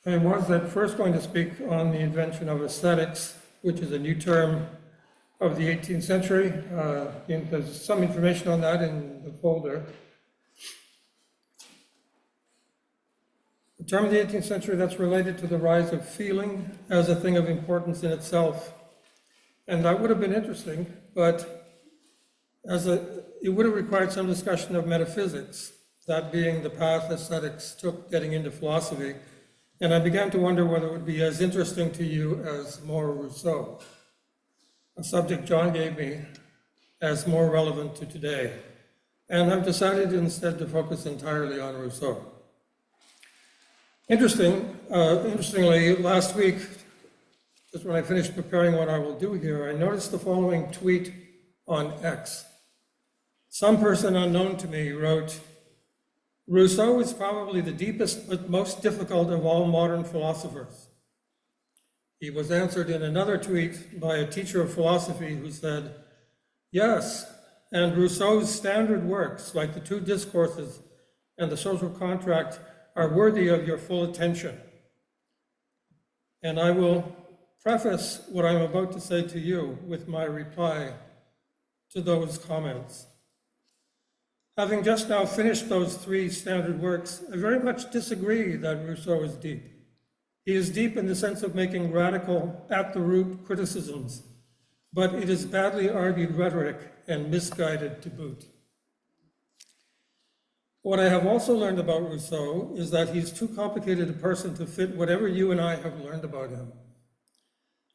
I was at first going to speak on the invention of aesthetics, which is a new term of the 18th century. There's some information on that in the folder. The term of the 18th century that's related to the rise of feeling as a thing of importance in itself. And that would have been interesting, but it would have required some discussion of metaphysics, that being the path aesthetics took getting into philosophy. And I began to wonder whether it would be as interesting to you as more Rousseau, a subject John gave me as more relevant to today. And I've decided instead to focus entirely on Rousseau. Interestingly, last week, just when I finished preparing what I will do here, I noticed the following tweet on X. Some person unknown to me wrote, "Rousseau is probably the deepest but most difficult of all modern philosophers." He was answered in another tweet by a teacher of philosophy who said, "Yes, and Rousseau's standard works, like the two discourses and the social contract, are worthy of your full attention." And I will preface what I'm about to say to you with my reply to those comments. Having just now finished those three standard works, I very much disagree that Rousseau is deep. He is deep in the sense of making radical, at-the-root criticisms, but it is badly argued rhetoric and misguided to boot. What I have also learned about Rousseau is that he's too complicated a person to fit whatever you and I have learned about him.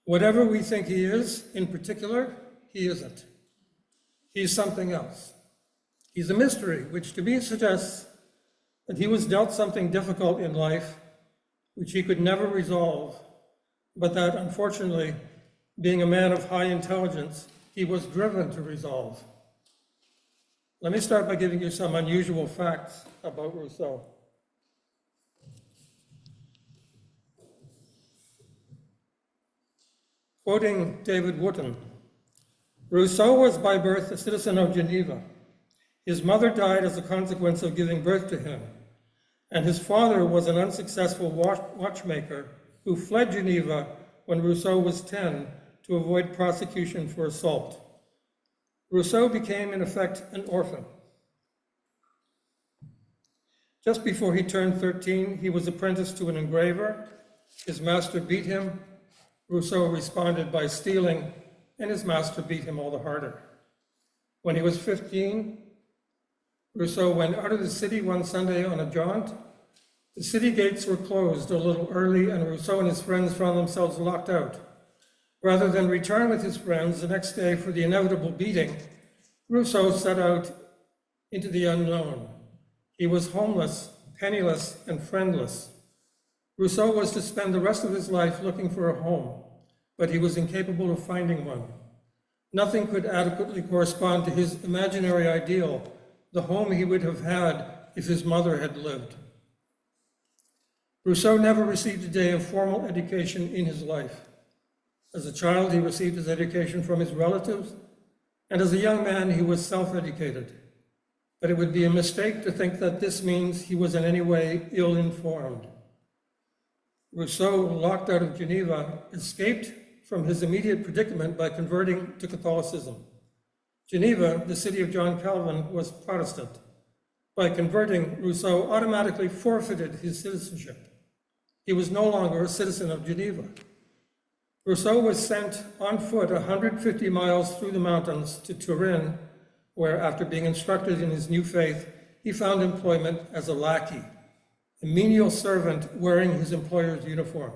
Whatever we think he is, in particular, he isn't. He's something else. He's a mystery, which to me suggests that he was dealt something difficult in life, which he could never resolve, but that unfortunately, being a man of high intelligence, he was driven to resolve. Let me start by giving you some unusual facts about Rousseau. Quoting David Wootton, "Rousseau was by birth a citizen of Geneva. His mother died as a consequence of giving birth to him, and his father was an unsuccessful watchmaker who fled Geneva when Rousseau was 10 to avoid prosecution for assault. Rousseau became, in effect, an orphan. Just before he turned 13, he was apprenticed to an engraver. His master beat him. Rousseau responded by stealing, and his master beat him all the harder. When he was 15, Rousseau went out of the city one Sunday on a jaunt. The city gates were closed a little early, and Rousseau and his friends found themselves locked out. Rather than return with his friends the next day for the inevitable beating, Rousseau set out into the unknown. He was homeless, penniless, and friendless. Rousseau was to spend the rest of his life looking for a home, but he was incapable of finding one. Nothing could adequately correspond to his imaginary ideal, the home he would have had if his mother had lived. Rousseau never received a day of formal education in his life. As a child, he received his education from his relatives, and as a young man, he was self-educated. But it would be a mistake to think that this means he was in any way ill-informed. Rousseau, locked out of Geneva, escaped from his immediate predicament by converting to Catholicism. Geneva, the city of John Calvin, was Protestant. By converting, Rousseau automatically forfeited his citizenship. He was no longer a citizen of Geneva. Rousseau was sent on foot 150 miles through the mountains to Turin, where, after being instructed in his new faith, he found employment as a lackey, a menial servant wearing his employer's uniform.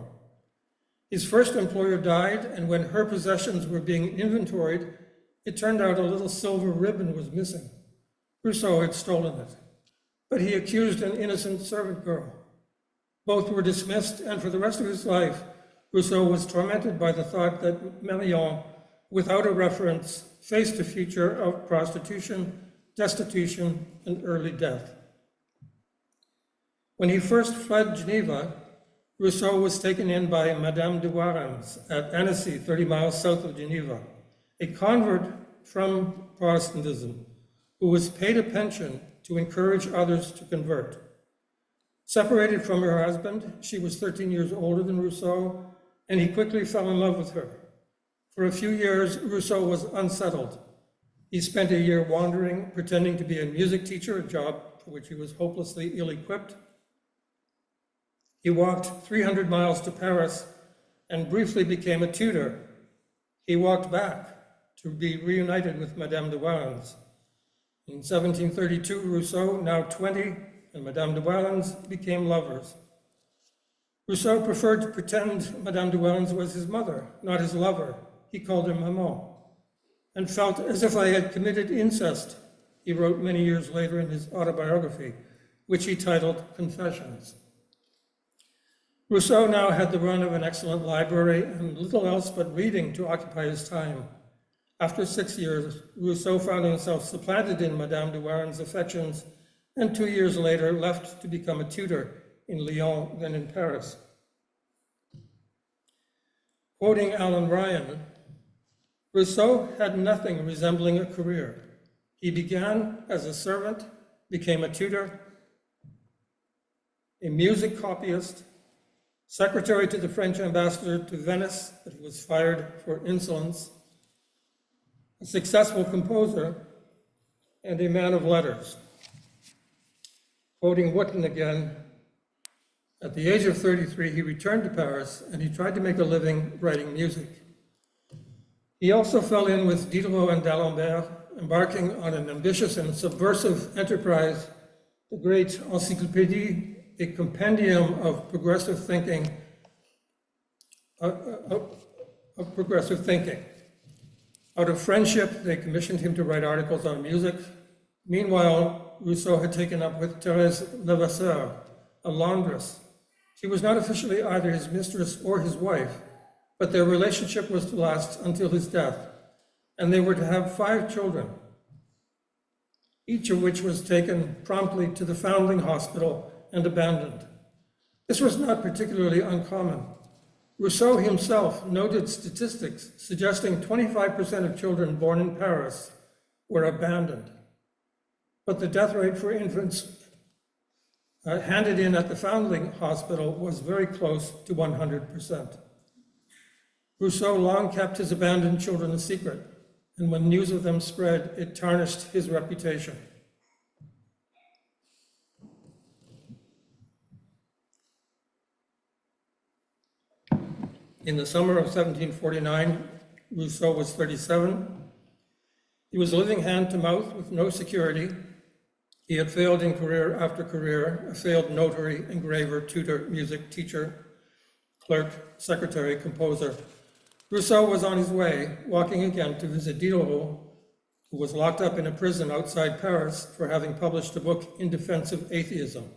His first employer died, and when her possessions were being inventoried, it turned out a little silver ribbon was missing. Rousseau had stolen it, but he accused an innocent servant girl. Both were dismissed, and for the rest of his life, Rousseau was tormented by the thought that Mélian, without a reference, faced a future of prostitution, destitution, and early death. When he first fled Geneva, Rousseau was taken in by Madame de Warens at Annecy, 30 miles south of Geneva, a convert from Protestantism who was paid a pension to encourage others to convert. Separated from her husband, she was 13 years older than Rousseau, and he quickly fell in love with her. For a few years, Rousseau was unsettled. He spent a year wandering, pretending to be a music teacher, a job for which he was hopelessly ill-equipped. He walked 300 miles to Paris and briefly became a tutor. He walked back to be reunited with Madame de Warens. In 1732, Rousseau, now 20, and Madame de Warens became lovers. Rousseau preferred to pretend Madame de Warens was his mother, not his lover. He called her maman, and felt as if I had committed incest, he wrote many years later in his autobiography, which he titled Confessions. Rousseau now had the run of an excellent library and little else but reading to occupy his time. After 6 years, Rousseau found himself supplanted in Madame de Warens' affections, and 2 years later left to become a tutor in Lyon, then in Paris. Quoting Alan Ryan, Rousseau had nothing resembling a career. He began as a servant, became a tutor, a music copyist, secretary to the French ambassador to Venice, but he was fired for insolence, a successful composer, and a man of letters. Quoting Wotton again, at the age of 33, he returned to Paris and he tried to make a living writing music. He also fell in with Diderot and d'Alembert, embarking on an ambitious and subversive enterprise, the great Encyclopédie, a compendium of progressive thinking. Out of friendship, they commissioned him to write articles on music. Meanwhile, Rousseau had taken up with Thérèse Levasseur, a laundress. She was not officially either his mistress or his wife, but their relationship was to last until his death, and they were to have 5 children, each of which was taken promptly to the Foundling Hospital and abandoned. This was not particularly uncommon. Rousseau himself noted statistics suggesting 25% of children born in Paris were abandoned, but the death rate for infants handed in at the Foundling Hospital was very close to 100%. Rousseau long kept his abandoned children a secret, and when news of them spread, it tarnished his reputation. In the summer of 1749, Rousseau was 37. He was living hand to mouth with no security. He had failed in career after career, a failed notary, engraver, tutor, music teacher, clerk, secretary, composer. Rousseau was on his way, walking again to visit Diderot, who was locked up in a prison outside Paris for having published a book in defense of atheism.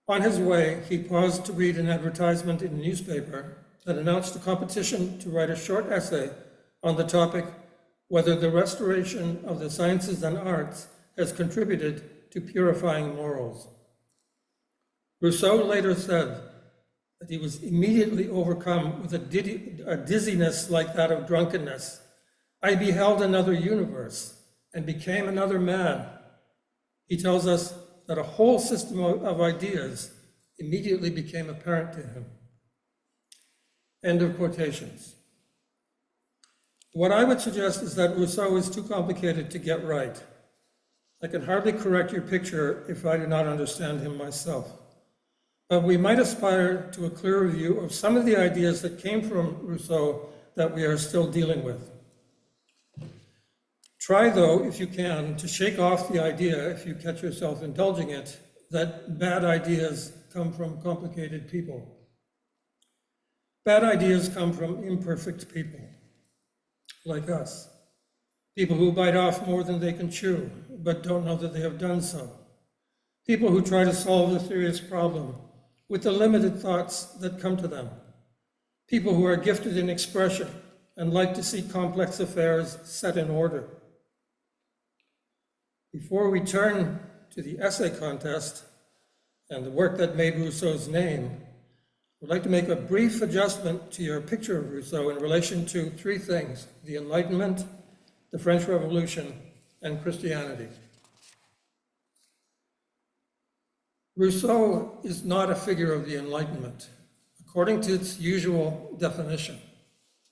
On his way, he paused to read an advertisement in a newspaper that announced a competition to write a short essay on the topic, whether the restoration of the sciences and arts has contributed to purifying morals. Rousseau later said that he was immediately overcome with a dizziness like that of drunkenness. I beheld another universe and became another man. He tells us that a whole system of ideas immediately became apparent to him. End of quotations. What I would suggest is that Rousseau is too complicated to get right. I can hardly correct your picture if I do not understand him myself. But we might aspire to a clearer view of some of the ideas that came from Rousseau that we are still dealing with. Try, though, if you can, to shake off the idea, if you catch yourself indulging it, that bad ideas come from complicated people. Bad ideas come from imperfect people, like us. People who bite off more than they can chew, but don't know that they have done so. People who try to solve a serious problem with the limited thoughts that come to them. People who are gifted in expression and like to see complex affairs set in order. Before we turn to the essay contest and the work that made Rousseau's name, I'd like to make a brief adjustment to your picture of Rousseau in relation to 3 things: the Enlightenment, the French Revolution, and Christianity. Rousseau is not a figure of the Enlightenment, according to its usual definition: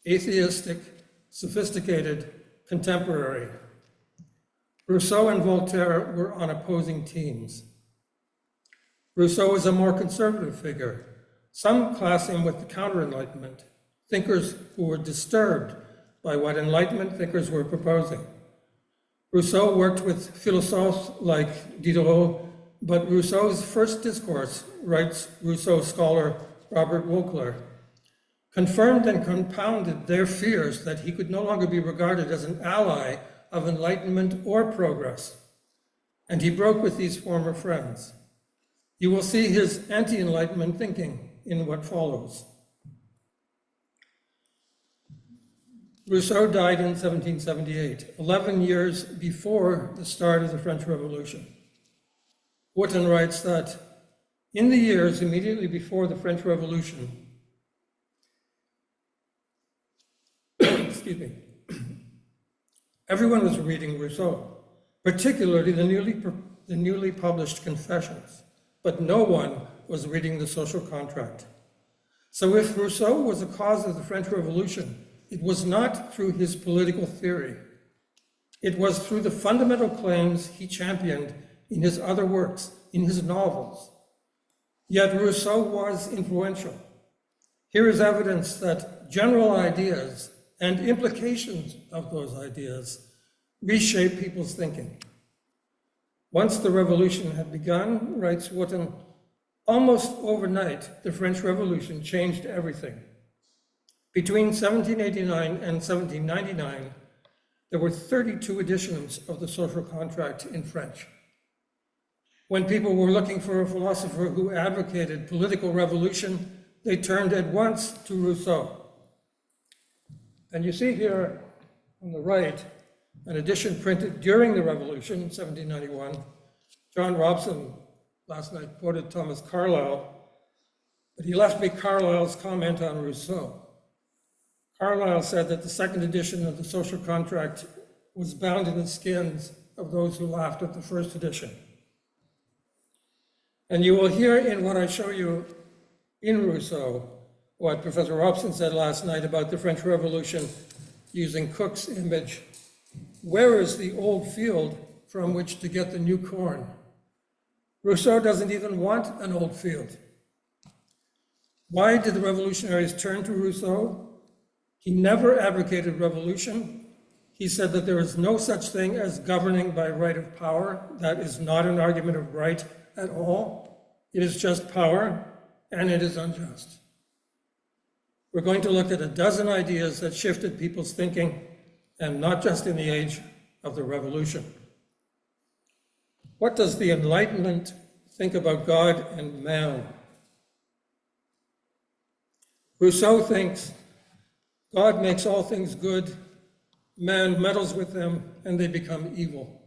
atheistic, sophisticated, contemporary. Rousseau and Voltaire were on opposing teams. Rousseau is a more conservative figure. Some class him with the counter-Enlightenment, thinkers who were disturbed by what Enlightenment thinkers were proposing. Rousseau worked with philosophers like Diderot, but Rousseau's first discourse, writes Rousseau scholar Robert Wokler, confirmed and compounded their fears that he could no longer be regarded as an ally of Enlightenment or progress, and he broke with these former friends. You will see his anti-Enlightenment thinking in what follows. Rousseau died in 1778, 11 years before the start of the French Revolution. Wotton writes that in the years immediately before the French Revolution, excuse me, everyone was reading Rousseau, particularly the newly published Confessions, but no one was reading The Social Contract. So if Rousseau was a cause of the French Revolution, it was not through his political theory. It was through the fundamental claims he championed in his other works, in his novels. Yet Rousseau was influential. Here is evidence that general ideas and implications of those ideas reshape people's thinking. Once the revolution had begun, writes Wotton, almost overnight, the French Revolution changed everything. Between 1789 and 1799, there were 32 editions of the Social Contract in French. When people were looking for a philosopher who advocated political revolution, they turned at once to Rousseau. And you see here on the right, an edition printed during the Revolution, 1791. John Robson last night quoted Thomas Carlyle, but he left me Carlyle's comment on Rousseau. Carlyle said that the second edition of the Social Contract was bound in the skins of those who laughed at the first edition. And you will hear in what I show you in Rousseau what Professor Robson said last night about the French Revolution using Cook's image. Where is the old field from which to get the new corn? Rousseau doesn't even want an old field. Why did the revolutionaries turn to Rousseau? He never advocated revolution. He said that there is no such thing as governing by right of power. That is not an argument of right at all. It is just power, and it is unjust. We're going to look at a dozen ideas that shifted people's thinking, and not just in the age of the revolution. What does the Enlightenment think about God and man? Rousseau thinks God makes all things good, man meddles with them, and they become evil.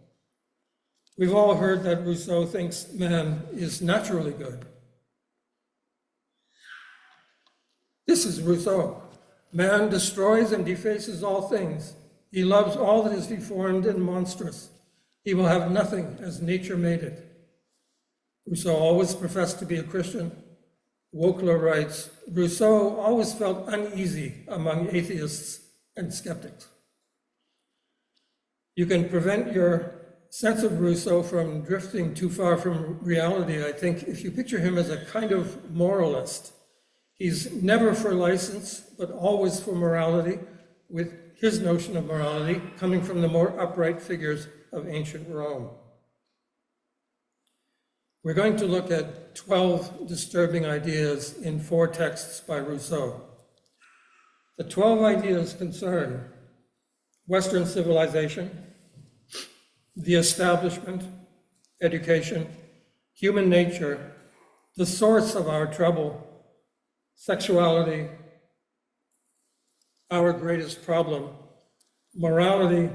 We've all heard that Rousseau thinks man is naturally good. This is Rousseau. Man destroys and defaces all things. He loves all that is deformed and monstrous. He will have nothing as nature made it. Rousseau always professed to be a Christian. Wokler writes, Rousseau always felt uneasy among atheists and skeptics. You can prevent your sense of Rousseau from drifting too far from reality, I think, if you picture him as a kind of moralist. He's never for license, but always for morality, with his notion of morality coming from the more upright figures of ancient Rome. We're going to look at 12 disturbing ideas in 4 texts by Rousseau. The 12 ideas concern Western civilization, the establishment, education, human nature, the source of our trouble, sexuality, our greatest problem, morality,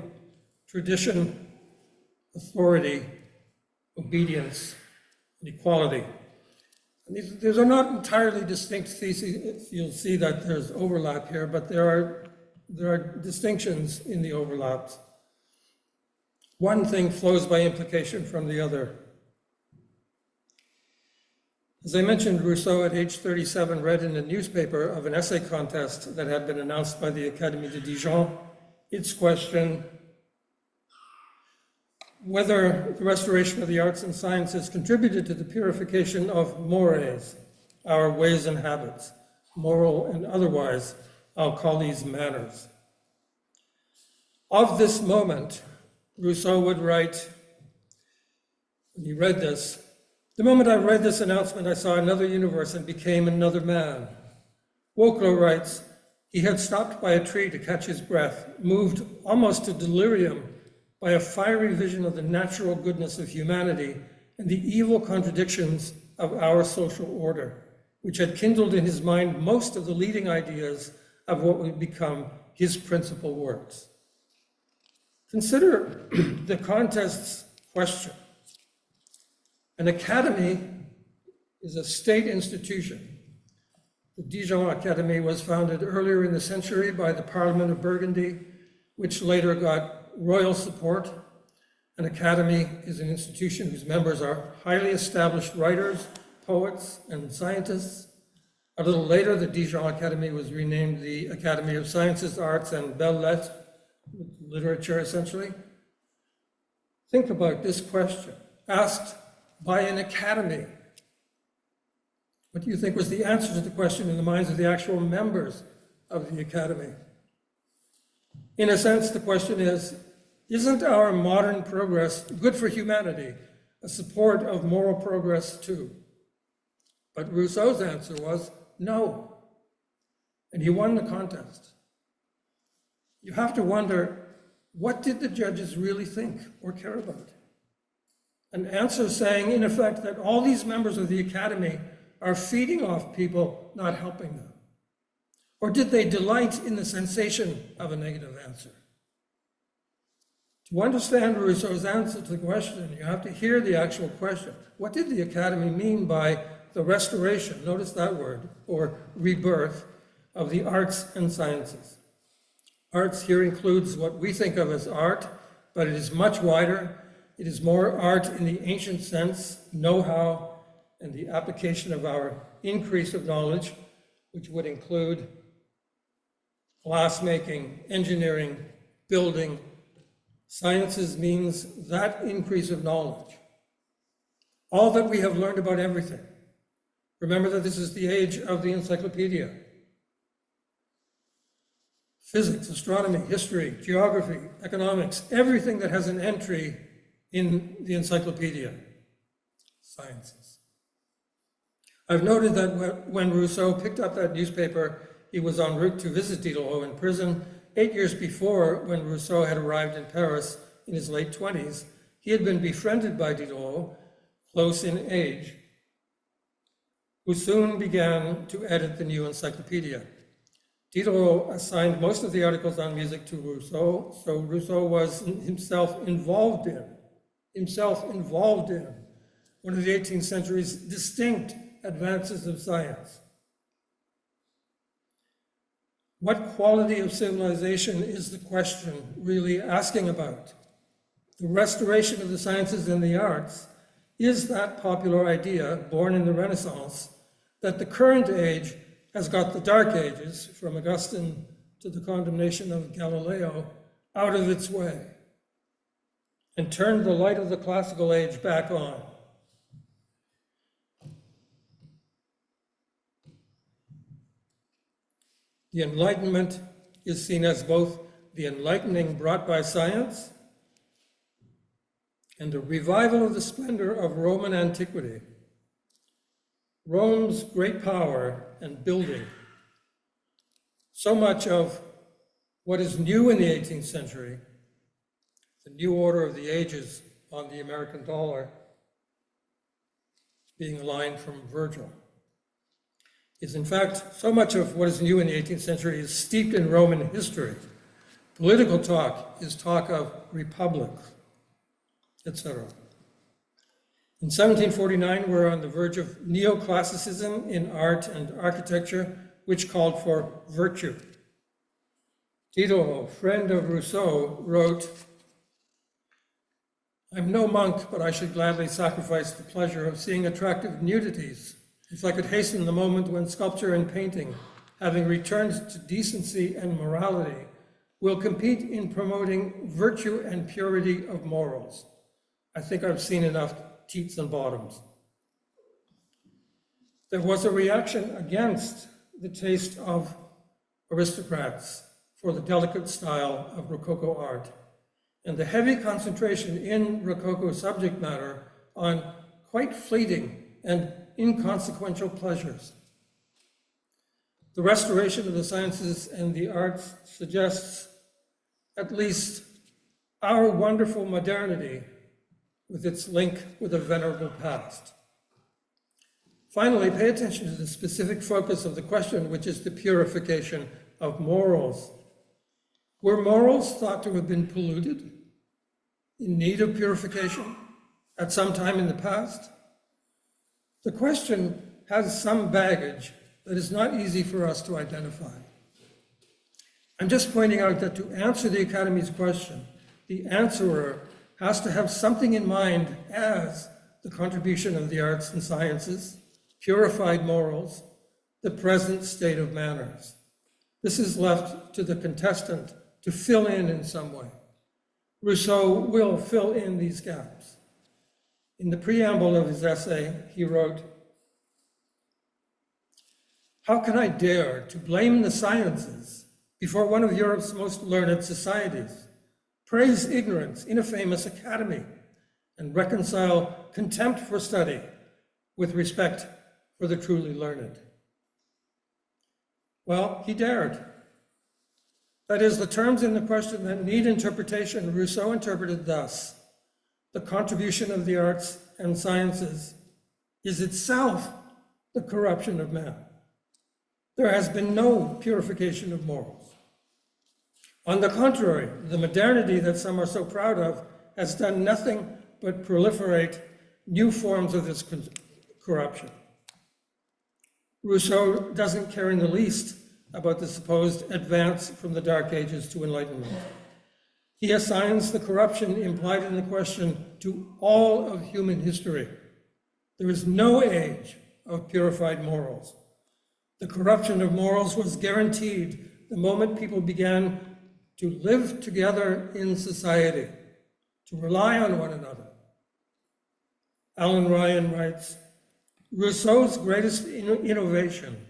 tradition, authority, obedience, and equality. And these are not entirely distinct theses. You'll see that there's overlap here, but there are distinctions in the overlaps. One thing flows by implication from the other. As I mentioned, Rousseau at age 37 read in a newspaper of an essay contest that had been announced by the Académie de Dijon its question, whether the restoration of the arts and sciences contributed to the purification of mores, our ways and habits, moral and otherwise. I'll call these manners. Of this moment, Rousseau would write, when he read this, the moment I read this announcement, I saw another universe and became another man. Woclo writes, he had stopped by a tree to catch his breath, moved almost to delirium by a fiery vision of the natural goodness of humanity and the evil contradictions of our social order, which had kindled in his mind most of the leading ideas of what would become his principal works. Consider the contest's question. An academy is a state institution. The Dijon Academy was founded earlier in the century by the Parliament of Burgundy, which later got royal support. An academy is an institution whose members are highly established writers, poets, and scientists. A little later, the Dijon Academy was renamed the Academy of Sciences, Arts, and Belles-Lettres, literature essentially. Think about this question, asked by an academy. What do you think was the answer to the question in the minds of the actual members of the academy? In a sense, the question is, isn't our modern progress good for humanity, a support of moral progress too? But Rousseau's answer was no, and he won the contest. You have to wonder, what did the judges really think or care about? An answer saying, in effect, that all these members of the academy are feeding off people, not helping them. Or did they delight in the sensation of a negative answer? To understand Rousseau's answer to the question, you have to hear the actual question. What did the academy mean by the restoration, notice that word, or rebirth, of the arts and sciences? Arts here includes what we think of as art, but it is much wider. It is more art in the ancient sense, know-how, and the application of our increase of knowledge, which would include glassmaking, engineering, building. Sciences means that increase of knowledge. All that we have learned about everything. Remember that this is the age of the encyclopedia. Physics, astronomy, history, geography, economics, everything that has an entry in the encyclopedia, sciences. I've noted that when Rousseau picked up that newspaper, he was en route to visit Diderot in prison. 8 years before, when Rousseau had arrived in Paris in his late 20s, he had been befriended by Diderot, close in age, who soon began to edit the new encyclopedia. Diderot assigned most of the articles on music to Rousseau, so Rousseau was himself involved in one of the 18th century's distinct advances of science. What quality of civilization is the question really asking about? The restoration of the sciences and the arts is that popular idea, born in the Renaissance, that the current age has got the Dark Ages, from Augustine to the condemnation of Galileo, out of its way, and turned the light of the classical age back on. The Enlightenment is seen as both the enlightening brought by science and a revival of the splendor of Roman antiquity. Rome's great power and building. So much of what is new in the 18th century, the new order of the ages on the American dollar, being a line from Virgil, is in fact, so much of what is new in the 18th century is steeped in Roman history. Political talk is talk of republic, etc. In 1749, we're on the verge of neoclassicism in art and architecture, which called for virtue. Diderot, friend of Rousseau, wrote, "I'm no monk, but I should gladly sacrifice the pleasure of seeing attractive nudities if I could hasten the moment when sculpture and painting, having returned to decency and morality, will compete in promoting virtue and purity of morals. I think I've seen enough teats and bottoms. There was a reaction against the taste of aristocrats for the delicate style of Rococo art and the heavy concentration in Rococo subject matter on quite fleeting and inconsequential pleasures. The restoration of the sciences and the arts suggests at least our wonderful modernity with its link with a venerable past. Finally, pay attention to the specific focus of the question, which is the purification of morals. Were morals thought to have been polluted, in need of purification, at some time in the past? The question has some baggage that is not easy for us to identify. I'm just pointing out that to answer the Academy's question, the answerer has to have something in mind as the contribution of the arts and sciences, purified morals, the present state of manners. This is left to the contestant to fill in some way. Rousseau will fill in these gaps. In the preamble of his essay, he wrote, "How can I dare to blame the sciences before one of Europe's most learned societies, praise ignorance in a famous academy, and reconcile contempt for study with respect for the truly learned?" Well, he dared. That is, the terms in the question that need interpretation, Rousseau interpreted thus: the contribution of the arts and sciences is itself the corruption of man. There has been no purification of morals. On the contrary, the modernity that some are so proud of has done nothing but proliferate new forms of this corruption. Rousseau doesn't care in the least about the supposed advance from the Dark Ages to Enlightenment. He assigns the corruption implied in the question to all of human history. There is no age of purified morals. The corruption of morals was guaranteed the moment people began to live together in society, to rely on one another. Alan Ryan writes, "Rousseau's greatest innovation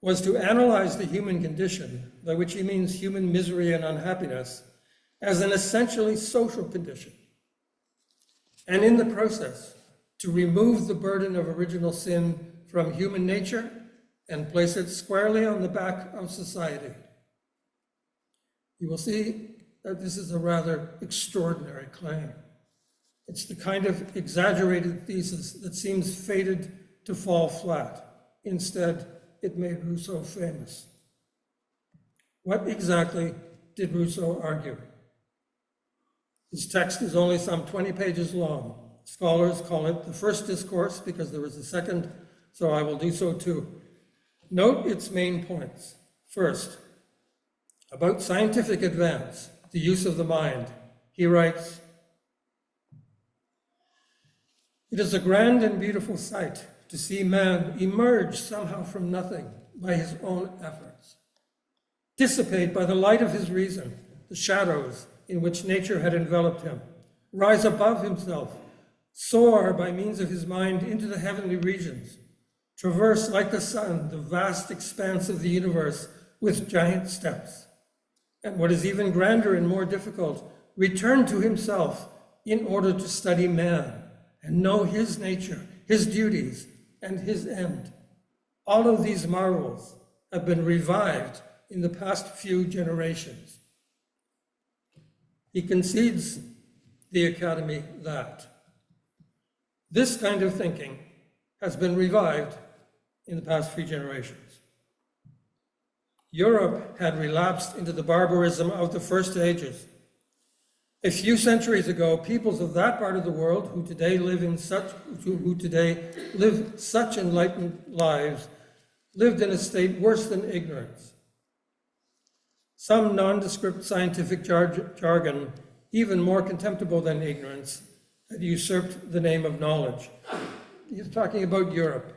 was to analyze the human condition, by which he means human misery and unhappiness, as an essentially social condition, and in the process, to remove the burden of original sin from human nature and place it squarely on the back of society." You will see that this is a rather extraordinary claim. It's the kind of exaggerated thesis that seems fated to fall flat. Instead, it made Rousseau famous. What exactly did Rousseau argue? His text is only some 20 pages long. Scholars call it the first discourse because there is a second, so I will do so too. Note its main points. First, about scientific advance, the use of the mind, he writes, "It is a grand and beautiful sight to see man emerge somehow from nothing by his own efforts, dissipate by the light of his reason the shadows in which nature had enveloped him, rise above himself, soar by means of his mind into the heavenly regions, traverse like the sun the vast expanse of the universe with giant steps, and what is even grander and more difficult, return to himself in order to study man and know his nature, his duties, and his end. All of these marvels have been revived in the past few generations." He concedes the Academy that this kind of thinking has been revived in the past few generations. Europe had relapsed into the barbarism of the first ages. A few centuries ago, peoples of that part of the world who today live such enlightened lives lived in a state worse than ignorance. Some nondescript scientific jargon, even more contemptible than ignorance, had usurped the name of knowledge. He's talking about Europe.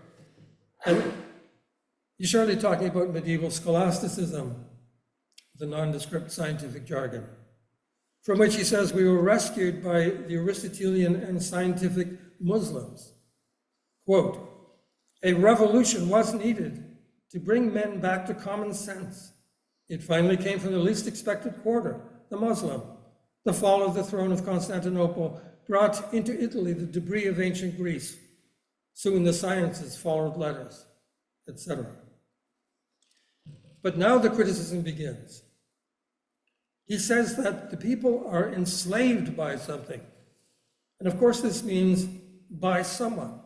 And he's surely talking about medieval scholasticism, the nondescript scientific jargon, from which he says we were rescued by the Aristotelian and scientific Muslims. Quote, "A revolution was needed to bring men back to common sense. It finally came from the least expected quarter, the Muslim. The fall of the throne of Constantinople brought into Italy the debris of ancient Greece. Soon the sciences followed letters, etc." But now the criticism begins. He says that the people are enslaved by something. And of course this means by someone.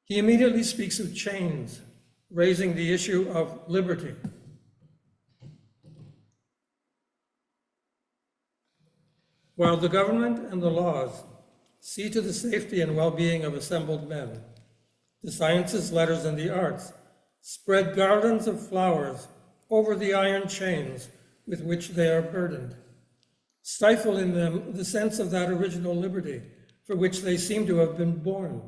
He immediately speaks of chains, raising the issue of liberty. While the government and the laws see to the safety and well-being of assembled men, the sciences, letters, and the arts spread garlands of flowers over the iron chains with which they are burdened, stifle in them the sense of that original liberty for which they seem to have been born,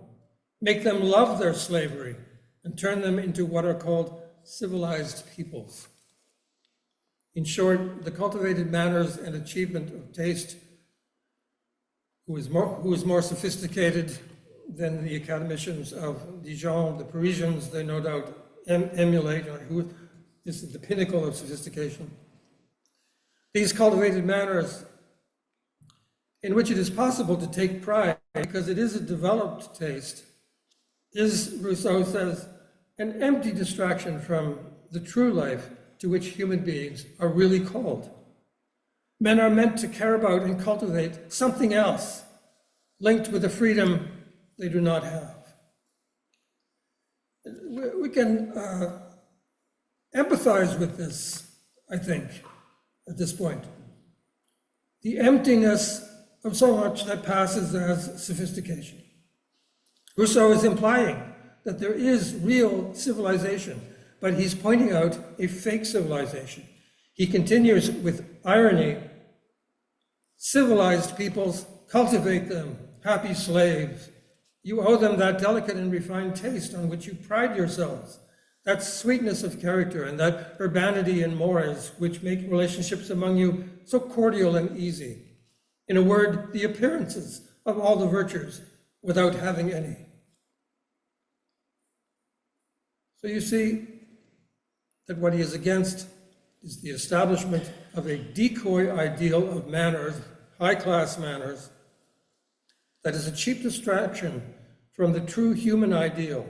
make them love their slavery, and turn them into what are called civilized peoples. In short, the cultivated manners and achievement of taste, who is more sophisticated than the academicians of Dijon, the Parisians, they no doubt emulate, this is the pinnacle of sophistication. These cultivated manners, in which it is possible to take pride because it is a developed taste, is, Rousseau says, an empty distraction from the true life to which human beings are really called. Men are meant to care about and cultivate something else, linked with a freedom they do not have. We can empathize with this, I think, at this point. The emptiness of so much that passes as sophistication. Rousseau is implying that there is real civilization, but he's pointing out a fake civilization. He continues with irony, civilized peoples cultivate them, happy slaves. You owe them that delicate and refined taste on which you pride yourselves, that sweetness of character and that urbanity and mores which make relationships among you so cordial and easy. In a word, the appearances of all the virtues without having any. So you see that what he is against is the establishment of a decoy ideal of manners, high-class manners, that is a cheap distraction from the true human ideal,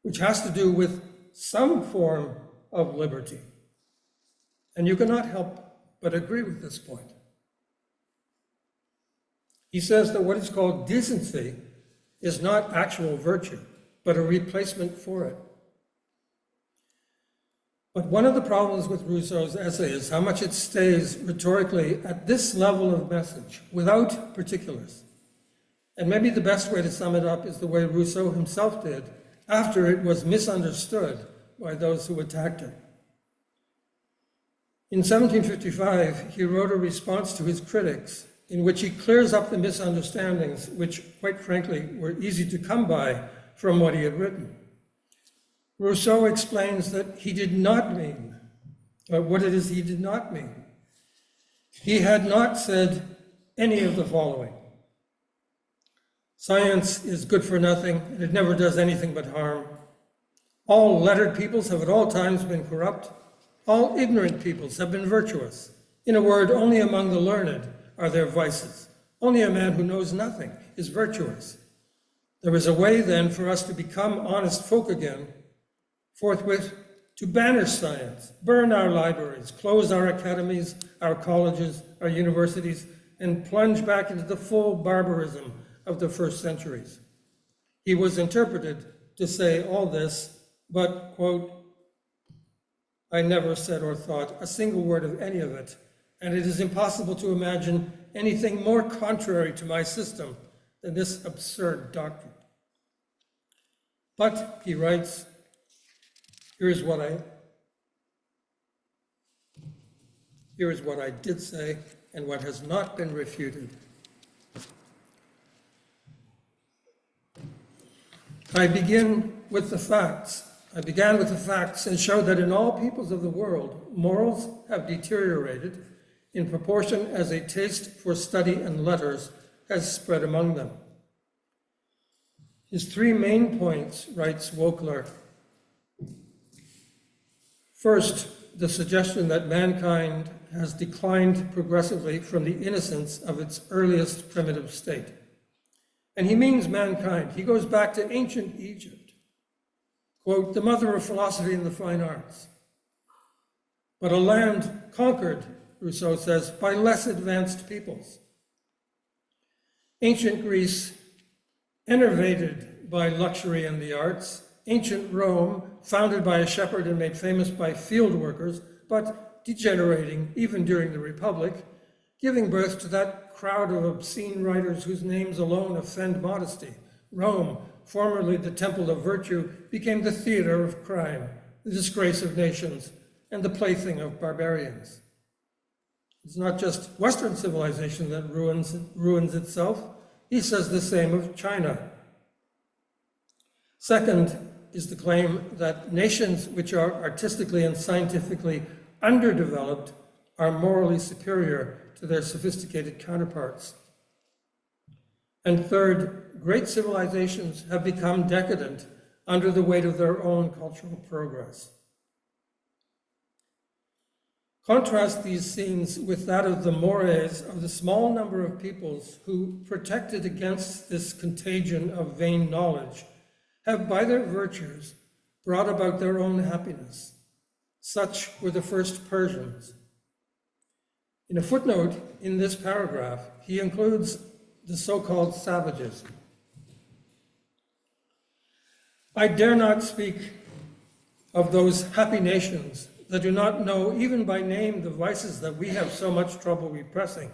which has to do with some form of liberty. And you cannot help but agree with this point. He says that what is called decency is not actual virtue, but a replacement for it. But one of the problems with Rousseau's essay is how much it stays rhetorically at this level of message, without particulars. And maybe the best way to sum it up is the way Rousseau himself did after it was misunderstood by those who attacked it. In 1755, he wrote a response to his critics in which he clears up the misunderstandings, which, quite frankly, were easy to come by from what he had written. Rousseau explains that he did not mean, what it is he did not mean. He had not said any of the following. Science is good for nothing, and it never does anything but harm. All lettered peoples have at all times been corrupt. All ignorant peoples have been virtuous. In a word, only among the learned are there vices. Only a man who knows nothing is virtuous. There is a way, then, for us to become honest folk again, forthwith to banish science, burn our libraries, close our academies, our colleges, our universities, and plunge back into the full barbarism of the first centuries. He was interpreted to say all this, but, quote, I never said or thought a single word of any of it, and it is impossible to imagine anything more contrary to my system than this absurd doctrine. But, he writes, here is what I did say and what has not been refuted. I began with the facts and showed that in all peoples of the world, morals have deteriorated in proportion as a taste for study and letters has spread among them. His three main points, writes Wokler. First, the suggestion that mankind has declined progressively from the innocence of its earliest primitive state. And he means mankind. He goes back to ancient Egypt, quote, the mother of philosophy and the fine arts. But a land conquered, Rousseau says, by less advanced peoples. Ancient Greece, enervated by luxury and the arts. Ancient Rome, founded by a shepherd and made famous by field workers, but degenerating even during the Republic, giving birth to that crowd of obscene writers whose names alone offend modesty. Rome, formerly the temple of virtue, became the theater of crime, the disgrace of nations, and the plaything of barbarians. It's not just Western civilization that ruins itself. He says the same of China. Second is the claim that nations which are artistically and scientifically underdeveloped are morally superior to their sophisticated counterparts. And third, great civilizations have become decadent under the weight of their own cultural progress. Contrast these scenes with that of the mores of the small number of peoples who, protected against this contagion of vain knowledge, have by their virtues brought about their own happiness. Such were the first Persians. In a footnote in this paragraph, he includes the so-called savages. I dare not speak of those happy nations that do not know even by name the vices that we have so much trouble repressing.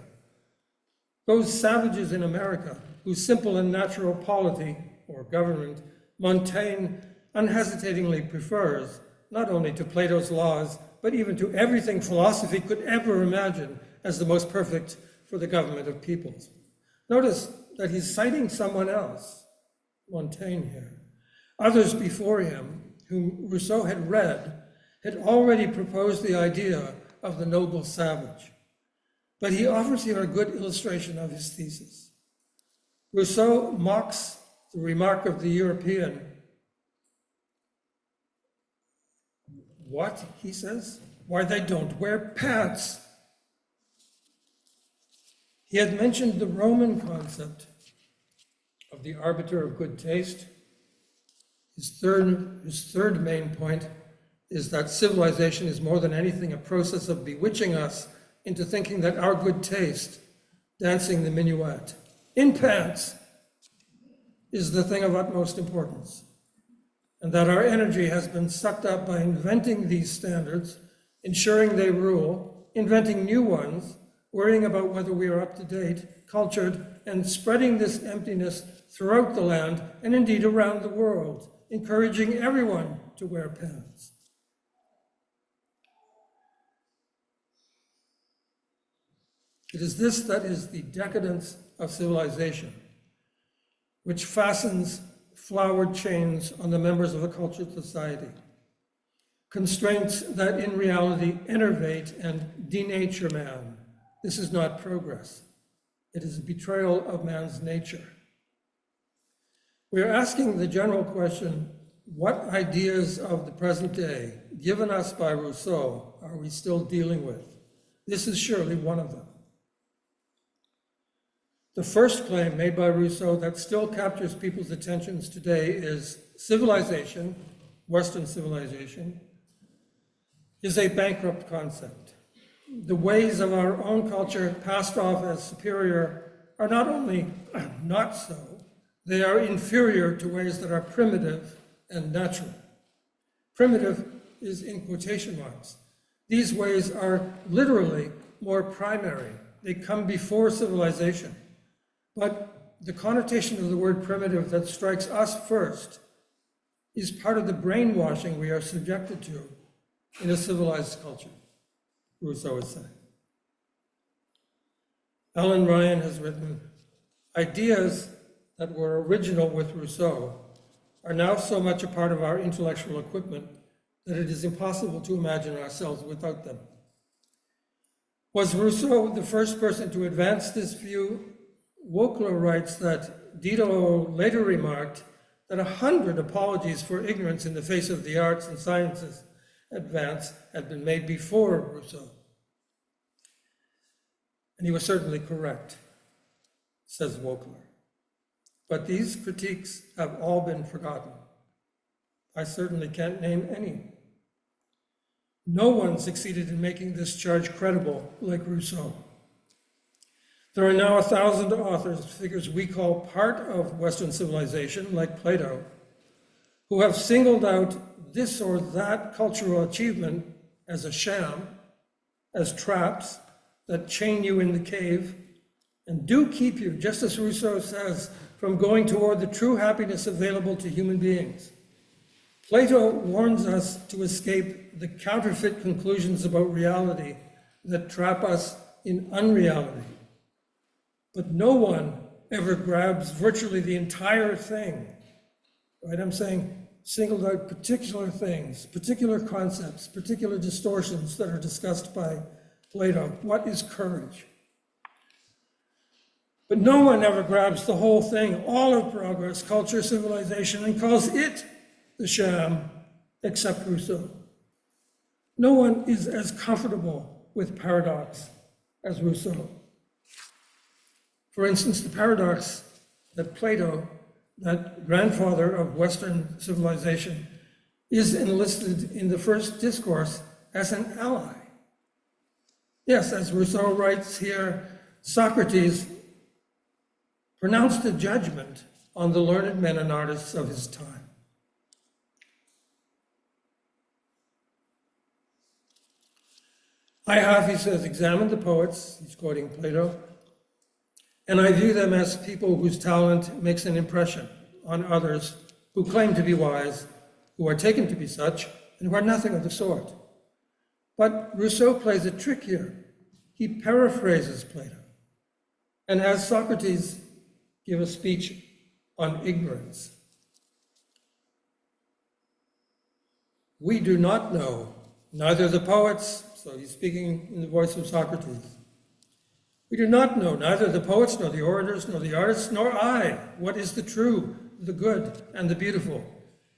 Those savages in America whose simple and natural polity or government Montaigne unhesitatingly prefers, not only to Plato's laws, but even to everything philosophy could ever imagine as the most perfect for the government of peoples. Notice that he's citing someone else, Montaigne here. Others before him, whom Rousseau had read, had already proposed the idea of the noble savage. But he offers here a good illustration of his thesis. Rousseau mocks the remark of the European. What, he says? Why, they don't wear pants. He had mentioned the Roman concept of the arbiter of good taste. His third main point is that civilization is more than anything a process of bewitching us into thinking that our good taste, dancing the minuet in pants, is the thing of utmost importance, and that our energy has been sucked up by inventing these standards, ensuring they rule, inventing new ones, worrying about whether we are up to date, cultured, and spreading this emptiness throughout the land and indeed around the world, encouraging everyone to wear pants. It is this that is the decadence of civilization, which fastens flowered chains on the members of a cultured society. Constraints that in reality enervate and denature man. This is not progress. It is a betrayal of man's nature. We are asking the general question, what ideas of the present day, given us by Rousseau, are we still dealing with? This is surely one of them. The first claim made by Rousseau that still captures people's attentions today is civilization, Western civilization, is a bankrupt concept. The ways of our own culture passed off as superior are not only not so, they are inferior to ways that are primitive and natural. Primitive is in quotation marks. These ways are literally more primary. They come before civilization. But the connotation of the word primitive that strikes us first is part of the brainwashing we are subjected to in a civilized culture, Rousseau is saying. Alan Ryan has written, ideas that were original with Rousseau are now so much a part of our intellectual equipment that it is impossible to imagine ourselves without them. Was Rousseau the first person to advance this view? Wokler writes that Diderot later remarked that 100 apologies for ignorance in the face of the arts and sciences advance had been made before Rousseau. And he was certainly correct, says Wokler. But these critiques have all been forgotten. I certainly can't name any. No one succeeded in making this charge credible like Rousseau. There are now 1,000 authors, figures we call part of Western civilization, like Plato, who have singled out this or that cultural achievement as a sham, as traps that chain you in the cave and do keep you, just as Rousseau says, from going toward the true happiness available to human beings. Plato warns us to escape the counterfeit conclusions about reality that trap us in unreality. But no one ever grabs virtually the entire thing, right? I'm saying singled out particular things, particular concepts, particular distortions that are discussed by Plato. What is courage? But no one ever grabs the whole thing, all of progress, culture, civilization, and calls it the sham, except Rousseau. No one is as comfortable with paradox as Rousseau. For instance, the paradox that Plato, that grandfather of Western civilization, is enlisted in the first discourse as an ally. Yes, as Rousseau writes here, Socrates pronounced a judgment on the learned men and artists of his time. I have, he says, examined the poets, he's quoting Plato, and I view them as people whose talent makes an impression on others who claim to be wise, who are taken to be such, and who are nothing of the sort. But Rousseau plays a trick here. He paraphrases Plato and has Socrates give a speech on ignorance. We do not know, neither the poets, so he's speaking in the voice of Socrates. We do not know, neither the poets, nor the orators, nor the artists, nor I, what is the true, the good, and the beautiful.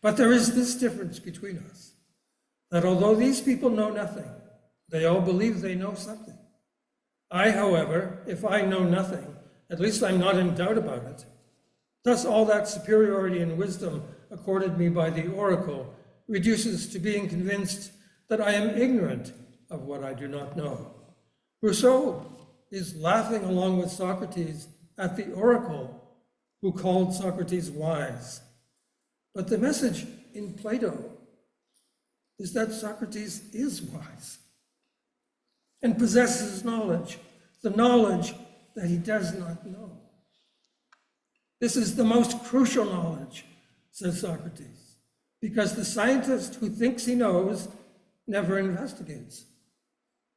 But there is this difference between us, that although these people know nothing, they all believe they know something. I, however, if I know nothing, at least I'm not in doubt about it. Thus all that superiority and wisdom accorded me by the oracle reduces to being convinced that I am ignorant of what I do not know. Rousseau is laughing along with Socrates at the oracle who called Socrates wise. But the message in Plato is that Socrates is wise and possesses knowledge, the knowledge that he does not know. This is the most crucial knowledge, says Socrates, because the scientist who thinks he knows never investigates.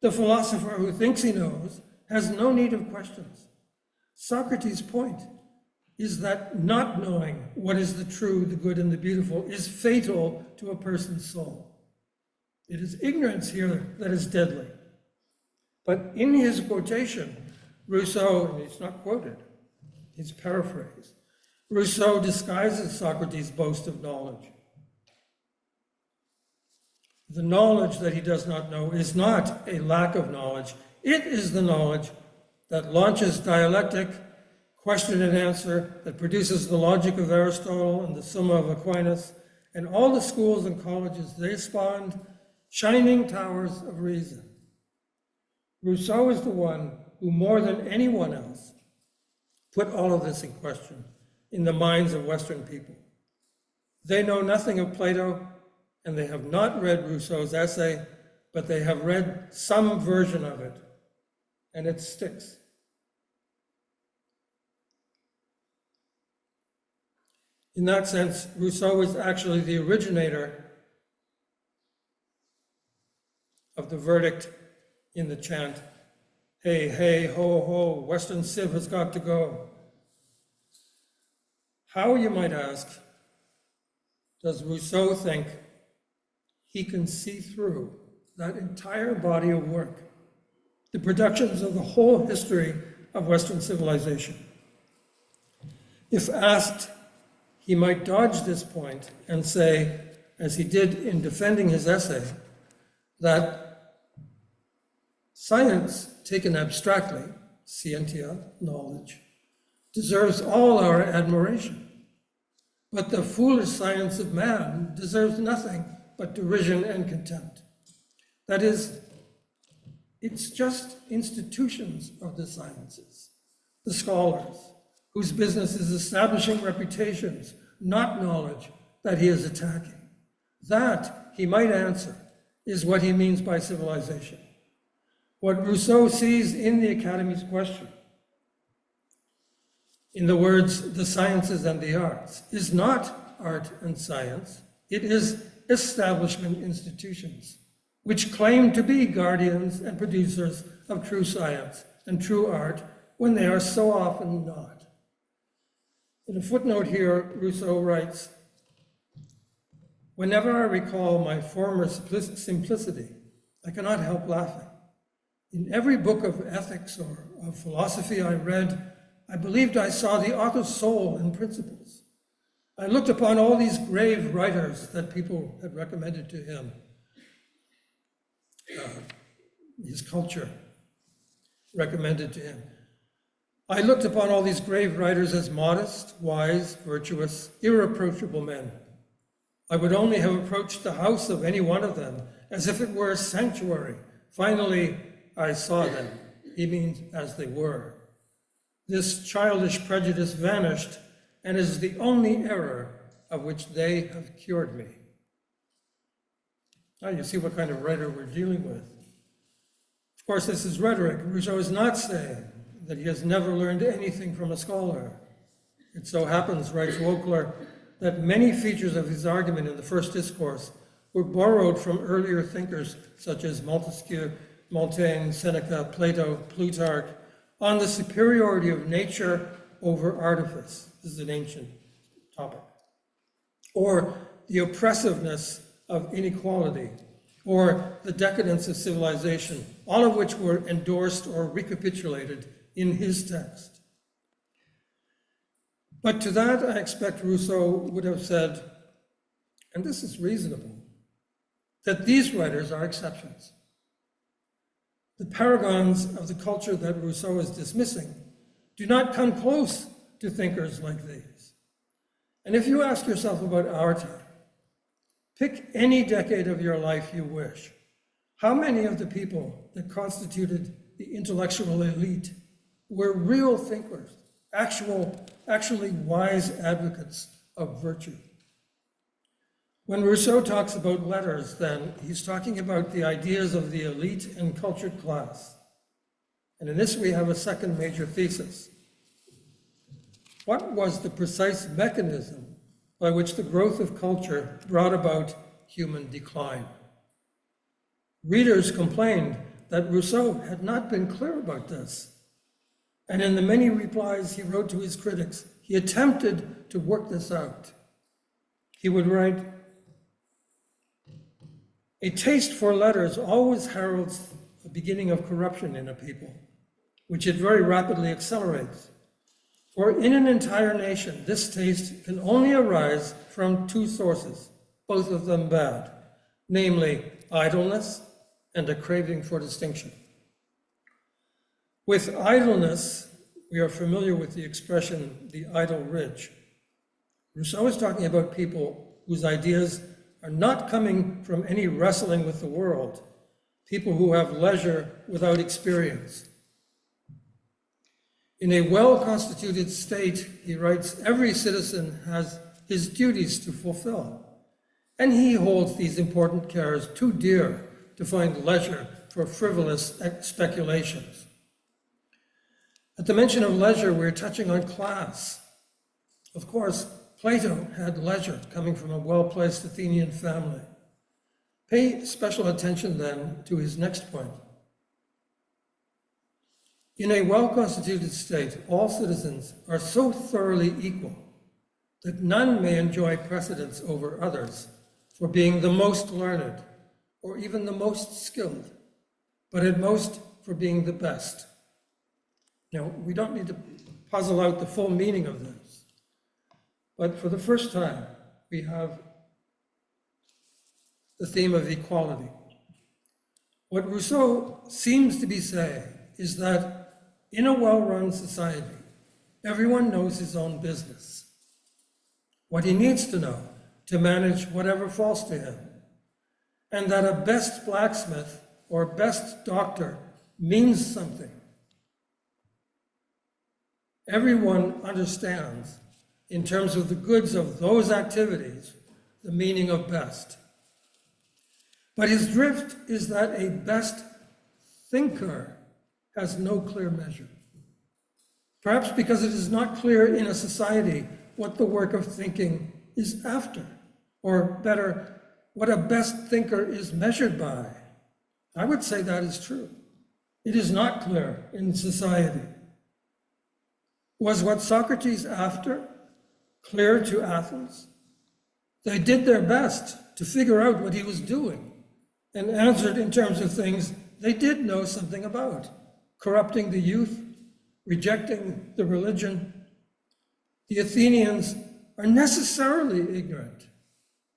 The philosopher who thinks he knows has no need of questions. Socrates' point is that not knowing what is the true, the good, and the beautiful is fatal to a person's soul. It is ignorance here that is deadly. But in his quotation, Rousseau, and it's not quoted, it's paraphrased, Rousseau disguises Socrates' boast of knowledge. The knowledge that he does not know is not a lack of knowledge. It is the knowledge that launches dialectic, question and answer, that produces the logic of Aristotle and the Summa of Aquinas, and all the schools and colleges they spawned, shining towers of reason. Rousseau is the one who, more than anyone else, put all of this in question in the minds of Western people. They know nothing of Plato, and they have not read Rousseau's essay, but they have read some version of it, and it sticks. In that sense, Rousseau is actually the originator of the verdict in the chant, hey, hey, ho, ho, Western Civ has got to go. How, you might ask, does Rousseau think he can see through that entire body of work, the productions of the whole history of Western civilization. If asked, he might dodge this point and say, as he did in defending his essay, that science, taken abstractly, scientia, knowledge, deserves all our admiration. But the foolish science of man deserves nothing but derision and contempt. That is, it's just institutions of the sciences, the scholars, whose business is establishing reputations, not knowledge, that he is attacking. That, he might answer, is what he means by civilization. What Rousseau sees in the Academy's question, in the words, the sciences and the arts, is not art and science, it is establishment institutions, which claim to be guardians and producers of true science and true art when they are so often not. In a footnote here, Rousseau writes, "Whenever I recall my former simplicity, I cannot help laughing. In every book of ethics or of philosophy I read, I believed I saw the author's soul and principles. I looked upon all these grave writers that people had recommended to him, his culture recommended to him. I looked upon all these grave writers as modest, wise, virtuous, irreproachable men. I would only have approached the house of any one of them as if it were a sanctuary. Finally, I saw them," he means as they were. "This childish prejudice vanished and is the only error of which they have cured me." Now you see what kind of writer we're dealing with. Of course, this is rhetoric. Rousseau is not saying that he has never learned anything from a scholar. It so happens, writes Wokler, that many features of his argument in the first discourse were borrowed from earlier thinkers such as Montesquieu, Montaigne, Seneca, Plato, Plutarch, on the superiority of nature over artifice. This is an ancient topic. Or the oppressiveness of inequality, or the decadence of civilization, all of which were endorsed or recapitulated in his text. But to that, I expect Rousseau would have said, and this is reasonable, that these writers are exceptions. The paragons of the culture that Rousseau is dismissing do not come close to thinkers like these. And if you ask yourself about our time, pick any decade of your life you wish. How many of the people that constituted the intellectual elite were real thinkers, actually wise advocates of virtue? When Rousseau talks about letters, then, he's talking about the ideas of the elite and cultured class. And in this we have a second major thesis. What was the precise mechanism by which the growth of culture brought about human decline? Readers complained that Rousseau had not been clear about this. And in the many replies he wrote to his critics, he attempted to work this out. He would write, "A taste for letters always heralds the beginning of corruption in a people, which it very rapidly accelerates. For in an entire nation, this taste can only arise from two sources, both of them bad, namely idleness and a craving for distinction." With idleness, we are familiar with the expression, the idle rich. Rousseau is talking about people whose ideas are not coming from any wrestling with the world, people who have leisure without experience. In a well-constituted state, he writes, every citizen has his duties to fulfill, and he holds these important cares too dear to find leisure for frivolous speculations. At the mention of leisure, we're touching on class. Of course, Plato had leisure coming from a well-placed Athenian family. Pay special attention then to his next point. In a well-constituted state, all citizens are so thoroughly equal that none may enjoy precedence over others for being the most learned or even the most skilled, but at most for being the best. Now, we don't need to puzzle out the full meaning of this, but for the first time, we have the theme of equality. What Rousseau seems to be saying is that in a well-run society, everyone knows his own business, what he needs to know to manage whatever falls to him, and that a best blacksmith or best doctor means something. Everyone understands, in terms of the goods of those activities, the meaning of best. But his drift is that a best thinker has no clear measure. Perhaps because it is not clear in a society what the work of thinking is after, or better, what a best thinker is measured by. I would say that is true. It is not clear in society. Was what Socrates after clear to Athens? They did their best to figure out what he was doing and answered in terms of things they did know something about: corrupting the youth, rejecting the religion. The Athenians are necessarily ignorant.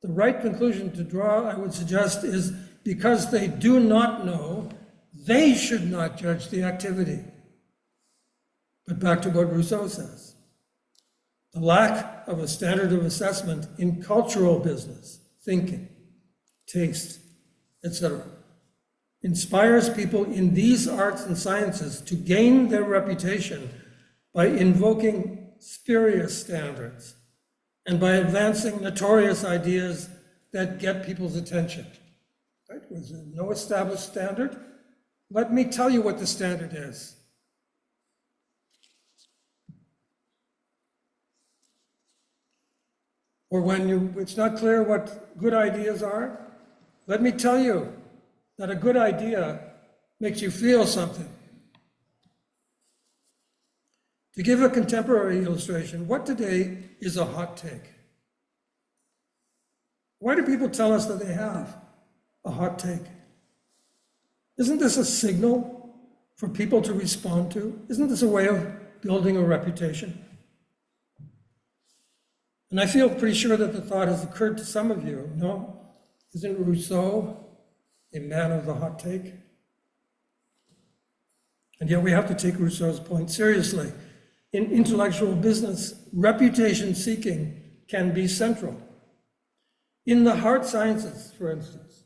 The right conclusion to draw, I would suggest, is because they do not know, they should not judge the activity. But back to what Rousseau says. The lack of a standard of assessment in cultural business, thinking, taste, etc., inspires people in these arts and sciences to gain their reputation by invoking spurious standards and by advancing notorious ideas that get people's attention. Right? Was there no established standard? Let me tell you what the standard is. Or when it's not clear what good ideas are, let me tell you that a good idea makes you feel something. To give a contemporary illustration, what today is a hot take? Why do people tell us that they have a hot take? Isn't this a signal for people to respond to? Isn't this a way of building a reputation? And I feel pretty sure that the thought has occurred to some of you, no? Isn't Rousseau a man of the hot take? And yet we have to take Rousseau's point seriously. In intellectual business, reputation seeking can be central. In the hard sciences, for instance,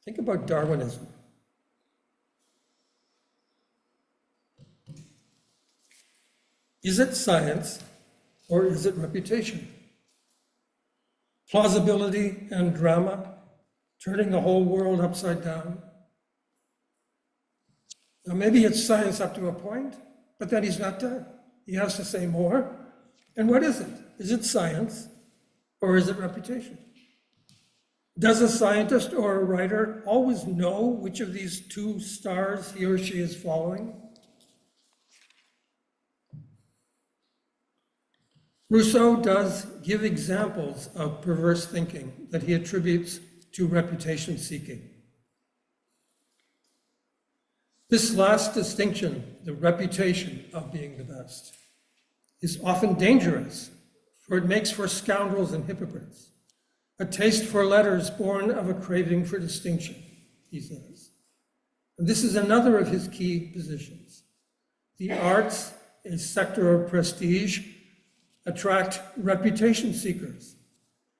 think about Darwinism. Is it science or is it reputation? Plausibility and drama, turning the whole world upside down. Now maybe it's science up to a point, but then he's not done. He has to say more. And what is it? Is it science or is it reputation? Does a scientist or a writer always know which of these two stars he or she is following? Rousseau does give examples of perverse thinking that he attributes to reputation seeking. This last distinction, the reputation of being the best, is often dangerous, for it makes for scoundrels and hypocrites. A taste for letters born of a craving for distinction, he says. And this is another of his key positions. The arts, a sector of prestige, attract reputation seekers,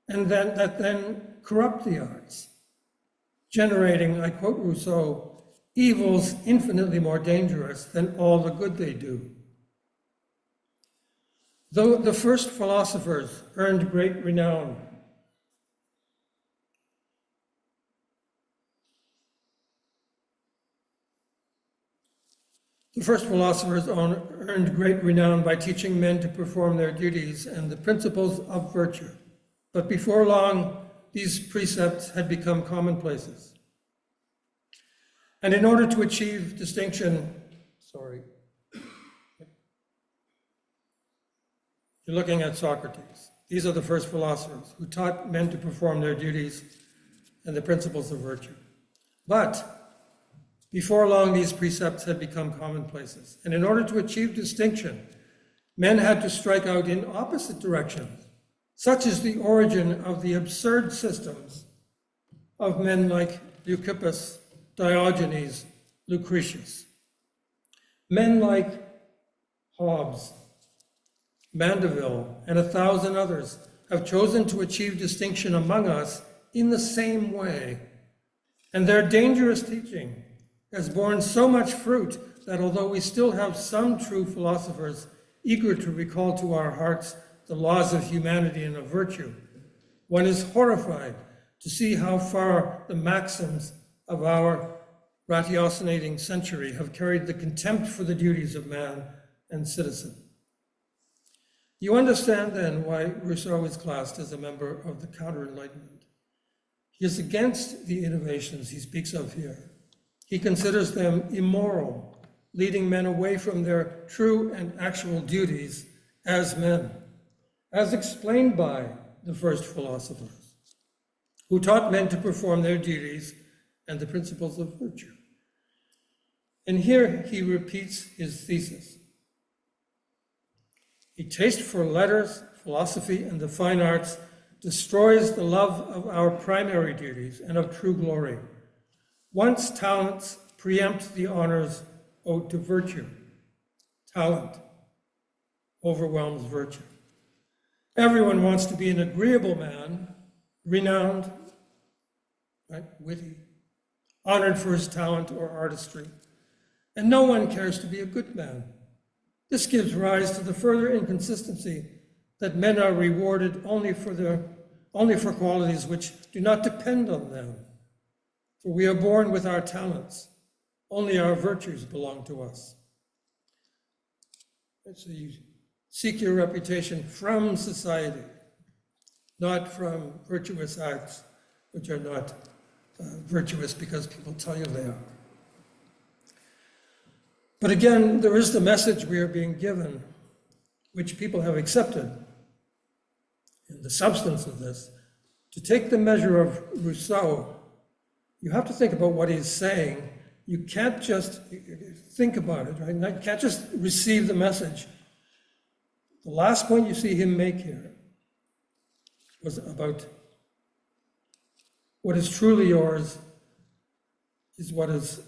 and that then corrupt the arts, generating, I quote Rousseau, evils infinitely more dangerous than all the good they do. Though the first philosophers earned great renown, earned great renown by teaching men to perform their duties and the principles of virtue. But before long, these precepts had become commonplaces. And in order to achieve distinction, You're looking at Socrates. These are the first philosophers who taught men to perform their duties and the principles of virtue. But before long, these precepts had become commonplaces. And in order to achieve distinction, men had to strike out in opposite directions. Such is the origin of the absurd systems of men like Leucippus, Diogenes, Lucretius. Men like Hobbes, Mandeville, and 1,000 others have chosen to achieve distinction among us in the same way. And their dangerous teaching has borne so much fruit that although we still have some true philosophers eager to recall to our hearts the laws of humanity and of virtue, one is horrified to see how far the maxims of our ratiocinating century have carried the contempt for the duties of man and citizen. You understand then why Rousseau is classed as a member of the counter-Enlightenment. He is against the innovations he speaks of here. He considers them immoral, leading men away from their true and actual duties as men, as explained by the first philosophers, who taught men to perform their duties and the principles of virtue. And here he repeats his thesis. A taste for letters, philosophy, and the fine arts destroys the love of our primary duties and of true glory. Once talents preempt the honors owed to virtue, talent overwhelms virtue. Everyone wants to be an agreeable man, renowned, right, witty, honored for his talent or artistry, and no one cares to be a good man. This gives rise to the further inconsistency that men are rewarded only for qualities which do not depend on them. For we are born with our talents. Only our virtues belong to us. So you seek your reputation from society, not from virtuous acts, which are not virtuous because people tell you they are. But again, there is the message we are being given, which people have accepted. And the substance of this, to take the measure of Rousseau, you have to think about what he's saying. You can't just think about it, right? You can't just receive the message. The last point you see him make here was about what is truly yours is what is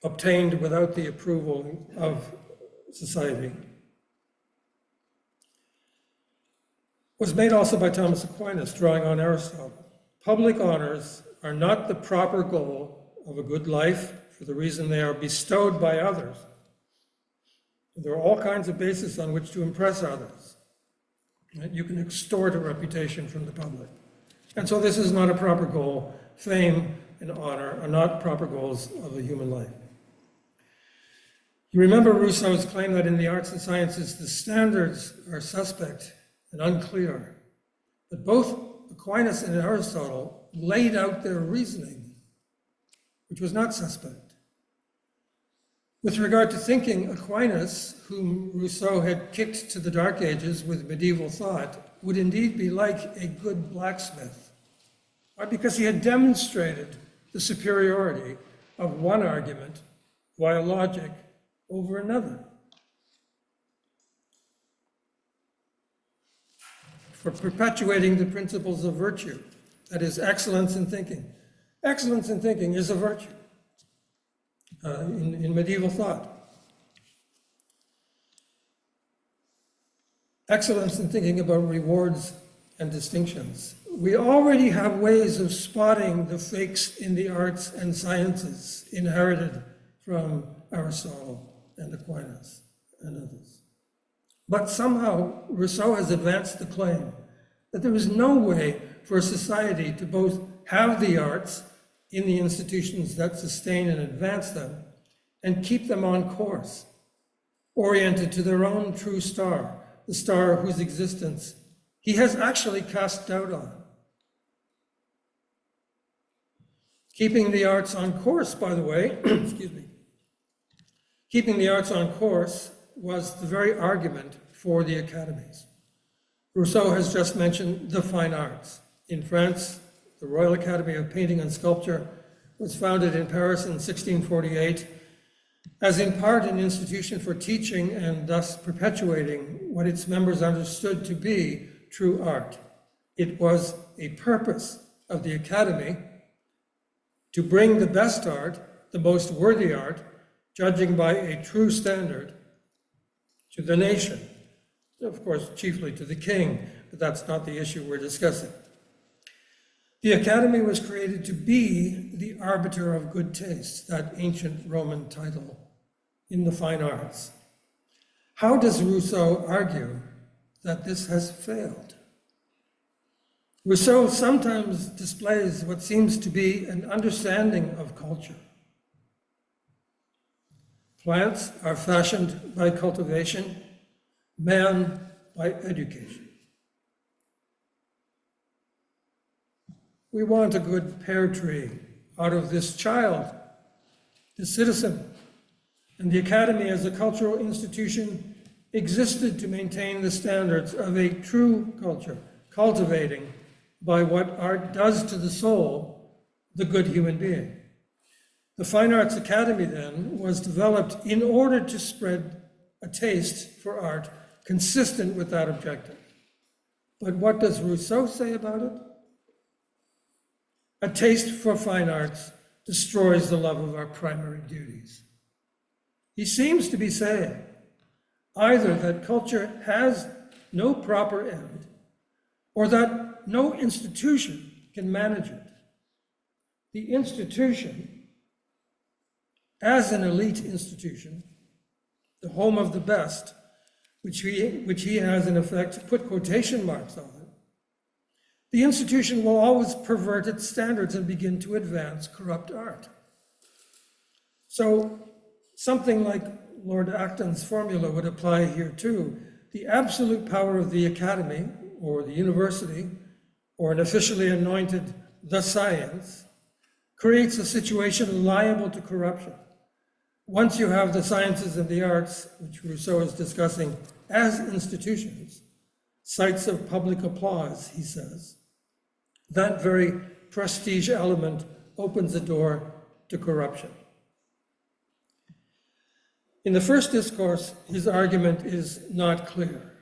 obtained without the approval of society. Was made also by Thomas Aquinas, drawing on Aristotle. Public honors are not the proper goal of a good life for the reason they are bestowed by others. There are all kinds of bases on which to impress others. Right? You can extort a reputation from the public. And so this is not a proper goal. Fame and honor are not proper goals of a human life. You remember Rousseau's claim that in the arts and sciences, the standards are suspect and unclear. But both Aquinas and Aristotle laid out their reasoning, which was not suspect. With regard to thinking, Aquinas, whom Rousseau had kicked to the Dark Ages with medieval thought, would indeed be like a good blacksmith, right? Because he had demonstrated the superiority of one argument via logic over another. For perpetuating the principles of virtue, that is, excellence in thinking. Excellence in thinking is a virtue in medieval thought. Excellence in thinking about rewards and distinctions. We already have ways of spotting the fakes in the arts and sciences inherited from Aristotle and Aquinas and others. But somehow Rousseau has advanced the claim that there is no way for a society to both have the arts in the institutions that sustain and advance them and keep them on course, oriented to their own true star, the star whose existence he has actually cast doubt on. Keeping the arts on course, by the way, excuse me, keeping the arts on course was the very argument for the academies. Rousseau has just mentioned the fine arts. In France, the Royal Academy of Painting and Sculpture was founded in Paris in 1648 as in part an institution for teaching and thus perpetuating what its members understood to be true art. It was a purpose of the Academy to bring the best art, the most worthy art, judging by a true standard, to the nation. Of course, chiefly to the king, but that's not the issue we're discussing. The Academy was created to be the arbiter of good taste, that ancient Roman title in the fine arts. How does Rousseau argue that this has failed? Rousseau sometimes displays what seems to be an understanding of culture. Plants are fashioned by cultivation, man by education. We want a good pear tree out of this child, this citizen. And the Academy as a cultural institution existed to maintain the standards of a true culture, cultivating by what art does to the soul, the good human being. The Fine Arts Academy then was developed in order to spread a taste for art consistent with that objective. But what does Rousseau say about it? A taste for fine arts destroys the love of our primary duties. He seems to be saying either that culture has no proper end or that no institution can manage it. The institution, as an elite institution, the home of the best, which he has in effect put quotation marks on it, the institution will always pervert its standards and begin to advance corrupt art. So something like Lord Acton's formula would apply here too. The absolute power of the academy or the university or an officially anointed the science creates a situation liable to corruption. Once you have the sciences and the arts, which Rousseau is discussing as institutions, sites of public applause, he says, that very prestige element opens the door to corruption. In the first discourse, his argument is not clear,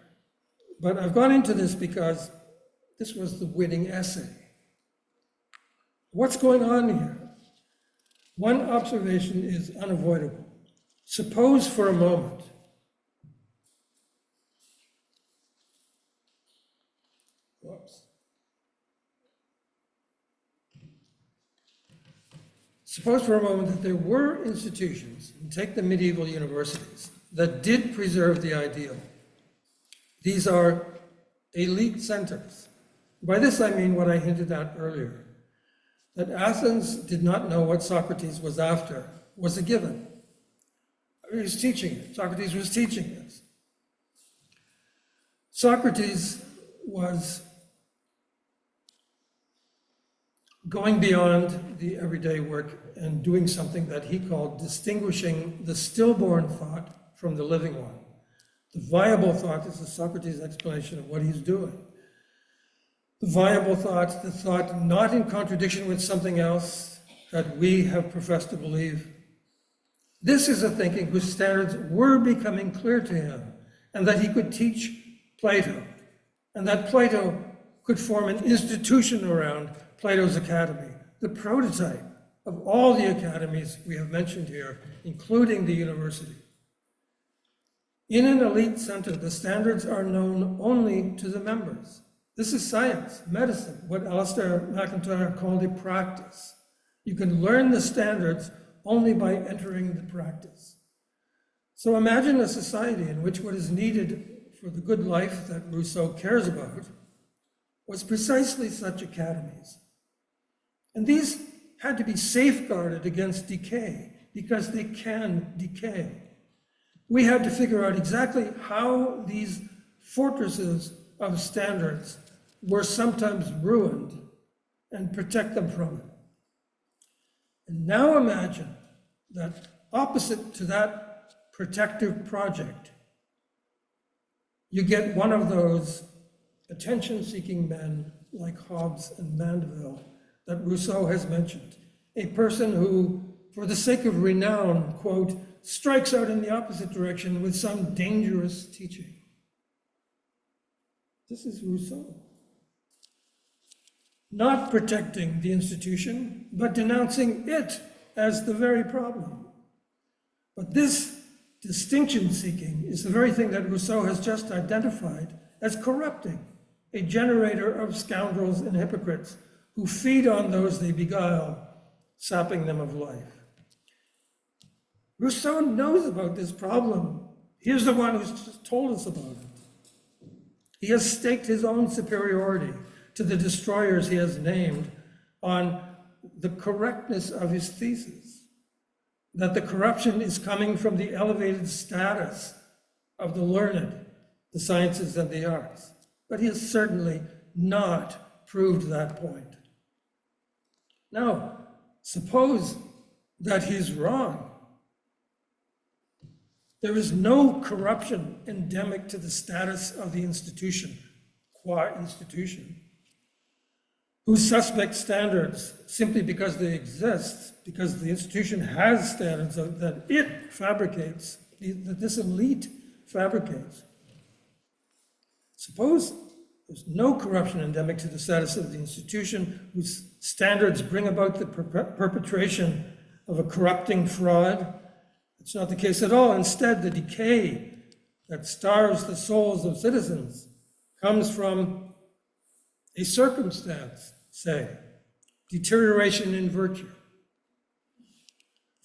but I've gone into this because this was the winning essay. What's going on here? One observation is unavoidable. Suppose for a moment that there were institutions, and take the medieval universities, that did preserve the ideal. These are elite centers. By this I mean what I hinted at earlier, that Athens did not know what Socrates was after was a given. He was teaching it. Socrates was teaching this. Socrates was going beyond the everyday work and doing something that he called distinguishing the stillborn thought from the living one. The viable thought is the Socrates' explanation of what he's doing. The viable thought, the thought not in contradiction with something else that we have professed to believe. This is a thinking whose standards were becoming clear to him, and that he could teach Plato, and that Plato could form an institution around Plato's academy, the prototype of all the academies we have mentioned here, including the university. In an elite center, the standards are known only to the members. This is science, medicine, what Alistair MacIntyre called a practice. You can learn the standards only by entering the practice. So imagine a society in which what is needed for the good life that Rousseau cares about was precisely such academies. And these had to be safeguarded against decay because they can decay. We had to figure out exactly how these fortresses of standards were sometimes ruined and protect them from it. And now imagine that opposite to that protective project you get one of those attention-seeking men like Hobbes and Mandeville that Rousseau has mentioned, a person who, for the sake of renown, quote, strikes out in the opposite direction with some dangerous teaching. This is Rousseau. Not protecting the institution, but denouncing it as the very problem. But this distinction seeking is the very thing that Rousseau has just identified as corrupting, a generator of scoundrels and hypocrites who feed on those they beguile, sapping them of life. Rousseau knows about this problem. He is the one who's just told us about it. He has staked his own superiority to the destroyers he has named on the correctness of his thesis, that the corruption is coming from the elevated status of the learned, the sciences and the arts. But he has certainly not proved that point. Now, suppose that he's wrong. There is no corruption endemic to the status of the institution, qua institution, whose suspect standards, simply because they exist, because the institution has standards that it fabricates, that this elite fabricates. Suppose there's no corruption endemic to the status of the institution whose standards bring about the perpetration of a corrupting fraud. It's not the case at all. Instead, the decay that starves the souls of citizens comes from a circumstance, say, deterioration in virtue.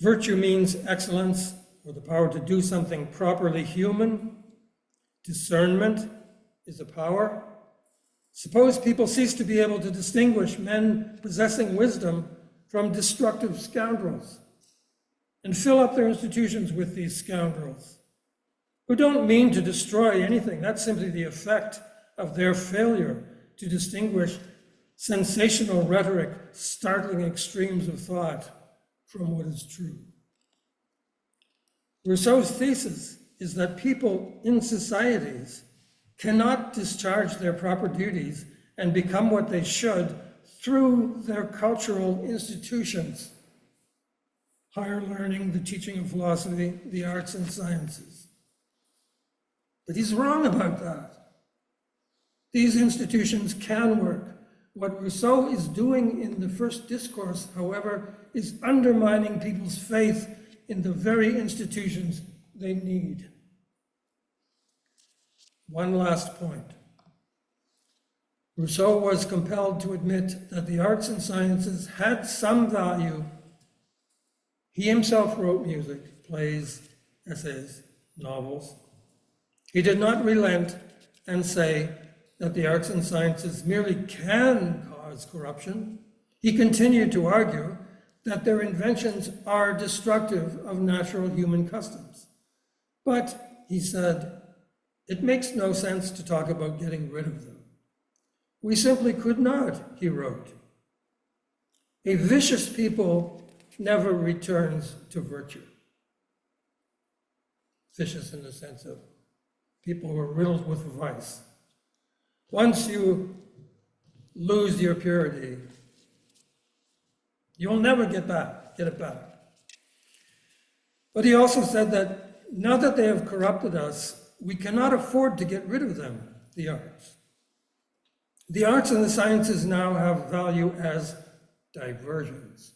Virtue means excellence, or the power to do something properly human. Discernment is a power. Suppose people cease to be able to distinguish men possessing wisdom from destructive scoundrels and fill up their institutions with these scoundrels who don't mean to destroy anything. That's simply the effect of their failure to distinguish sensational rhetoric, startling extremes of thought from what is true. Rousseau's thesis is that people in societies cannot discharge their proper duties and become what they should through their cultural institutions, higher learning, the teaching of philosophy, the arts and sciences. But he's wrong about that. These institutions can work. What Rousseau is doing in the first discourse, however, is undermining people's faith in the very institutions they need. One last point. Rousseau was compelled to admit that the arts and sciences had some value. He himself wrote music, plays, essays, novels. He did not relent and say that the arts and sciences merely can cause corruption. He continued to argue that their inventions are destructive of natural human customs. But, he said, it makes no sense to talk about getting rid of them. We simply could not, he wrote. A vicious people never returns to virtue. Vicious in the sense of people who are riddled with vice. Once you lose your purity, you'll never get it back. But he also said that now that they have corrupted us, we cannot afford to get rid of them, the arts. The arts and the sciences now have value as diversions.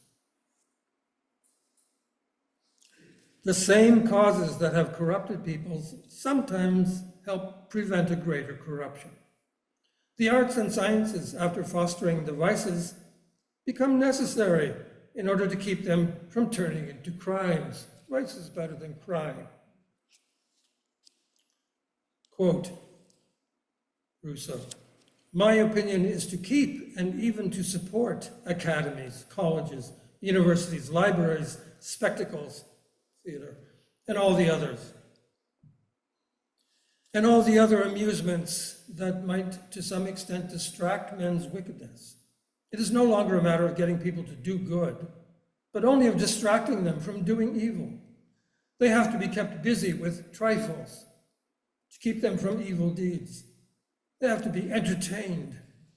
The same causes that have corrupted peoples sometimes help prevent a greater corruption. The arts and sciences, after fostering the vices, become necessary in order to keep them from turning into crimes. Vice is better than crime. Quote, Rousseau, my opinion is to keep and even to support academies, colleges, universities, libraries, spectacles, theater, and all the others. And all the other amusements that might, to some extent, distract men's wickedness. It is no longer a matter of getting people to do good, but only of distracting them from doing evil. They have to be kept busy with trifles, to keep them from evil deeds. They have to be entertained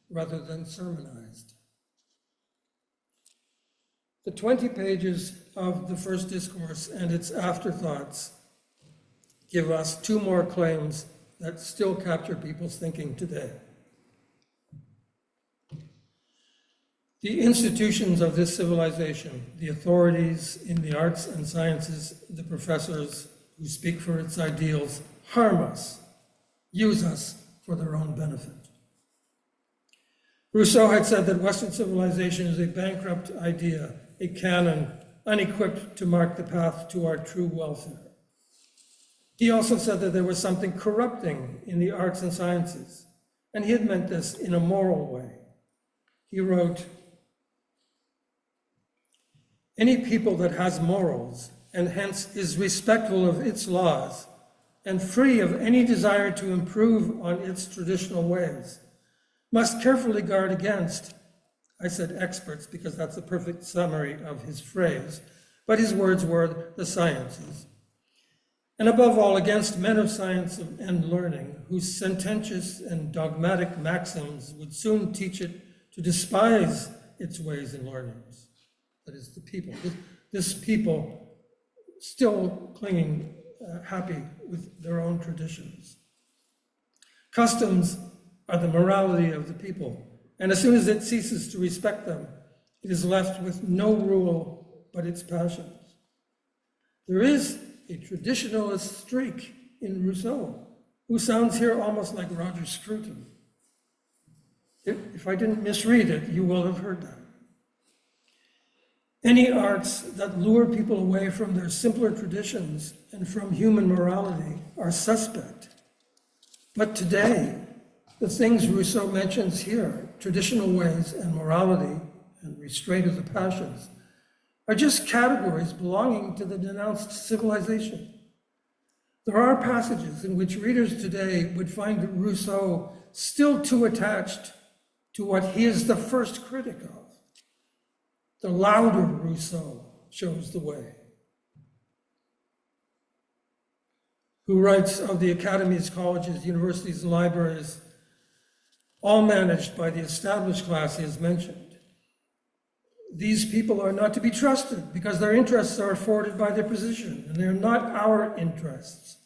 rather than sermonized. The 20 pages of the first discourse and its afterthoughts give us two more claims that still capture people's thinking today. The institutions of this civilization, the authorities in the arts and sciences, the professors who speak for its ideals, harm us, use us for their own benefit. Rousseau had said that Western civilization is a bankrupt idea, a canon unequipped to mark the path to our true welfare. He also said that there was something corrupting in the arts and sciences, and he had meant this in a moral way. He wrote, "Any people that has morals, and hence is respectful of its laws, and free of any desire to improve on its traditional ways, must carefully guard against," I said experts because that's a perfect summary of his phrase, but his words were the sciences, and above all against men of science and learning, whose sententious and dogmatic maxims would soon teach it to despise its ways and learnings. That is the people. This people still clinging happy with their own traditions. Customs are the morality of the people, and as soon as it ceases to respect them, it is left with no rule but its passions. There is a traditionalist streak in Rousseau, who sounds here almost like Roger Scruton. If I didn't misread it, you will have heard that. Any arts that lure people away from their simpler traditions and from human morality are suspect. But today, the things Rousseau mentions here, traditional ways and morality and restraint of the passions, are just categories belonging to the denounced civilization. There are passages in which readers today would find Rousseau still too attached to what he is the first critic of. The louder Rousseau shows the way. Who writes of the academies, colleges, universities, and libraries, all managed by the established class he has mentioned. These people are not to be trusted because their interests are afforded by their position, and they are not our interests.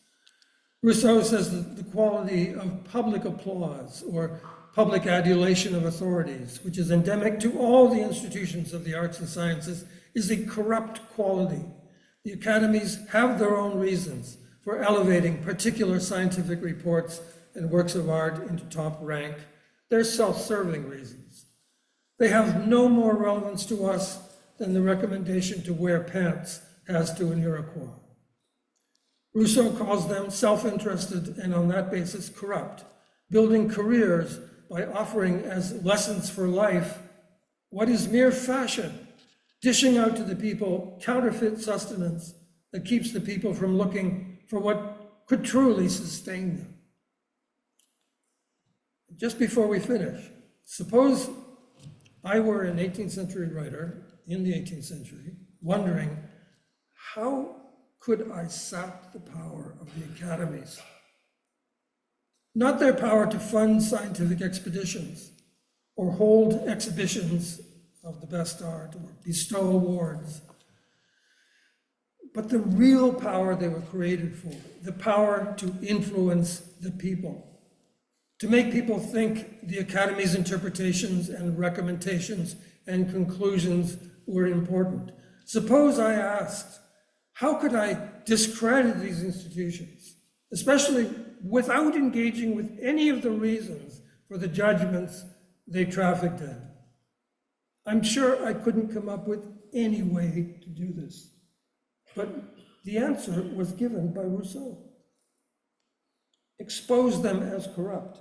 Rousseau says that the quality of public applause or public adulation of authorities, which is endemic to all the institutions of the arts and sciences, is a corrupt quality. The academies have their own reasons for elevating particular scientific reports and works of art into top rank. They're self-serving reasons. They have no more relevance to us than the recommendation to wear pants has to an Iroquois. Rousseau calls them self-interested and on that basis corrupt, building careers by offering as lessons for life what is mere fashion, dishing out to the people counterfeit sustenance that keeps the people from looking for what could truly sustain them. Just before we finish, suppose I were an 18th century writer in the 18th century, wondering how could I sap the power of the academies? Not their power to fund scientific expeditions or hold exhibitions of the best art or bestow awards, but the real power they were created for, the power to influence the people, to make people think the Academy's interpretations and recommendations and conclusions were important. Suppose I asked, how could I discredit these institutions, especially without engaging with any of the reasons for the judgments they trafficked in? I'm sure I couldn't come up with any way to do this. But the answer was given by Rousseau. Expose them as corrupt.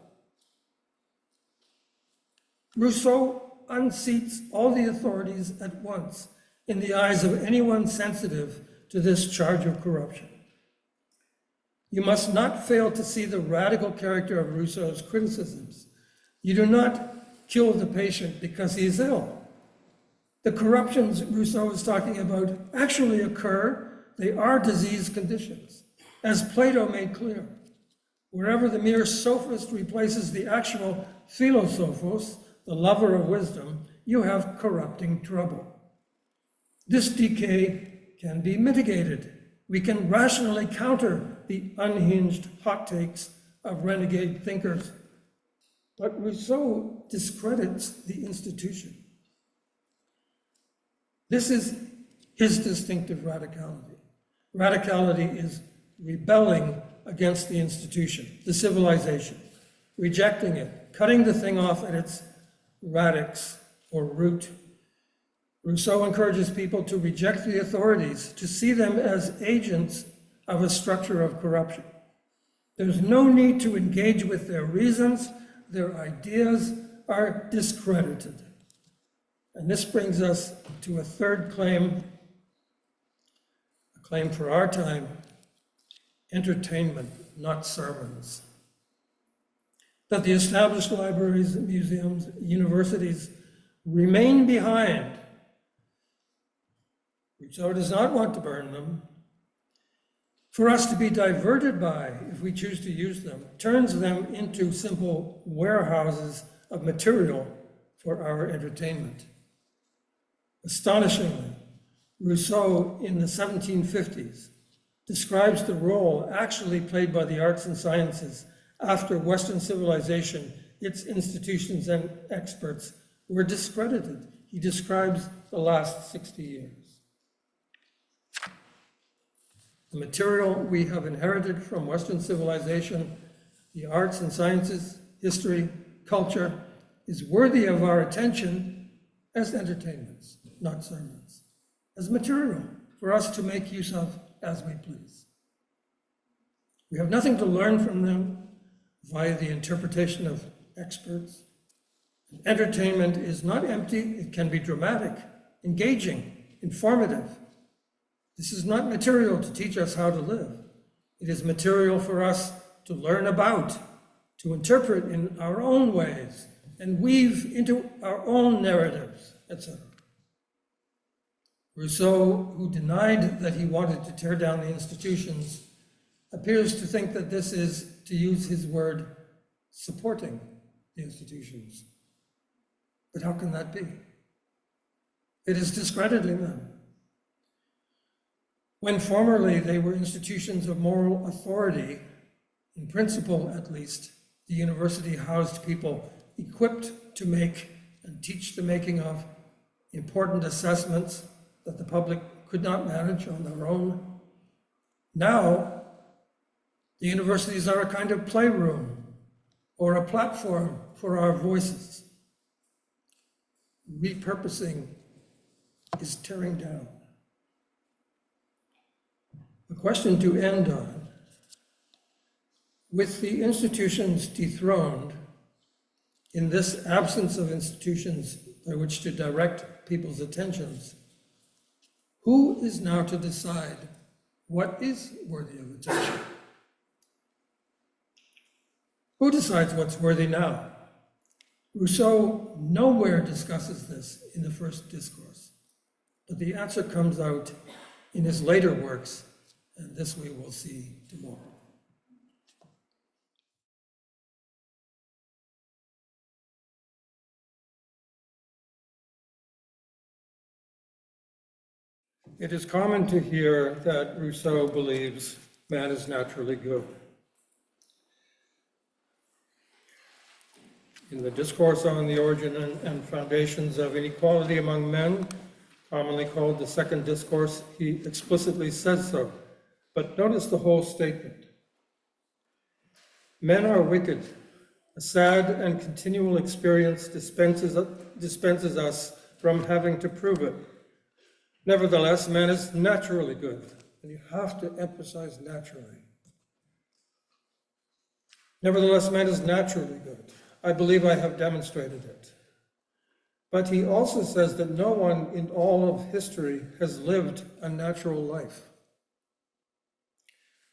Rousseau unseats all the authorities at once in the eyes of anyone sensitive to this charge of corruption. You must not fail to see the radical character of Rousseau's criticisms. You do not kill the patient because he is ill. The corruptions Rousseau is talking about actually occur. They are disease conditions, as Plato made clear. Wherever the mere sophist replaces the actual philosophos, the lover of wisdom, you have corrupting trouble. This decay can be mitigated. We can rationally counter the unhinged hot takes of renegade thinkers. But Rousseau discredits the institution. This is his distinctive radicality. Radicality is rebelling against the institution, the civilization, rejecting it, cutting the thing off at its radix or root. Rousseau encourages people to reject the authorities, to see them as agents of a structure of corruption. There's no need to engage with their reasons. Their ideas are discredited. And this brings us to a third claim, a claim for our time: entertainment, not sermons. That the established libraries, museums, universities remain behind. Rousseau does not want to burn them. For us to be diverted by, if we choose to use them, turns them into simple warehouses of material for our entertainment. Astonishingly, Rousseau in the 1750s describes the role actually played by the arts and sciences after Western civilization, its institutions and experts were discredited. He describes the last 60 years. The material we have inherited from Western civilization, the arts and sciences, history, culture, is worthy of our attention as entertainments, not sermons, as material for us to make use of as we please. We have nothing to learn from them via the interpretation of experts. Entertainment is not empty, it can be dramatic, engaging, informative. This is not material to teach us how to live. It is material for us to learn about, to interpret in our own ways, and weave into our own narratives, etc. Rousseau, who denied that he wanted to tear down the institutions, appears to think that this is, to use his word, supporting the institutions. But how can that be? It is discrediting them. When formerly they were institutions of moral authority, in principle at least, the university housed people equipped to make and teach the making of important assessments that the public could not manage on their own. Now, the universities are a kind of playroom or a platform for our voices. Repurposing is tearing down. A question to end on: with the institutions dethroned, in this absence of institutions by which to direct people's attentions, who is now to decide what is worthy of attention? Who decides what's worthy now? Rousseau nowhere discusses this in the first discourse, but the answer comes out in his later works, and this we will see tomorrow. It is common to hear that Rousseau believes man is naturally good. In the Discourse on the Origin and Foundations of Inequality Among Men, commonly called the Second Discourse, he explicitly says so. But notice the whole statement. Men are wicked. A sad and continual experience dispenses us from having to prove it. Nevertheless, man is naturally good, and you have to emphasize naturally. Nevertheless, man is naturally good. I believe I have demonstrated it. But he also says that no one in all of history has lived a natural life.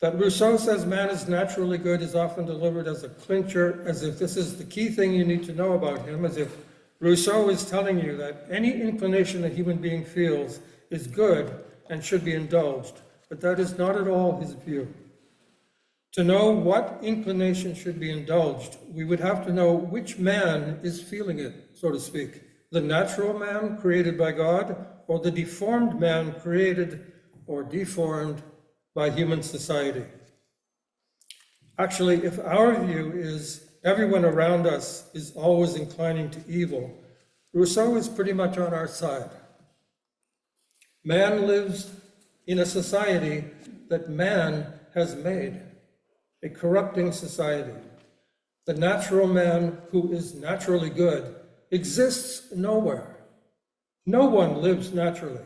That Rousseau says man is naturally good is often delivered as a clincher, as if this is the key thing you need to know about him, as if Rousseau is telling you that any inclination a human being feels is good and should be indulged. But that is not at all his view. To know what inclination should be indulged, we would have to know which man is feeling it, so to speak. The natural man created by God, or the deformed man created or deformed by human society. Actually, if our view is everyone around us is always inclining to evil, Rousseau is pretty much on our side. Man lives in a society that man has made, a corrupting society. The natural man, who is naturally good, exists nowhere. No one lives naturally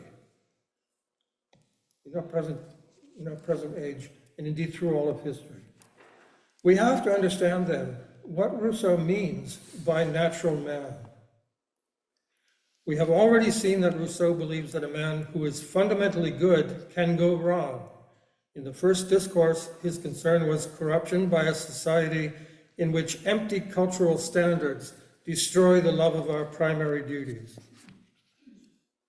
in our present age, and indeed through all of history. We have to understand then what Rousseau means by natural man. We have already seen that Rousseau believes that a man who is fundamentally good can go wrong. In the first discourse, his concern was corruption by a society in which empty cultural standards destroy the love of our primary duties.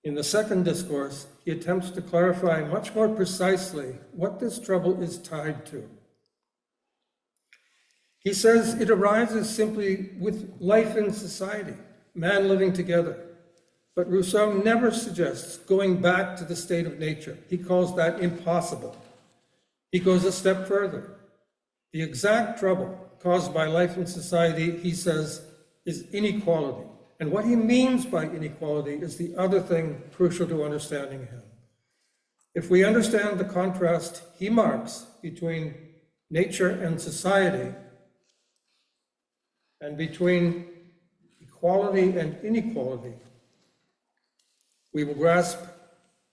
In the second discourse, he attempts to clarify much more precisely what this trouble is tied to. He says it arises simply with life in society, man living together. But Rousseau never suggests going back to the state of nature. He calls that impossible. He goes a step further. The exact trouble caused by life in society, he says, is inequality. And what he means by inequality is the other thing crucial to understanding him. If we understand the contrast he marks between nature and society, and between equality and inequality, we will grasp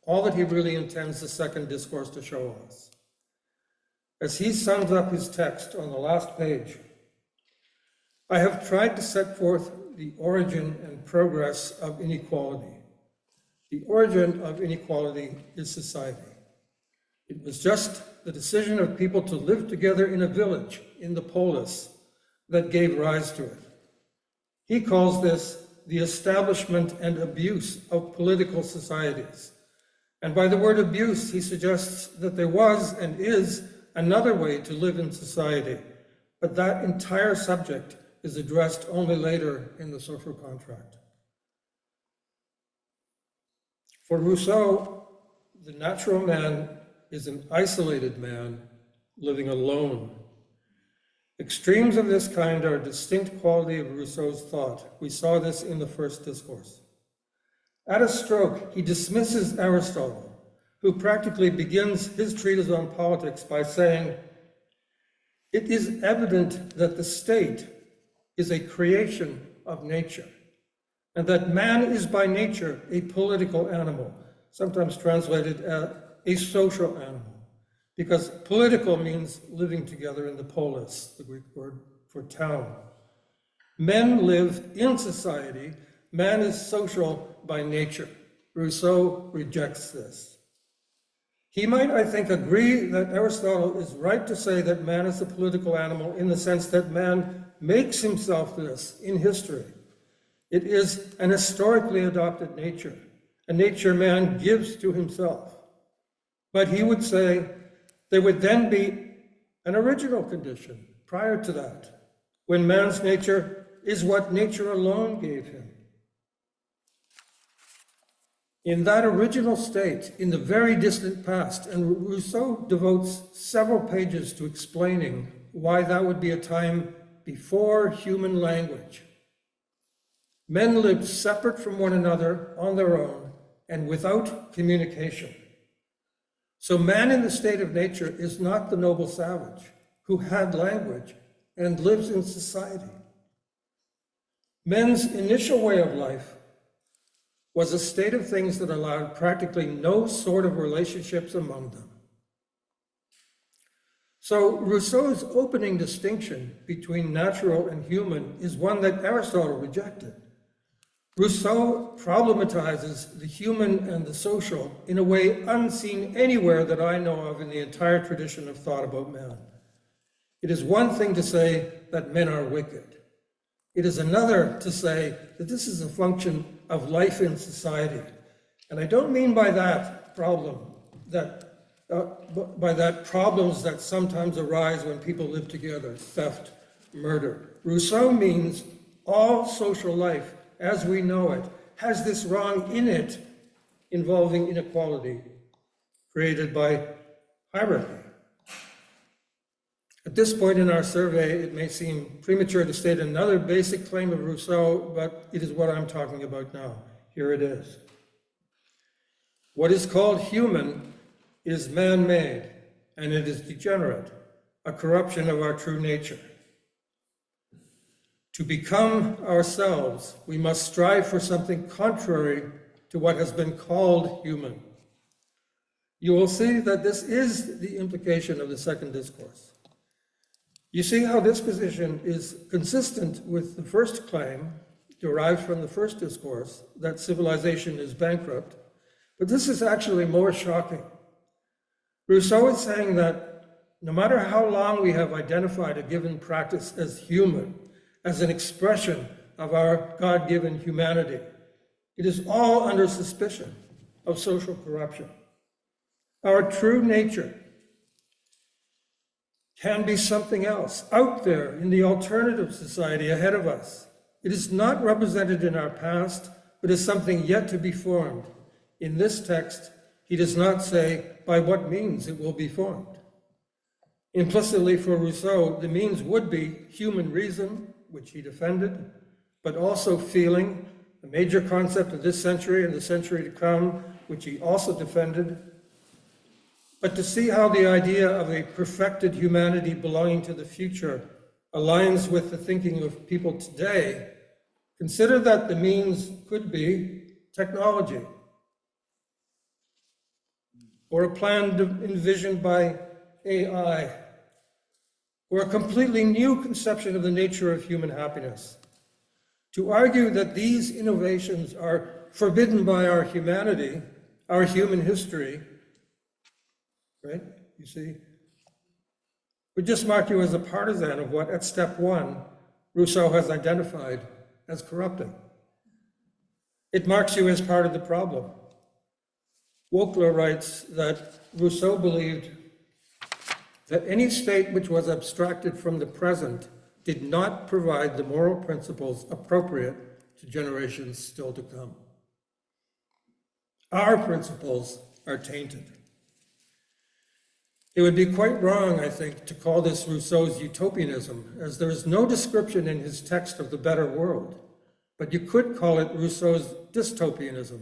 all that he really intends the second discourse to show us. As he sums up his text on the last page, I have tried to set forth the origin and progress of inequality. The origin of inequality is society. It was just the decision of people to live together in a village, in the polis, that gave rise to it. He calls this the establishment and abuse of political societies. And by the word abuse, he suggests that there was and is another way to live in society, but that entire subject is addressed only later in the social contract. For Rousseau, the natural man is an isolated man living alone. Extremes of this kind are a distinct quality of Rousseau's thought. We saw this in the first discourse. At a stroke, he dismisses Aristotle, who practically begins his treatise on politics by saying, "It is evident that the state is a creation of nature, and that man is by nature a political animal," sometimes translated as a social animal, because political means living together in the polis, the Greek word for town. Men live in society. Man is social by nature. Rousseau rejects this. He might, I think, agree that Aristotle is right to say that man is a political animal in the sense that man makes himself this in history. It is an historically adopted nature, a nature man gives to himself. But he would say there would then be an original condition prior to that, when man's nature is what nature alone gave him. In that original state, in the very distant past, and Rousseau devotes several pages to explaining why that would be a time before human language. Men lived separate from one another on their own and without communication. So man in the state of nature is not the noble savage who had language and lives in society. Men's initial way of life was a state of things that allowed practically no sort of relationships among them. So Rousseau's opening distinction between natural and human is one that Aristotle rejected. Rousseau problematizes the human and the social in a way unseen anywhere that I know of in the entire tradition of thought about man. It is one thing to say that men are wicked. It is another to say that this is a function of life in society. And I don't mean by that problem that by that problems that sometimes arise when people live together, theft, murder. Rousseau means all social life, as we know it, has this wrong in it involving inequality created by hierarchy. At this point in our survey, it may seem premature to state another basic claim of Rousseau, but it is what I'm talking about now. Here it is. What is called human is man-made, and it is degenerate, a corruption of our true nature. To become ourselves, we must strive for something contrary to what has been called human. You will see that this is the implication of the second discourse. You see how this position is consistent with the first claim, derived from the first discourse, that civilization is bankrupt, but this is actually more shocking. Rousseau is saying that no matter how long we have identified a given practice as human, as an expression of our God-given humanity, it is all under suspicion of social corruption. Our true nature can be something else out there in the alternative society ahead of us. It is not represented in our past, but is something yet to be formed. In this text, he does not say by what means it will be formed. Implicitly for Rousseau, the means would be human reason, which he defended, but also feeling, a major concept of this century and the century to come, which he also defended. But to see how the idea of a perfected humanity belonging to the future aligns with the thinking of people today, consider that the means could be technology, or a plan envisioned by AI, or a completely new conception of the nature of human happiness. To argue that these innovations are forbidden by our humanity, our human history, right, you see, would just mark you as a partisan of what, at step one, Rousseau has identified as corrupting. It marks you as part of the problem. Wokler writes that Rousseau believed that any state which was abstracted from the present did not provide the moral principles appropriate to generations still to come. Our principles are tainted. It would be quite wrong, I think, to call this Rousseau's utopianism, as there is no description in his text of the better world, but you could call it Rousseau's dystopianism,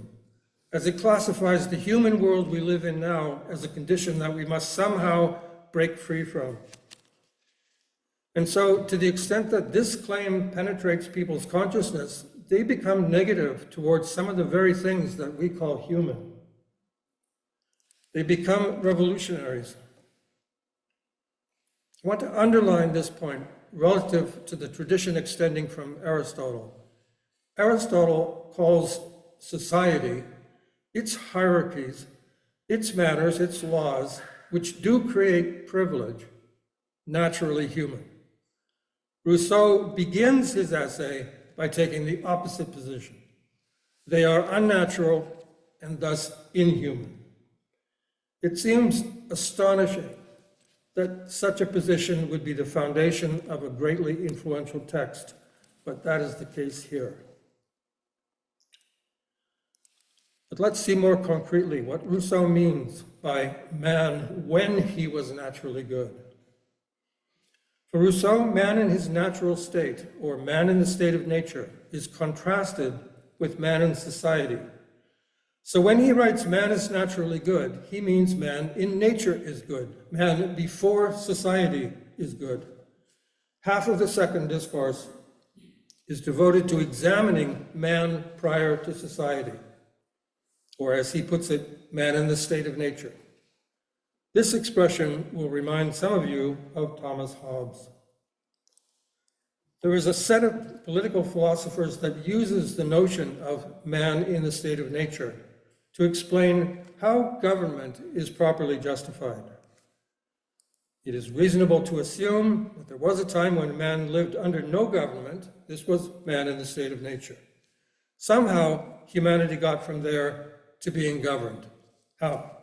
as it classifies the human world we live in now as a condition that we must somehow break free from. And so, to the extent that this claim penetrates people's consciousness, they become negative towards some of the very things that we call human. They become revolutionaries. I want to underline this point relative to the tradition extending from Aristotle. Aristotle calls society, its hierarchies, its manners, its laws, which do create privilege, naturally human. Rousseau begins his essay by taking the opposite position. They are unnatural and thus inhuman. It seems astonishing that such a position would be the foundation of a greatly influential text, but that is the case here. But let's see more concretely what Rousseau means by man when he was naturally good. For Rousseau, man in his natural state, or man in the state of nature, is contrasted with man in society. So when he writes man is naturally good, he means man in nature is good. Man before society is good. Half of the second discourse is devoted to examining man prior to society, or as he puts it, man in the state of nature. This expression will remind some of you of Thomas Hobbes. There is a set of political philosophers that uses the notion of man in the state of nature to explain how government is properly justified. It is reasonable to assume that there was a time when man lived under no government. This was man in the state of nature. Somehow, humanity got from there to being governed. How?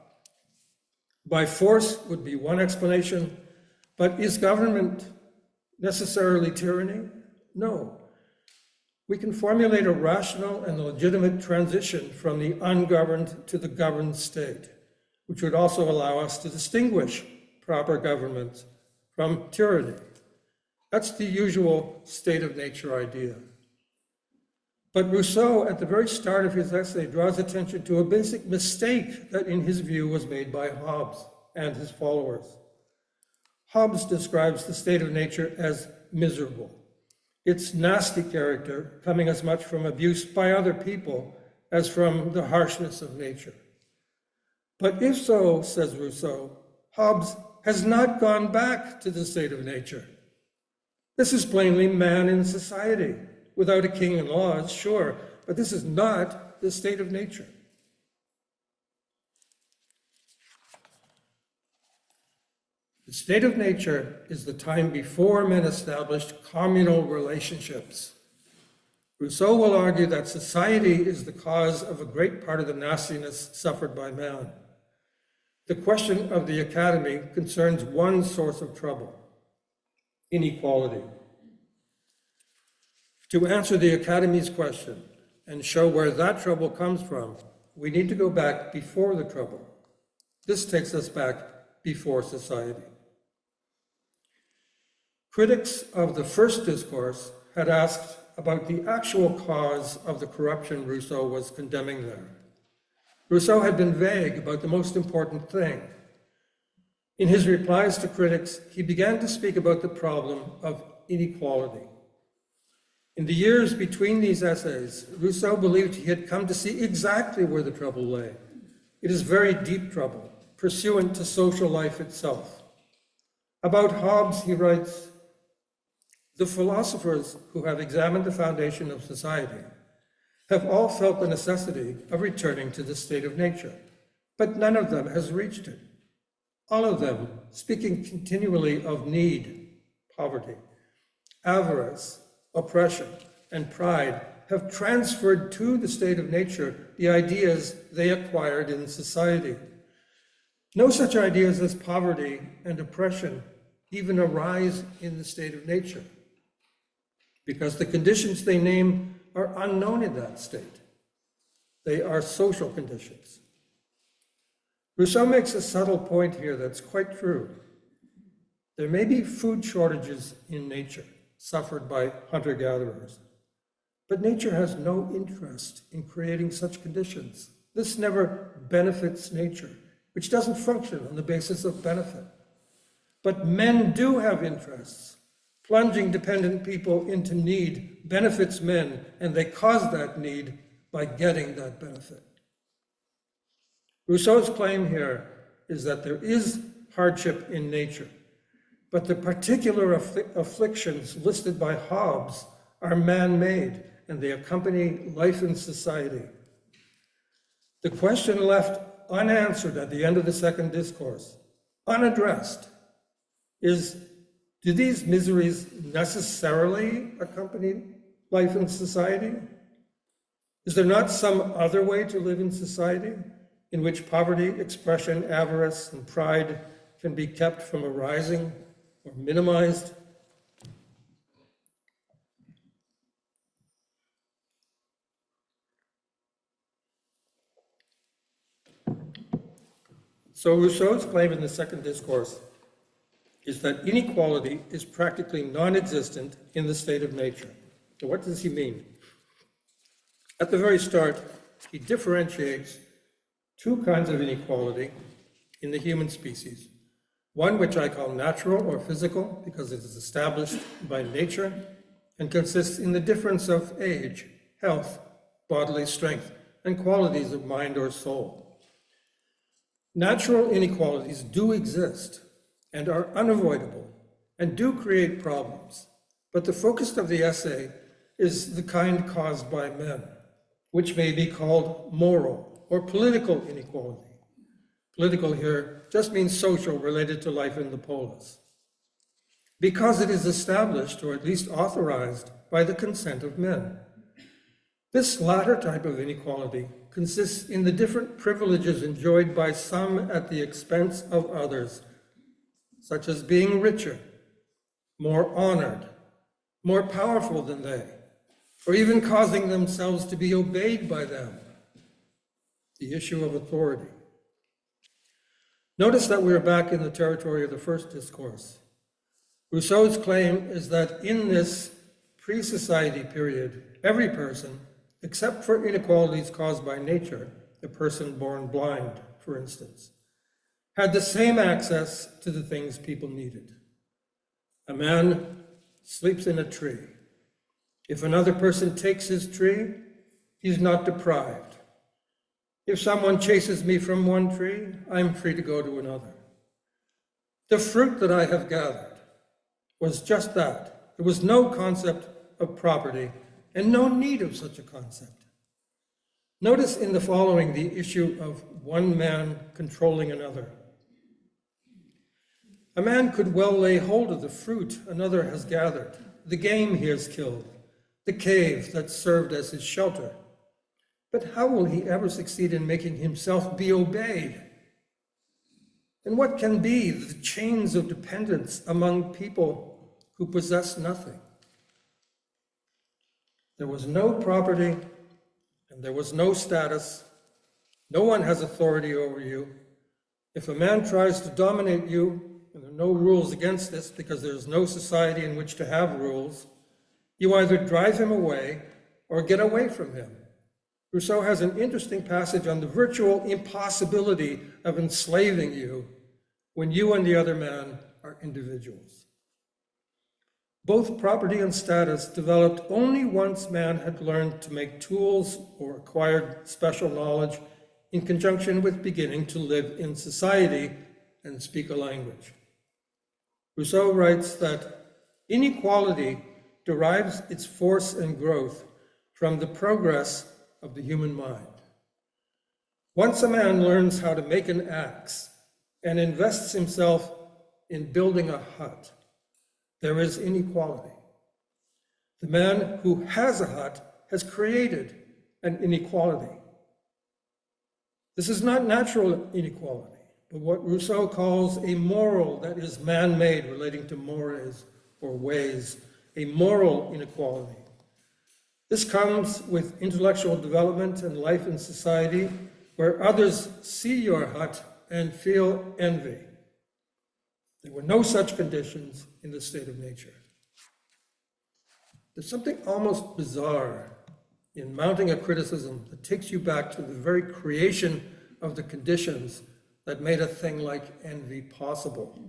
By force would be one explanation, but is government necessarily tyranny? No. We can formulate a rational and legitimate transition from the ungoverned to the governed state, which would also allow us to distinguish proper government from tyranny. That's the usual state of nature idea. But Rousseau, at the very start of his essay, draws attention to a basic mistake that, in his view, was made by Hobbes and his followers. Hobbes describes the state of nature as miserable, its nasty character coming as much from abuse by other people as from the harshness of nature. But if so, says Rousseau, Hobbes has not gone back to the state of nature. This is plainly man in society, without a king and laws, sure, but this is not the state of nature. The state of nature is the time before men established communal relationships. Rousseau will argue that society is the cause of a great part of the nastiness suffered by man. The question of the academy concerns one source of trouble: inequality. To answer the academy's question and show where that trouble comes from, we need to go back before the trouble. This takes us back before society. Critics of the first discourse had asked about the actual cause of the corruption Rousseau was condemning there. Rousseau had been vague about the most important thing. In his replies to critics, he began to speak about the problem of inequality. In the years between these essays, Rousseau believed he had come to see exactly where the trouble lay. It is very deep trouble, pursuant to social life itself. About Hobbes, he writes, "The philosophers who have examined the foundation of society have all felt the necessity of returning to the state of nature, but none of them has reached it. All of them speaking continually of need, poverty, avarice, oppression, and pride have transferred to the state of nature the ideas they acquired in society. No such ideas as poverty and oppression even arise in the state of nature, because the conditions they name are unknown in that state. They are social conditions." Rousseau makes a subtle point here that's quite true. There may be food shortages in nature, suffered by hunter-gatherers, but nature has no interest in creating such conditions. This never benefits nature, which doesn't function on the basis of benefit. But men do have interests. Plunging dependent people into need benefits men, and they cause that need by getting that benefit. Rousseau's claim here is that there is hardship in nature, but the particular afflictions listed by Hobbes are man-made, and they accompany life in society. The question left unanswered at the end of the second discourse, unaddressed, is: do these miseries necessarily accompany life in society? Is there not some other way to live in society in which poverty, expression, avarice, and pride can be kept from arising or minimized? So Rousseau's claim in the second discourse is that inequality is practically non-existent in the state of nature. So what does he mean? At the very start, he differentiates two kinds of inequality in the human species. One which I call natural or physical, because it is established by nature and consists in the difference of age, health, bodily strength, and qualities of mind or soul. Natural inequalities do exist and are unavoidable and do create problems, but the focus of the essay is the kind caused by men, which may be called moral or political inequality. Political here just means social, related to life in the polis, because it is established, or at least authorized, by the consent of men. This latter type of inequality consists in the different privileges enjoyed by some at the expense of others, such as being richer, more honored, more powerful than they, or even causing themselves to be obeyed by them. The issue of authority. Notice that we are back in the territory of the first discourse. Rousseau's claim is that in this pre-society period, every person, except for inequalities caused by nature, the person born blind, for instance, had the same access to the things people needed. A man sleeps in a tree. If another person takes his tree, he's not deprived. If someone chases me from one tree, I'm free to go to another. The fruit that I have gathered was just that. There was no concept of property and no need of such a concept. Notice in the following the issue of one man controlling another. A man could well lay hold of the fruit another has gathered, the game he has killed, the cave that served as his shelter. But how will he ever succeed in making himself be obeyed? And what can be the chains of dependence among people who possess nothing? There was no property and there was no status. No one has authority over you. If a man tries to dominate you, and there are no rules against this because there's no society in which to have rules, you either drive him away or get away from him. Rousseau has an interesting passage on the virtual impossibility of enslaving you when you and the other man are individuals. Both property and status developed only once man had learned to make tools or acquired special knowledge in conjunction with beginning to live in society and speak a language. Rousseau writes that inequality derives its force and growth from the progress of the human mind. Once a man learns how to make an axe and invests himself in building a hut, there is inequality. The man who has a hut has created an inequality. This is not natural inequality, but what Rousseau calls a moral, that is man-made, relating to mores or ways, a moral inequality. This comes with intellectual development and life in society where others see your hut and feel envy. There were no such conditions in the state of nature. There's something almost bizarre in mounting a criticism that takes you back to the very creation of the conditions that made a thing like envy possible.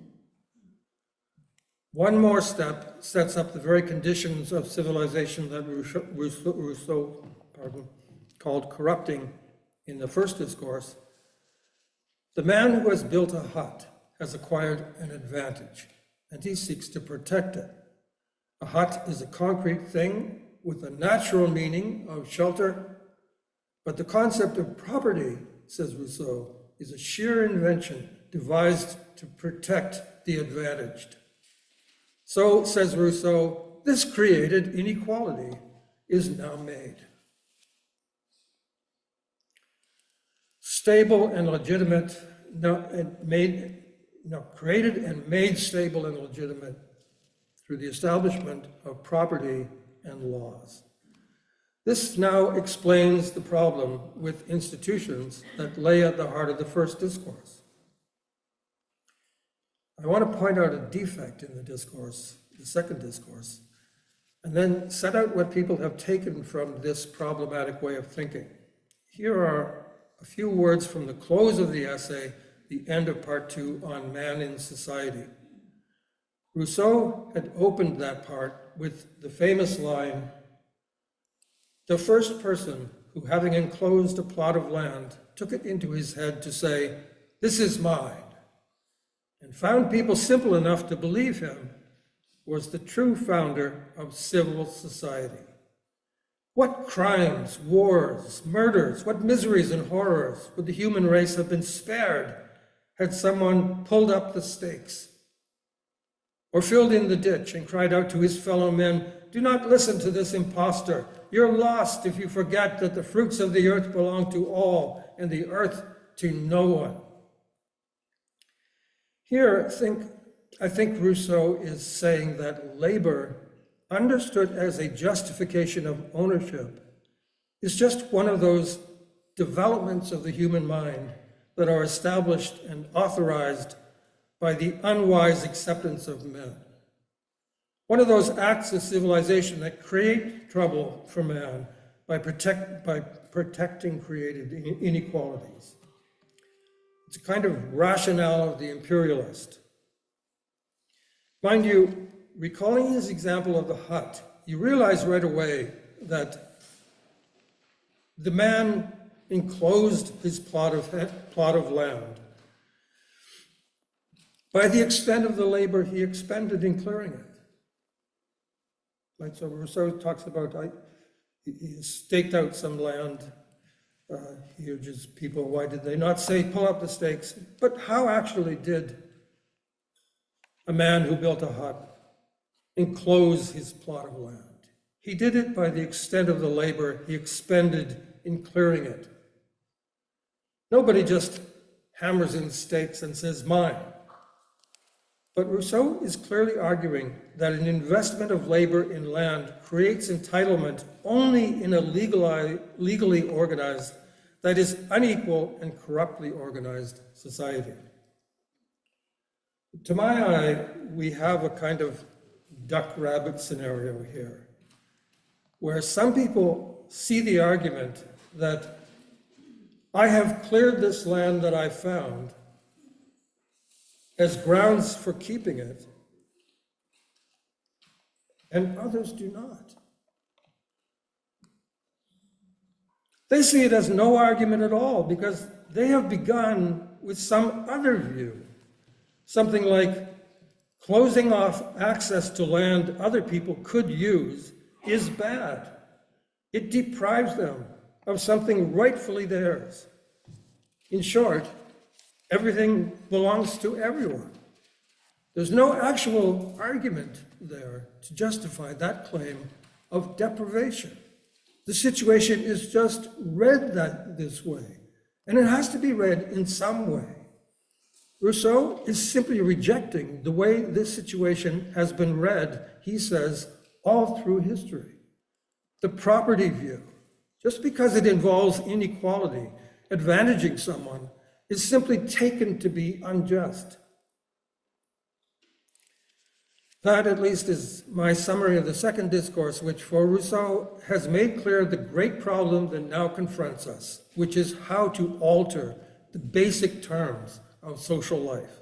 One more step sets up the very conditions of civilization that Rousseau called corrupting in the first discourse. The man who has built a hut has acquired an advantage, and he seeks to protect it. A hut is a concrete thing with a natural meaning of shelter, but the concept of property, says Rousseau, is a sheer invention devised to protect the advantaged. So, says Rousseau, this created inequality is now made. Stable and legitimate, created and made stable and legitimate through the establishment of property and laws. This now explains the problem with institutions that lay at the heart of the first discourse. I want to point out a defect in the discourse, the second discourse, and then set out what people have taken from this problematic way of thinking. Here are a few words from the close of the essay, the end of part 2 on man in society. Rousseau had opened that part with the famous line, "The first person who, having enclosed a plot of land, took it into his head to say, 'This is mine,' and found people simple enough to believe him, was the true founder of civil society. What crimes, wars, murders, what miseries and horrors would the human race have been spared had someone pulled up the stakes or filled in the ditch and cried out to his fellow men, 'Do not listen to this impostor. you're lost if you forget that the fruits of the earth belong to all and the earth to no one. Here, I think Rousseau is saying that labor, understood as a justification of ownership, is just one of those developments of the human mind that are established and authorized by the unwise acceptance of men. One of those acts of civilization that create trouble for man by protecting created inequalities. It's a kind of rationale of the imperialist. Mind you, recalling his example of the hut, you realize right away that the man enclosed his plot of land by the extent of the labor he expended in clearing it. Right, so Rousseau talks about, he staked out some land. He urges people, why did they not say, pull up the stakes? But how actually did a man who built a hut enclose his plot of land? He did it by the extent of the labor he expended in clearing it. Nobody just hammers in stakes and says, mine. But Rousseau is clearly arguing that an investment of labor in land creates entitlement only in a legally organized, that is, unequal and corruptly organized society. To my eye, we have a kind of duck-rabbit scenario here, where some people see the argument that I have cleared this land that I found as grounds for keeping it, and others do not. They see it as no argument at all because they have begun with some other view, something like closing off access to land other people could use is bad. It deprives them of something rightfully theirs. In short, everything belongs to everyone. There's no actual argument there to justify that claim of deprivation. The situation is just read this way, and it has to be read in some way. Rousseau is simply rejecting the way this situation has been read, he says, all through history. The property view, just because it involves inequality, advantaging someone, is simply taken to be unjust. That, at least, is my summary of the second discourse, which for Rousseau has made clear the great problem that now confronts us, which is how to alter the basic terms of social life.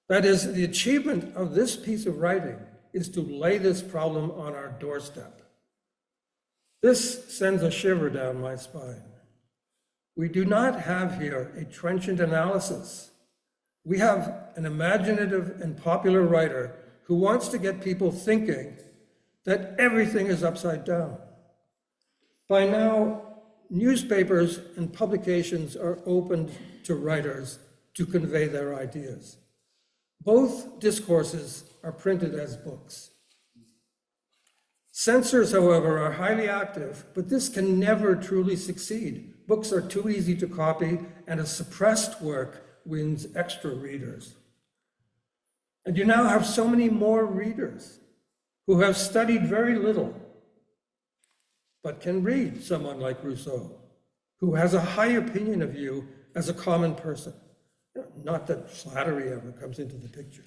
That is, the achievement of this piece of writing is to lay this problem on our doorstep. This sends a shiver down my spine. We do not have here a trenchant analysis. We have an imaginative and popular writer who wants to get people thinking that everything is upside down. By now, newspapers and publications are opened to writers to convey their ideas. Both discourses are printed as books. Censors, however, are highly active, but this can never truly succeed. Books are too easy to copy, and a suppressed work wins extra readers. And you now have so many more readers who have studied very little, but can read someone like Rousseau, who has a high opinion of you as a common person. Not that flattery ever comes into the picture.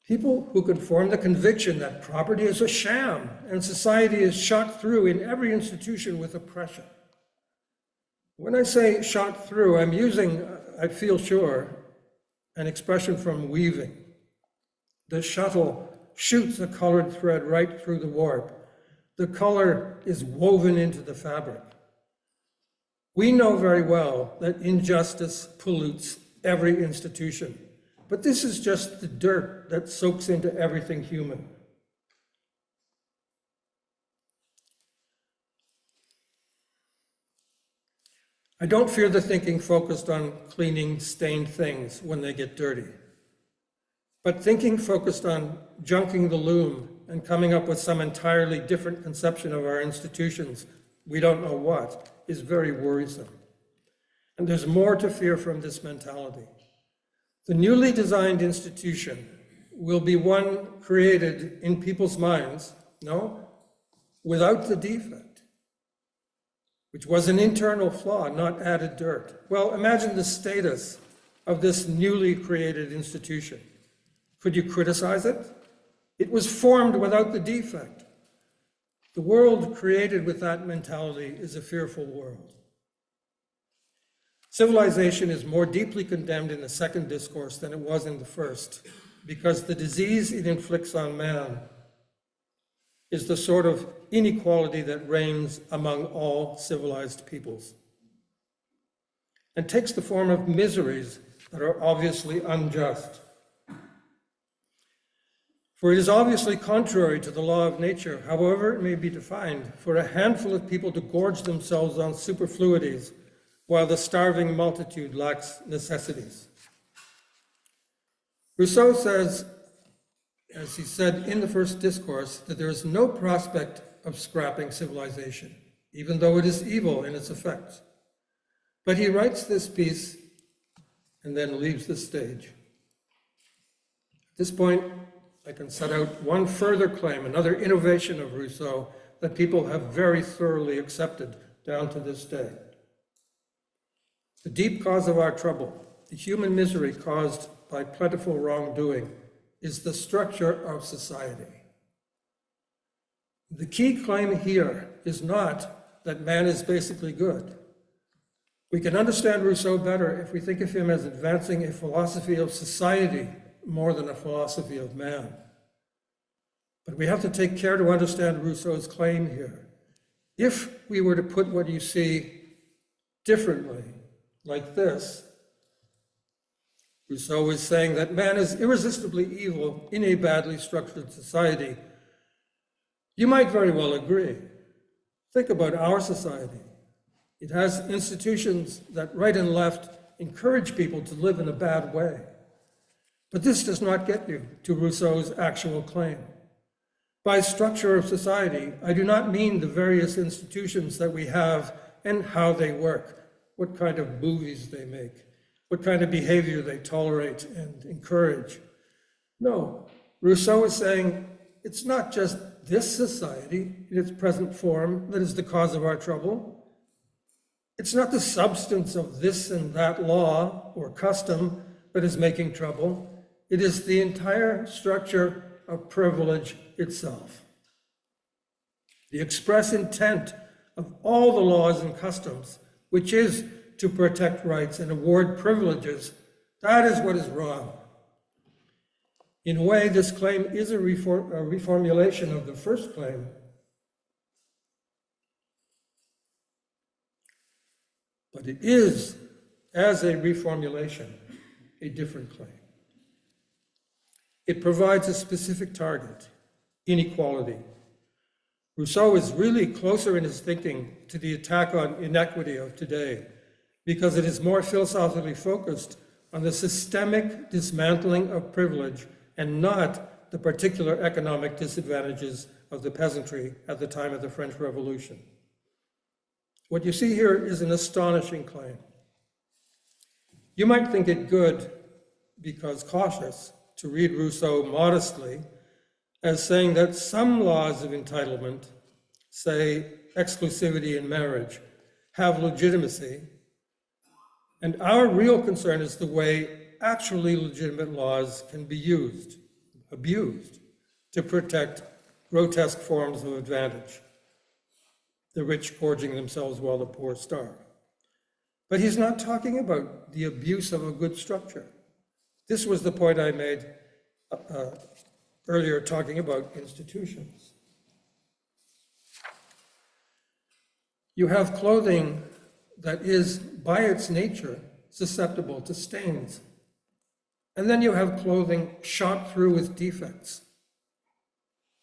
People who can form the conviction that property is a sham and society is shot through in every institution with oppression. When I say shot through, I'm using, I feel sure, an expression from weaving. The shuttle shoots a colored thread right through the warp. The color is woven into the fabric. We know very well that injustice pollutes every institution, but this is just the dirt that soaks into everything human. I don't fear the thinking focused on cleaning stained things when they get dirty, but thinking focused on junking the loom and coming up with some entirely different conception of our institutions, we don't know what, is very worrisome. And there's more to fear from this mentality. The newly designed institution will be one created in people's minds, no, without the defect, which was an internal flaw, not added dirt. Well, imagine the status of this newly created institution. Could you criticize it? It was formed without the defect. The world created with that mentality is a fearful world. Civilization is more deeply condemned in the second discourse than it was in the first, because the disease it inflicts on man is the sort of inequality that reigns among all civilized peoples, and takes the form of miseries that are obviously unjust. For it is obviously contrary to the law of nature, however it may be defined, for a handful of people to gorge themselves on superfluities while the starving multitude lacks necessities. Rousseau says, as he said in the first discourse, that there is no prospect of scrapping civilization, even though it is evil in its effects. But he writes this piece and then leaves the stage. At this point, I can set out one further claim, another innovation of Rousseau that people have very thoroughly accepted down to this day. The deep cause of our trouble, the human misery caused by plentiful wrongdoing, is the structure of society. The key claim here is not that man is basically good. We can understand Rousseau better if we think of him as advancing a philosophy of society more than a philosophy of man. But we have to take care to understand Rousseau's claim here. If we were to put what you see differently, like this, Rousseau is saying that man is irresistibly evil in a badly structured society. You might very well agree. Think about our society. It has institutions that right and left encourage people to live in a bad way. But this does not get you to Rousseau's actual claim. By structure of society, I do not mean the various institutions that we have and how they work, what kind of movies they make, what kind of behavior they tolerate and encourage. No, Rousseau is saying it's not just this society in its present form that is the cause of our trouble. It's not the substance of this and that law or custom that is making trouble. It is the entire structure of privilege itself. The express intent of all the laws and customs, which is to protect rights and award privileges, that is what is wrong. In a way, this claim is a reformulation of the first claim. But it is, as a reformulation, a different claim. It provides a specific target, inequality. Rousseau is really closer in his thinking to the attack on inequity of today, because it is more philosophically focused on the systemic dismantling of privilege and not the particular economic disadvantages of the peasantry at the time of the French Revolution. What you see here is an astonishing claim. You might think it good, because cautious, to read Rousseau modestly as saying that some laws of entitlement, say exclusivity in marriage, have legitimacy, and our real concern is the way actually legitimate laws can be used, abused, to protect grotesque forms of advantage, the rich gorging themselves while the poor starve. But he's not talking about the abuse of a good structure. This was the point I made earlier, talking about institutions. You have clothing that is, by its nature, susceptible to stains. And then you have clothing shot through with defects.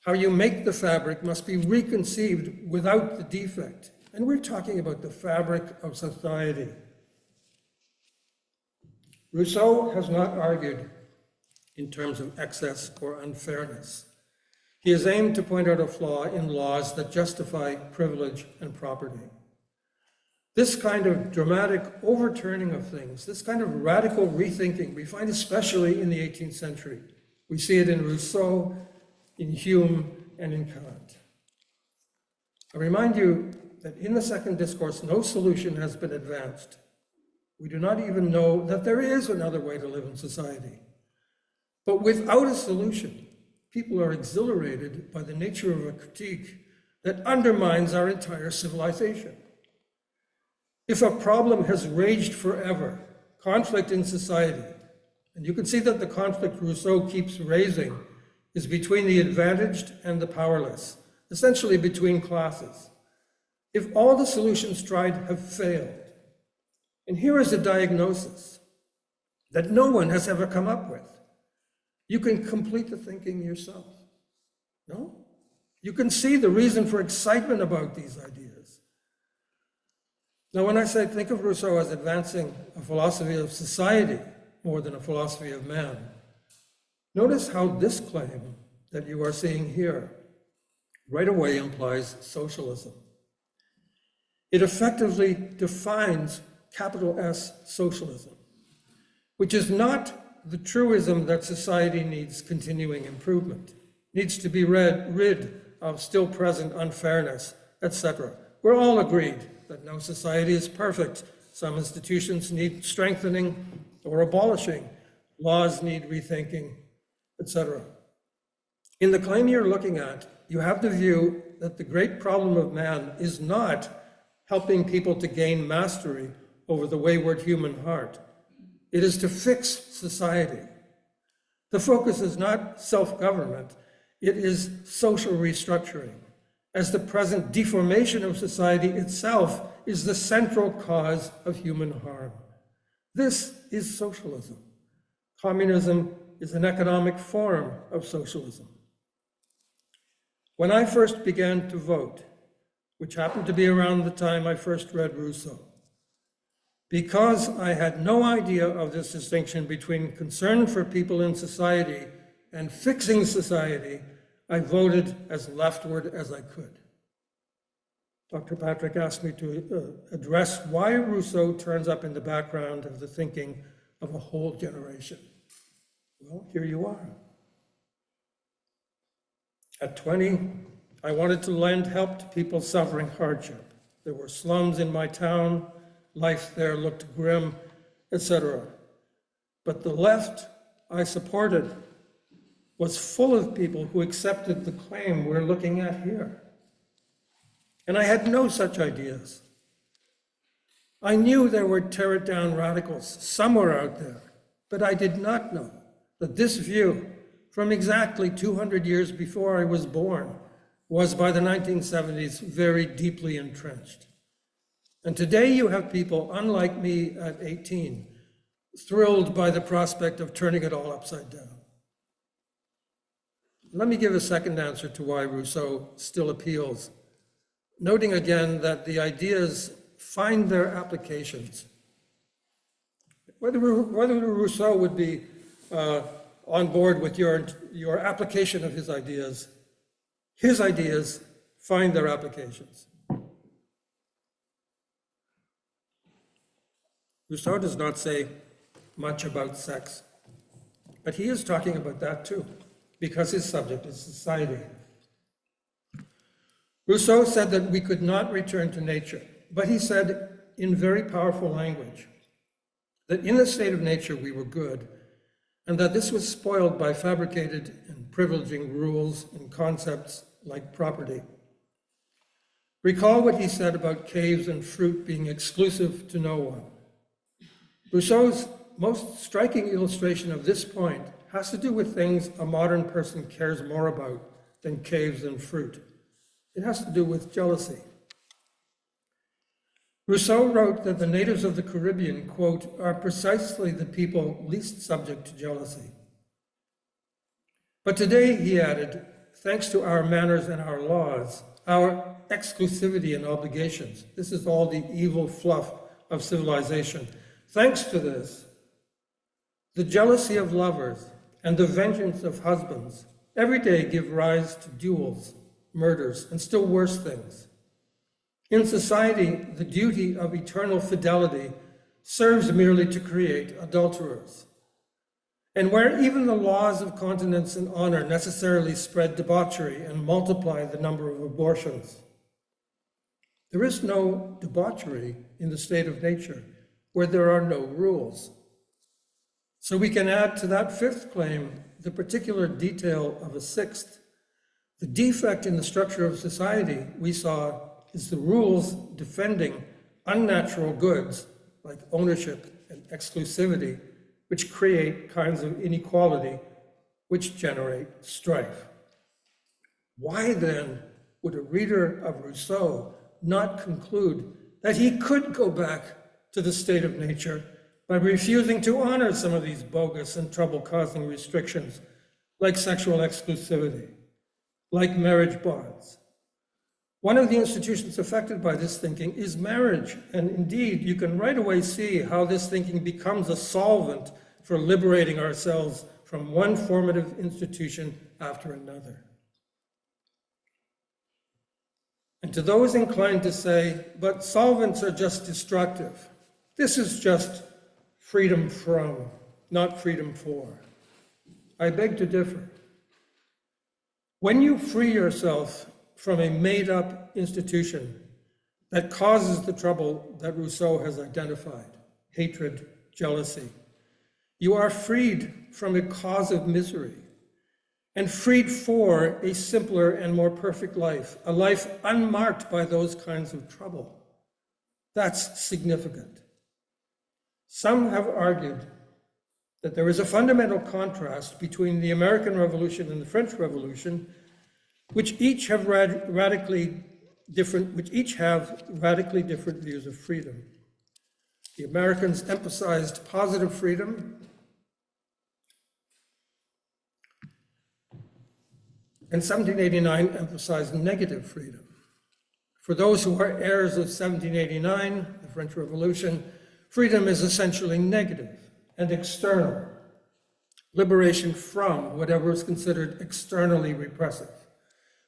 How you make the fabric must be reconceived without the defect. And we're talking about the fabric of society. Rousseau has not argued in terms of excess or unfairness. He has aimed to point out a flaw in laws that justify privilege and property. This kind of dramatic overturning of things, this kind of radical rethinking, we find especially in the 18th century. We see it in Rousseau, in Hume, and in Kant. I remind you that in the second discourse, no solution has been advanced. We do not even know that there is another way to live in society. But without a solution, people are exhilarated by the nature of a critique that undermines our entire civilization. If a problem has raged forever, conflict in society, and you can see that the conflict Rousseau keeps raising is between the advantaged and the powerless, essentially between classes. If all the solutions tried have failed, and here is a diagnosis that no one has ever come up with, you can complete the thinking yourself. No? You can see the reason for excitement about these ideas. Now, when I say think of Rousseau as advancing a philosophy of society more than a philosophy of man, notice how this claim that you are seeing here right away implies socialism. It effectively defines capital S socialism, which is not the truism that society needs continuing improvement, needs to be rid of still present unfairness, etc. We're all agreed that no society is perfect. Some institutions need strengthening or abolishing. Laws need rethinking, etc. In the claim you're looking at, you have the view that the great problem of man is not helping people to gain mastery over the wayward human heart. It is to fix society. The focus is not self-government, it is social restructuring, as the present deformation of society itself is the central cause of human harm. This is socialism. Communism is an economic form of socialism. When I first began to vote, which happened to be around the time I first read Rousseau, because I had no idea of this distinction between concern for people in society and fixing society, I voted as leftward as I could. Dr. Patrick asked me to address why Rousseau turns up in the background of the thinking of a whole generation. Well, here you are. At 20, I wanted to lend help to people suffering hardship. There were slums in my town, life there looked grim, etc. But the left I supported was full of people who accepted the claim we're looking at here. And I had no such ideas. I knew there were tear-it-down radicals somewhere out there, but I did not know that this view, from exactly 200 years before I was born, was by the 1970s very deeply entrenched. And today you have people, unlike me at 18, thrilled by the prospect of turning it all upside down. Let me give a second answer to why Rousseau still appeals, noting again that the ideas find their applications. Whether Rousseau would be on board with your application of his ideas find their applications. Rousseau does not say much about sex, but he is talking about that too, because his subject is society. Rousseau said that we could not return to nature, but he said in very powerful language that in the state of nature we were good, and that this was spoiled by fabricated and privileging rules and concepts like property. Recall what he said about caves and fruit being exclusive to no one. Rousseau's most striking illustration of this point has to do with things a modern person cares more about than caves and fruit. It has to do with jealousy. Rousseau wrote that the natives of the Caribbean, quote, are precisely the people least subject to jealousy. But today, he added, thanks to our manners and our laws, our exclusivity and obligations, this is all the evil fluff of civilization. Thanks to this, the jealousy of lovers and the vengeance of husbands every day give rise to duels, murders, and still worse things. In society, the duty of eternal fidelity serves merely to create adulterers. And where even the laws of continence and honor necessarily spread debauchery and multiply the number of abortions, there is no debauchery in the state of nature where there are no rules. So we can add to that fifth claim the particular detail of a sixth. The defect in the structure of society we saw is the rules defending unnatural goods like ownership and exclusivity, which create kinds of inequality which generate strife. Why then would a reader of Rousseau not conclude that he could go back to the state of nature by refusing to honor some of these bogus and trouble-causing restrictions, like sexual exclusivity, like marriage bonds? One of the institutions affected by this thinking is marriage, and indeed, you can right away see how this thinking becomes a solvent for liberating ourselves from one formative institution after another. And to those inclined to say, but solvents are just destructive, this is just freedom from, not freedom for, I beg to differ. When you free yourself from a made-up institution that causes the trouble that Rousseau has identified, hatred, jealousy, you are freed from a cause of misery and freed for a simpler and more perfect life, a life unmarked by those kinds of trouble. That's significant. Some have argued that there is a fundamental contrast between the American Revolution and the French Revolution, which each have radically different views of freedom. The Americans emphasized positive freedom, and 1789 emphasized negative freedom. For those who are heirs of 1789, the French Revolution, freedom is essentially negative and external, liberation from whatever is considered externally repressive.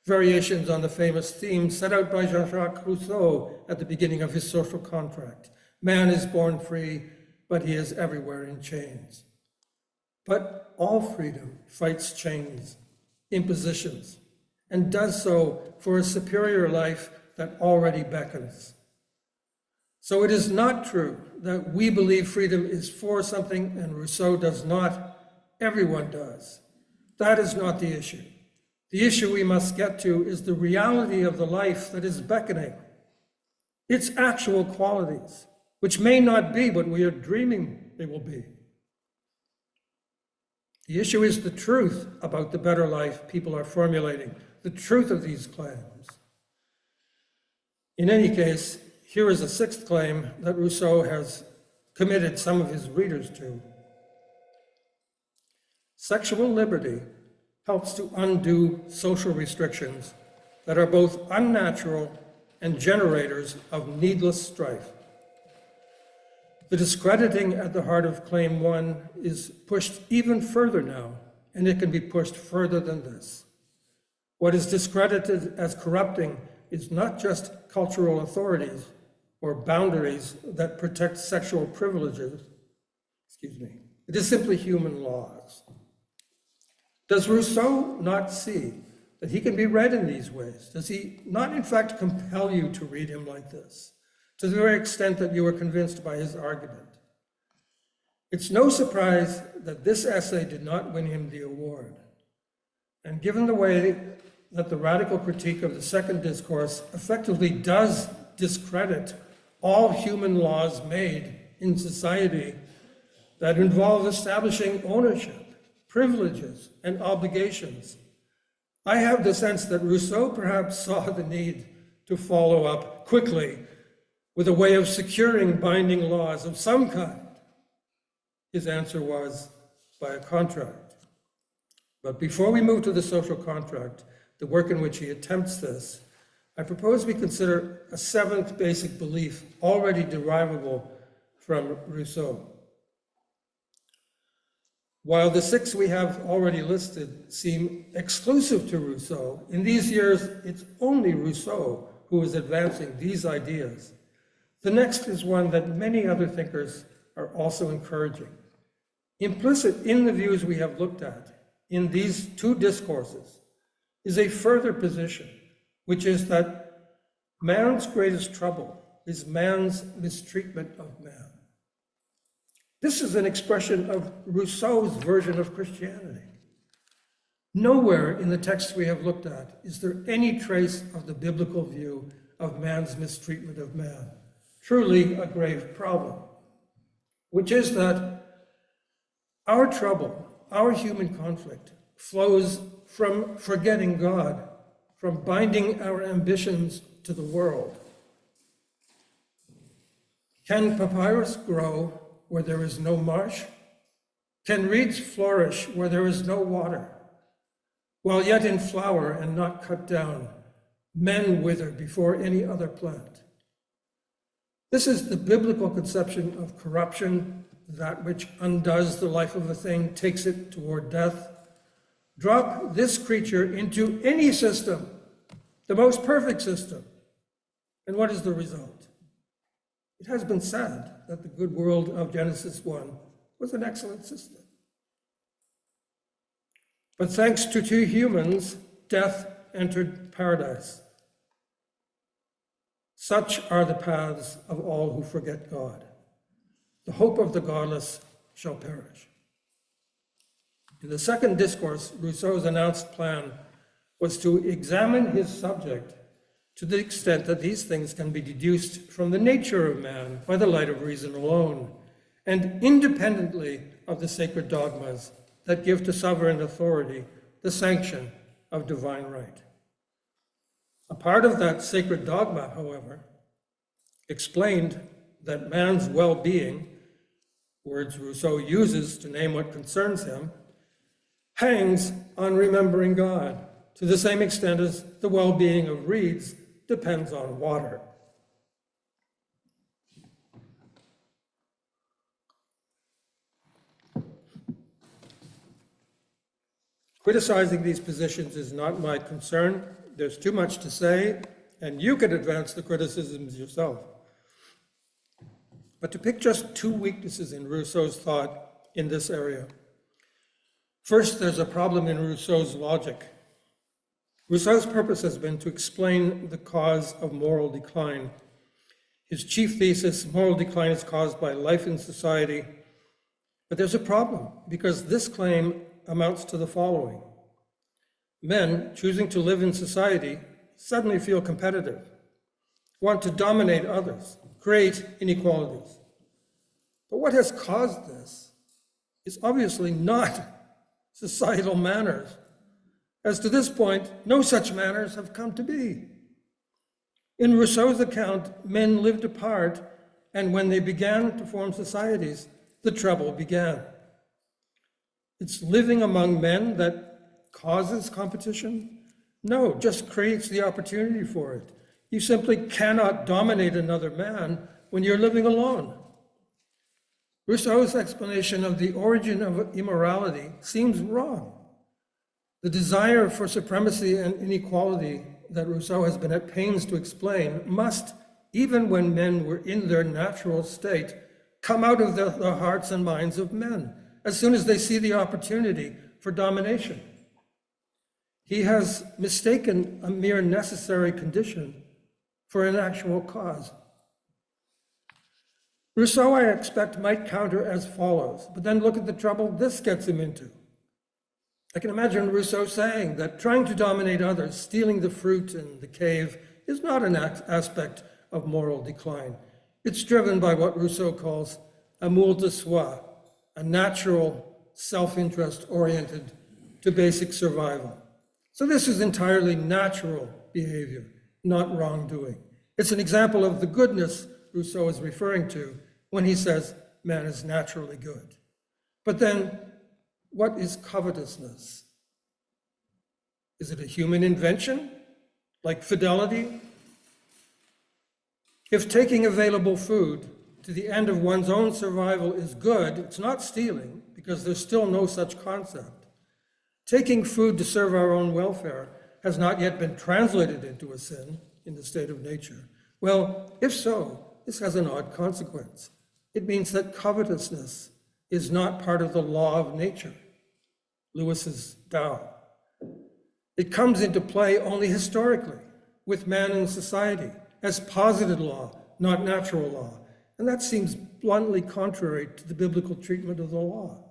Variations on the famous theme set out by Jean-Jacques Rousseau at the beginning of his Social Contract. Man is born free, but he is everywhere in chains. But all freedom fights chains, impositions, and does so for a superior life that already beckons. So it is not true that we believe freedom is for something and Rousseau does not. Everyone does. That is not the issue. The issue we must get to is the reality of the life that is beckoning, its actual qualities, which may not be what we are dreaming they will be. The issue is the truth about the better life people are formulating, the truth of these claims. In any case, here is a sixth claim that Rousseau has committed some of his readers to. Sexual liberty helps to undo social restrictions that are both unnatural and generators of needless strife. The discrediting at the heart of Claim 1 is pushed even further now, and it can be pushed further than this. What is discredited as corrupting is not just cultural authorities or boundaries that protect sexual privileges, it is simply human laws. Does Rousseau not see that he can be read in these ways? Does he not in fact compel you to read him like this, to the very extent that you are convinced by his argument? It's no surprise that this essay did not win him the award. And given the way that the radical critique of the second discourse effectively does discredit all human laws made in society that involve establishing ownership, privileges, and obligations, I have the sense that Rousseau perhaps saw the need to follow up quickly with a way of securing binding laws of some kind. His answer was by a contract. But before we move to the social contract, the work in which he attempts this, I propose we consider a seventh basic belief already derivable from Rousseau. While the 6 we have already listed seem exclusive to Rousseau, in these years it's only Rousseau who is advancing these ideas. The next is one that many other thinkers are also encouraging. Implicit in the views we have looked at in these 2 discourses is a further position, which is that man's greatest trouble is man's mistreatment of man. This is an expression of Rousseau's version of Christianity. Nowhere in the texts we have looked at is there any trace of the biblical view of man's mistreatment of man. Truly a grave problem, which is that our trouble, our human conflict, flows from forgetting God, from binding our ambitions to the world. Can papyrus grow where there is no marsh? Can reeds flourish where there is no water? While yet in flower and not cut down, men wither before any other plant. This is the biblical conception of corruption, that which undoes the life of a thing, takes it toward death. Drop this creature into any system, the most perfect system, and what is the result? It has been said that the good world of Genesis 1 was an excellent system. But thanks to 2 humans, death entered paradise. Such are the paths of all who forget God. The hope of the godless shall perish. In the second discourse, Rousseau's announced plan was to examine his subject to the extent that these things can be deduced from the nature of man by the light of reason alone, and independently of the sacred dogmas that give to sovereign authority the sanction of divine right. A part of that sacred dogma, however, explained that man's well-being, words Rousseau uses to name what concerns him, hangs on remembering God to the same extent as the well-being of reeds depends on water. Criticizing these positions is not my concern. There's too much to say, and you could advance the criticisms yourself. But to pick just 2 weaknesses in Rousseau's thought in this area. First, there's a problem in Rousseau's logic. Rousseau's purpose has been to explain the cause of moral decline. His chief thesis, moral decline is caused by life in society. But there's a problem, because this claim amounts to the following. Men choosing to live in society suddenly feel competitive, want to dominate others, create inequalities. But what has caused this is obviously not societal manners. As to this point, no such manners have come to be. In Rousseau's account, men lived apart, and when they began to form societies, the trouble began. It's living among men that causes competition? No, just creates the opportunity for it. You simply cannot dominate another man when you're living alone. Rousseau's explanation of the origin of immorality seems wrong. The desire for supremacy and inequality that Rousseau has been at pains to explain must, even when men were in their natural state, come out of the hearts and minds of men as soon as they see the opportunity for domination. He has mistaken a mere necessary condition for an actual cause. Rousseau, I expect, might counter as follows, but then look at the trouble this gets him into. I can imagine Rousseau saying that trying to dominate others, stealing the fruit in the cave, is not an aspect of moral decline. It's driven by what Rousseau calls amour de soi, a natural self-interest oriented to basic survival. So this is entirely natural behavior, not wrongdoing. It's an example of the goodness Rousseau is referring to when he says man is naturally good. But then, what is covetousness? Is it a human invention, like fidelity? If taking available food to the end of one's own survival is good, it's not stealing, because there's still no such concept. Taking food to serve our own welfare has not yet been translated into a sin in the state of nature. Well, if so, this has an odd consequence. It means that covetousness is not part of the law of nature, Lewis's Tao. It comes into play only historically, with man in society, as posited law, not natural law. And that seems bluntly contrary to the biblical treatment of the law.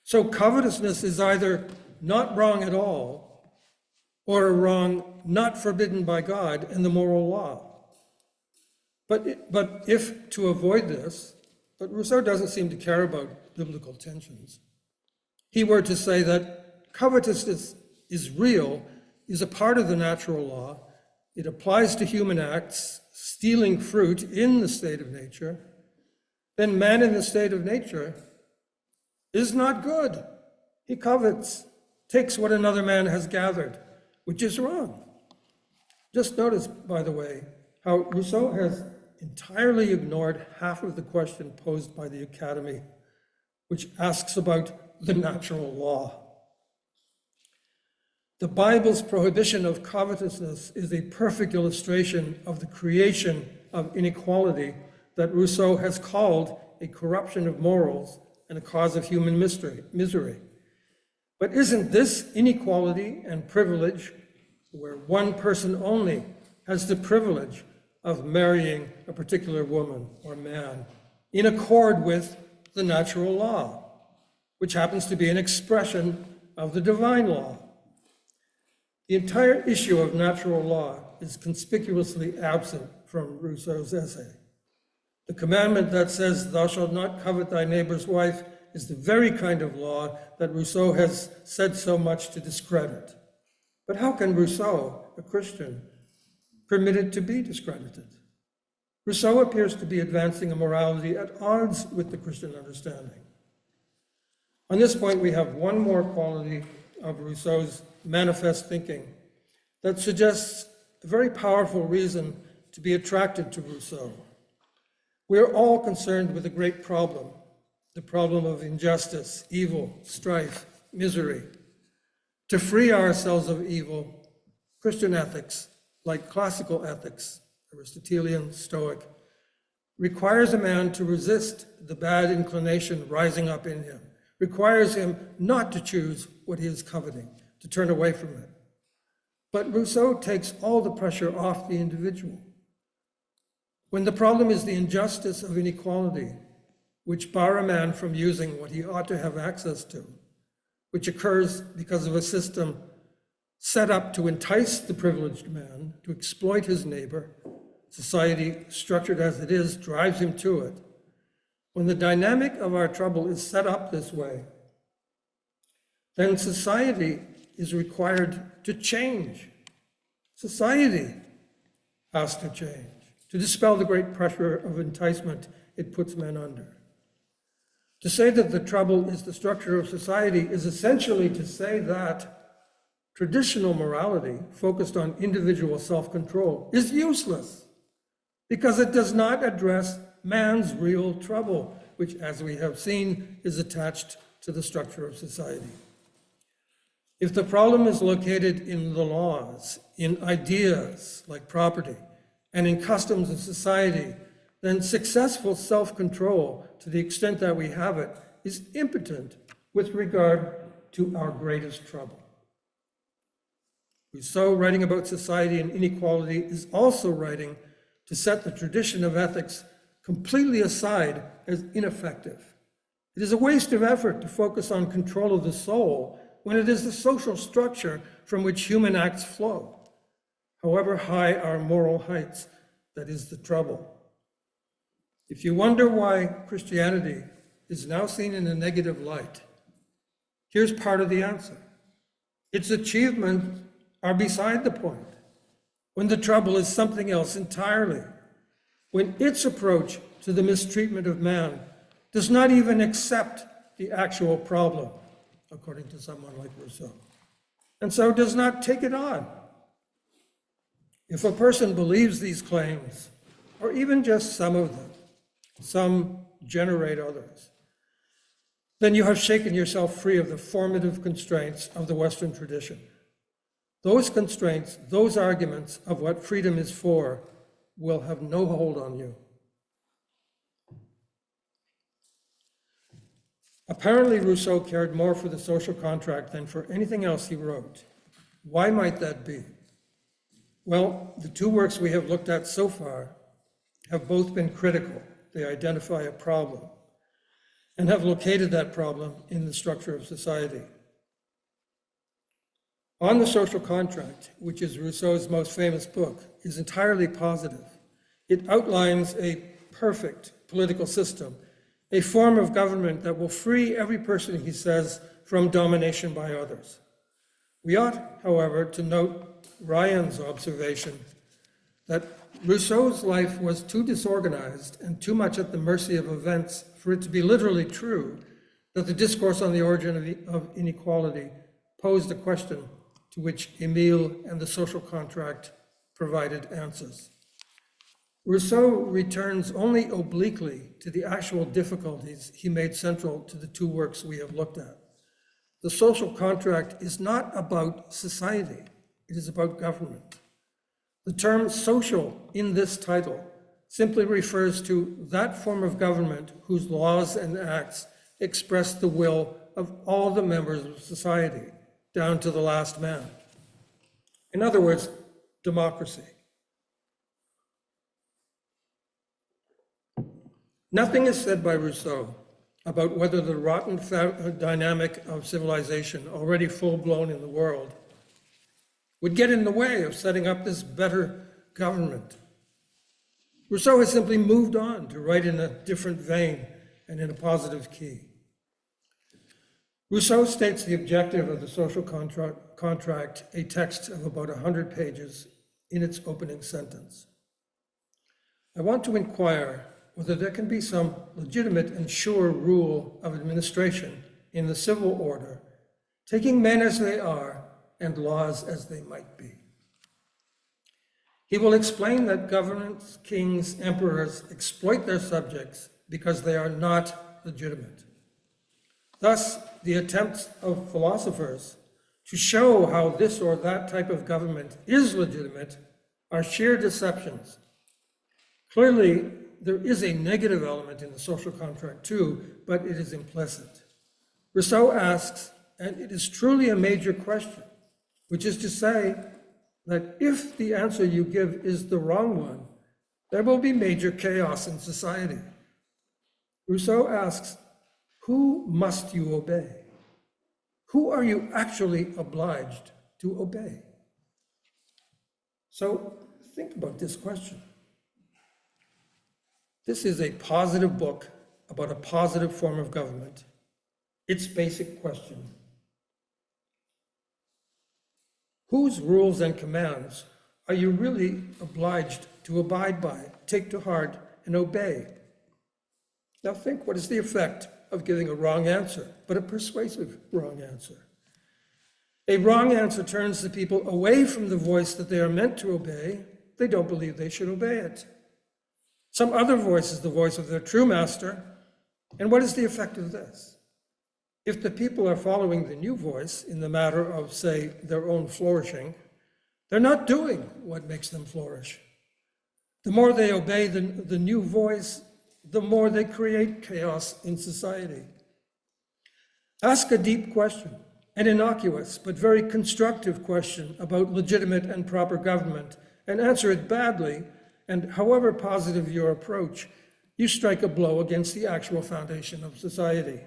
So covetousness is either not wrong at all, or a wrong not forbidden by God in the moral law. But if to avoid this, but Rousseau doesn't seem to care about biblical tensions, he were to say that covetousness is real, is a part of the natural law, it applies to human acts, stealing fruit in the state of nature, then man in the state of nature is not good. He covets, takes what another man has gathered, which is wrong. Just notice, by the way, how Rousseau has entirely ignored half of the question posed by the Academy, which asks about the natural law. The Bible's prohibition of covetousness is a perfect illustration of the creation of inequality that Rousseau has called a corruption of morals and a cause of human misery. But isn't this inequality and privilege, where one person only has the privilege of marrying a particular woman or man, in accord with the natural law, which happens to be an expression of the divine law? The entire issue of natural law is conspicuously absent from Rousseau's essay. The commandment that says, "Thou shalt not covet thy neighbor's wife," is the very kind of law that Rousseau has said so much to discredit. But how can Rousseau, a Christian, permit it to be discredited? Rousseau appears to be advancing a morality at odds with the Christian understanding. On this point, we have one more quality of Rousseau's manifest thinking that suggests a very powerful reason to be attracted to Rousseau. We are all concerned with a great problem, the problem of injustice, evil, strife, misery. To free ourselves of evil, Christian ethics, like classical ethics, Aristotelian, Stoic, requires a man to resist the bad inclination rising up in him, requires him not to choose what he is coveting, to turn away from it. But Rousseau takes all the pressure off the individual. When the problem is the injustice of inequality, which bar a man from using what he ought to have access to, which occurs because of a system set up to entice the privileged man, to exploit his neighbor, society, structured as it is, drives him to it. When the dynamic of our trouble is set up this way, then society is required to change. Society has to change to dispel the great pressure of enticement it puts men under. To say that the trouble is the structure of society is essentially to say that traditional morality focused on individual self-control is useless because it does not address man's real trouble, which, as we have seen, is attached to the structure of society. If the problem is located in the laws, in ideas like property, and in customs of society, then successful self-control, to the extent that we have it, is impotent with regard to our greatest trouble. Rousseau, writing about society and inequality, is also writing to set the tradition of ethics completely aside as ineffective. It is a waste of effort to focus on control of the soul when it is the social structure from which human acts flow. However high our moral heights, that is the trouble. If you wonder why Christianity is now seen in a negative light, here's part of the answer. Its achievements are beside the point, when the trouble is something else entirely, when its approach to the mistreatment of man does not even accept the actual problem, according to someone like Rousseau, and so does not take it on. If a person believes these claims, or even just some of them, some generate others, then you have shaken yourself free of the formative constraints of the Western tradition. Those constraints, those arguments of what freedom is for, will have no hold on you. Apparently, Rousseau cared more for the social contract than for anything else he wrote. Why might that be? Well, the two works we have looked at so far have both been critical. They identify a problem and have located that problem in the structure of society. On the Social Contract, which is Rousseau's most famous book, is entirely positive. It outlines a perfect political system, a form of government that will free every person, he says, from domination by others. We ought, however, to note Ryan's observation that Rousseau's life was too disorganized and too much at the mercy of events for it to be literally true that the discourse on the origin of inequality posed a question to which Emile and the Social Contract provided answers. Rousseau returns only obliquely to the actual difficulties he made central to the two works we have looked at. The Social Contract is not about society, it is about government. The term social in this title simply refers to that form of government whose laws and acts express the will of all the members of society, down to the last man. In other words, democracy. Nothing is said by Rousseau about whether the rotten dynamic of civilization, already full-blown in the world, would get in the way of setting up this better government. Rousseau has simply moved on to write in a different vein and in a positive key. Rousseau states the objective of the Social Contract, a text of about 100 pages, in its opening sentence. I want to inquire whether there can be some legitimate and sure rule of administration in the civil order, taking men as they are and laws as they might be. He will explain that governments, kings, emperors exploit their subjects because they are not legitimate. Thus, the attempts of philosophers to show how this or that type of government is legitimate are sheer deceptions. Clearly, there is a negative element in the Social Contract too, but it is implicit. Rousseau asks, and it is truly a major question, which is to say that if the answer you give is the wrong one, there will be major chaos in society. Rousseau asks, who must you obey? Who are you actually obliged to obey? So think about this question. This is a positive book about a positive form of government. Its basic question: whose rules and commands are you really obliged to abide by, take to heart, and obey? Now think, what is the effect of giving a wrong answer, but a persuasive wrong answer? A wrong answer turns the people away from the voice that they are meant to obey. They don't believe they should obey it. Some other voice is the voice of their true master. And what is the effect of this? If the people are following the new voice in the matter of, say, their own flourishing, they're not doing what makes them flourish. The more they obey the new voice, the more they create chaos in society. Ask a deep question, an innocuous but very constructive question about legitimate and proper government, and answer it badly, and however positive your approach, you strike a blow against the actual foundation of society.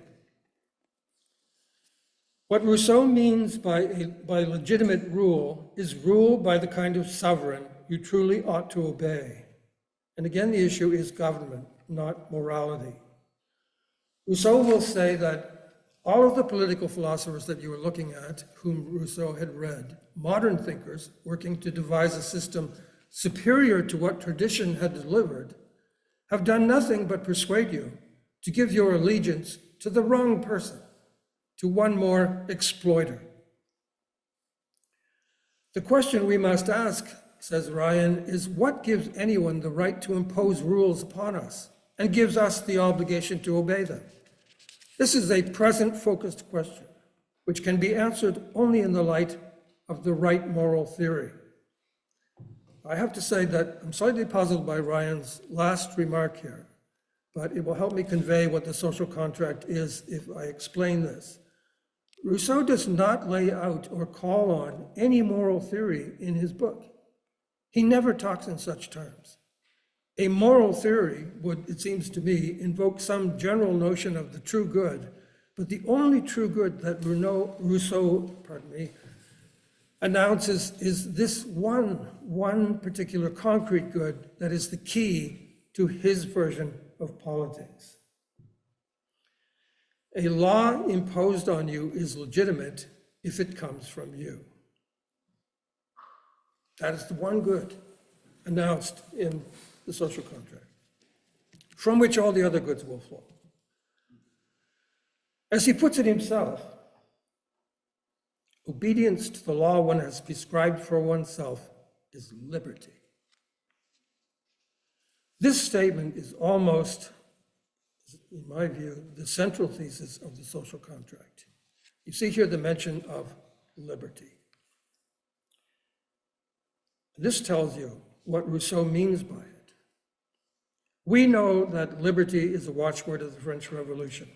What Rousseau means by legitimate rule is rule by the kind of sovereign you truly ought to obey. And again, the issue is government, not morality. Rousseau will say that all of the political philosophers that you were looking at, whom Rousseau had read, modern thinkers working to devise a system superior to what tradition had delivered, have done nothing but persuade you to give your allegiance to the wrong person, to one more exploiter. The question we must ask, says Ryan, is what gives anyone the right to impose rules upon us and gives us the obligation to obey them? This is a present-focused question, which can be answered only in the light of the right moral theory. I have to say that I'm slightly puzzled by Ryan's last remark here, but it will help me convey what the social contract is if I explain this. Rousseau does not lay out or call on any moral theory in his book. He never talks in such terms. A moral theory would, it seems to me, invoke some general notion of the true good, but the only true good that Rousseau announces is this one particular concrete good that is the key to his version of politics. A law imposed on you is legitimate if it comes from you. That is the one good announced in the social contract, from which all the other goods will flow. As he puts it himself, obedience to the law one has prescribed for oneself is liberty. This statement is almost, in my view, the central thesis of the social contract. You see here the mention of liberty. This tells you what Rousseau means by it. We know that liberty is a watchword of the French Revolution.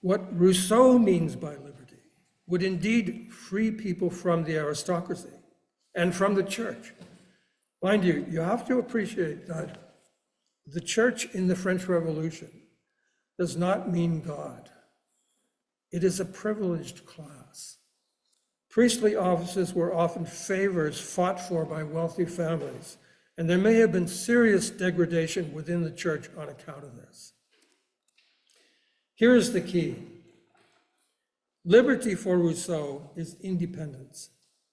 What Rousseau means by liberty would indeed free people from the aristocracy and from the church. Mind you, you have to appreciate that the church in the French Revolution does not mean God. It is a privileged class. Priestly offices were often favors fought for by wealthy families, and there may have been serious degradation within the church on account of this. Here is the key. Liberty for Rousseau is independence,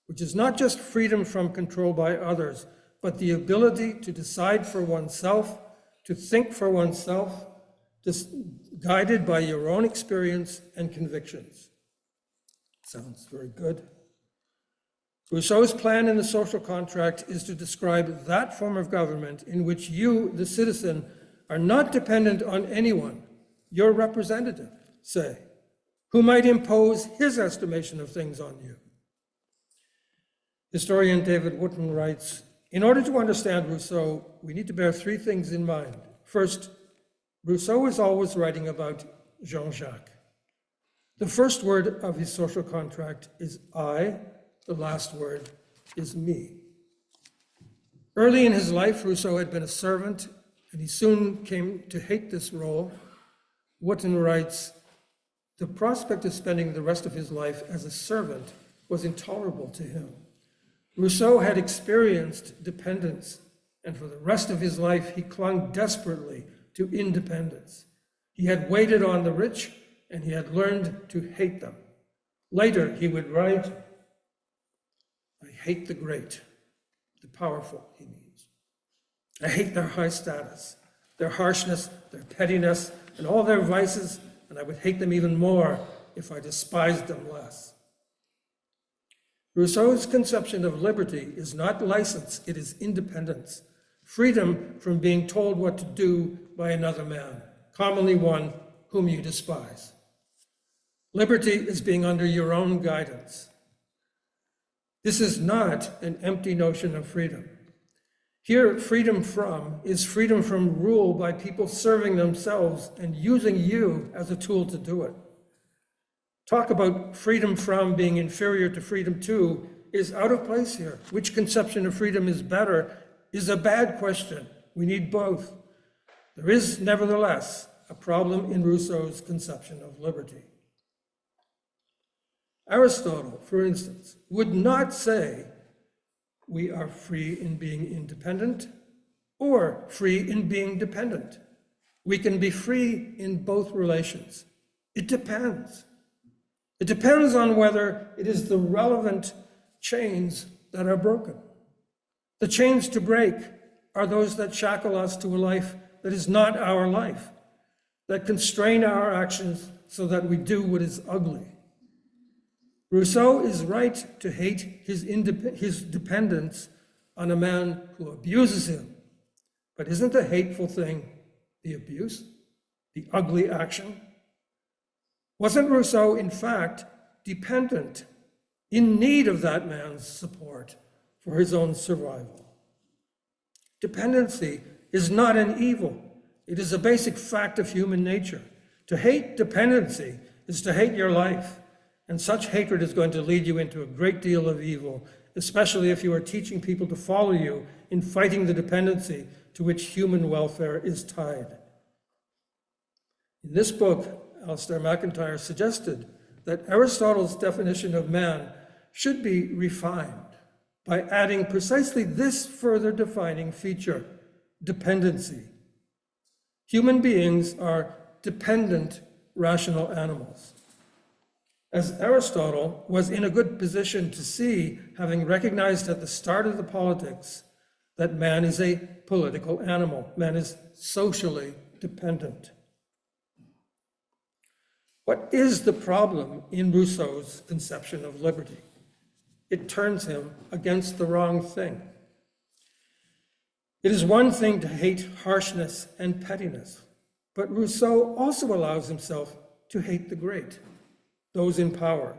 which is not just freedom from control by others, but the ability to decide for oneself, to think for oneself, guided by your own experience and convictions. Sounds very good. Rousseau's plan in the social contract is to describe that form of government in which you, the citizen, are not dependent on anyone, your representative, say, who might impose his estimation of things on you. Historian David Wootton writes, in order to understand Rousseau, we need to bear three things in mind. First, Rousseau is always writing about Jean-Jacques. The first word of his social contract is I, the last word is me. Early in his life, Rousseau had been a servant, and he soon came to hate this role. Wootton writes, the prospect of spending the rest of his life as a servant was intolerable to him. Rousseau had experienced dependence, and for the rest of his life, he clung desperately to independence. He had waited on the rich, and he had learned to hate them. Later, he would write, I hate the great, the powerful, he means. I hate their high status, their harshness, their pettiness, and all their vices, and I would hate them even more if I despised them less. Rousseau's conception of liberty is not license, it is independence, freedom from being told what to do by another man, commonly one whom you despise. Liberty is being under your own guidance. This is not an empty notion of freedom. Here, freedom from is freedom from rule by people serving themselves and using you as a tool to do it. Talk about freedom from being inferior to freedom to is out of place here. Which conception of freedom is better is a bad question. We need both. There is, nevertheless, a problem in Rousseau's conception of liberty. Aristotle, for instance, would not say we are free in being independent or free in being dependent. We can be free in both relations. It depends. It depends on whether it is the relevant chains that are broken. The chains to break are those that shackle us to a life that is not our life, that constrain our actions so that we do what is ugly. Rousseau is right to hate his dependence on a man who abuses him. But isn't the hateful thing the abuse, the ugly action? Wasn't Rousseau, in fact, dependent, in need of that man's support for his own survival? Dependency is not an evil. It is a basic fact of human nature. To hate dependency is to hate your life, and such hatred is going to lead you into a great deal of evil, especially if you are teaching people to follow you in fighting the dependency to which human welfare is tied. In this book, Alistair MacIntyre suggested that Aristotle's definition of man should be refined by adding precisely this further defining feature: dependency. Human beings are dependent rational animals. As Aristotle was in a good position to see, having recognized at the start of the politics that man is a political animal, man is socially dependent. What is the problem in Rousseau's conception of liberty? It turns him against the wrong thing. It is one thing to hate harshness and pettiness, but Rousseau also allows himself to hate the great, those in power,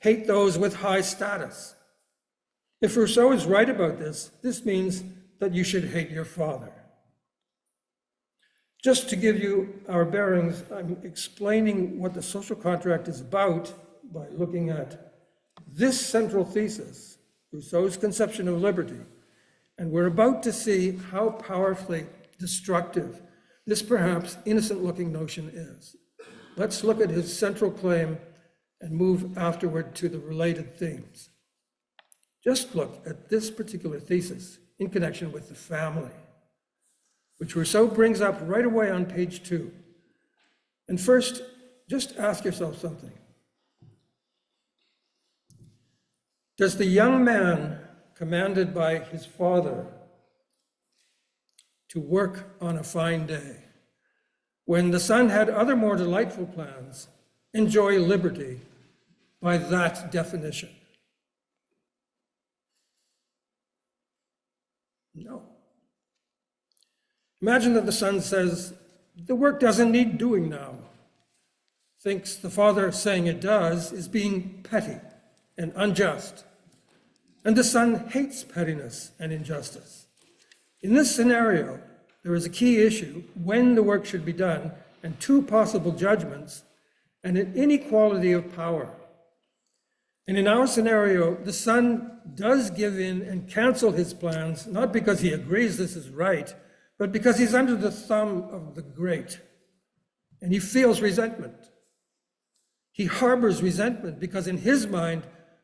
hate those with high status. If Rousseau is right about this, this means that you should hate your father. Just to give you our bearings, I'm explaining what the social contract is about by looking at this central thesis, Rousseau's conception of liberty, and we're about to see how powerfully destructive this perhaps innocent-looking notion is. Let's look at his central claim and move afterward to the related themes. Just look at this particular thesis in connection with the family, which Rousseau brings up right away on page 2. And first, just ask yourself something. Does the young man commanded by his father to work on a fine day, when the son had other more delightful plans, enjoy liberty by that definition? No. Imagine that the son says, the work doesn't need doing now. Thinks the father saying it does is being petty and unjust. And the son hates pettiness and injustice. In this scenario, there is a key issue: when the work should be done, and two possible judgments, and an inequality of power. And in our scenario, the son does give in and cancel his plans, not because he agrees this is right, but because he's under the thumb of the great, and he feels resentment. He harbors resentment because in his mind,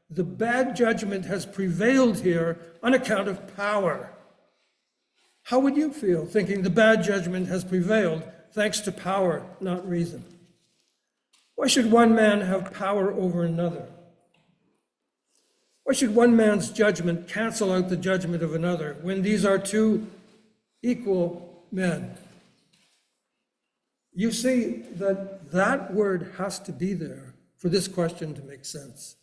the bad judgment has prevailed here on account of power. How would you feel thinking the bad judgment has prevailed thanks to power, not reason? Why should one man have power over another? Why should one man's judgment cancel out the judgment of another when these are two equal men? You see that that word has to be there for this question to make sense.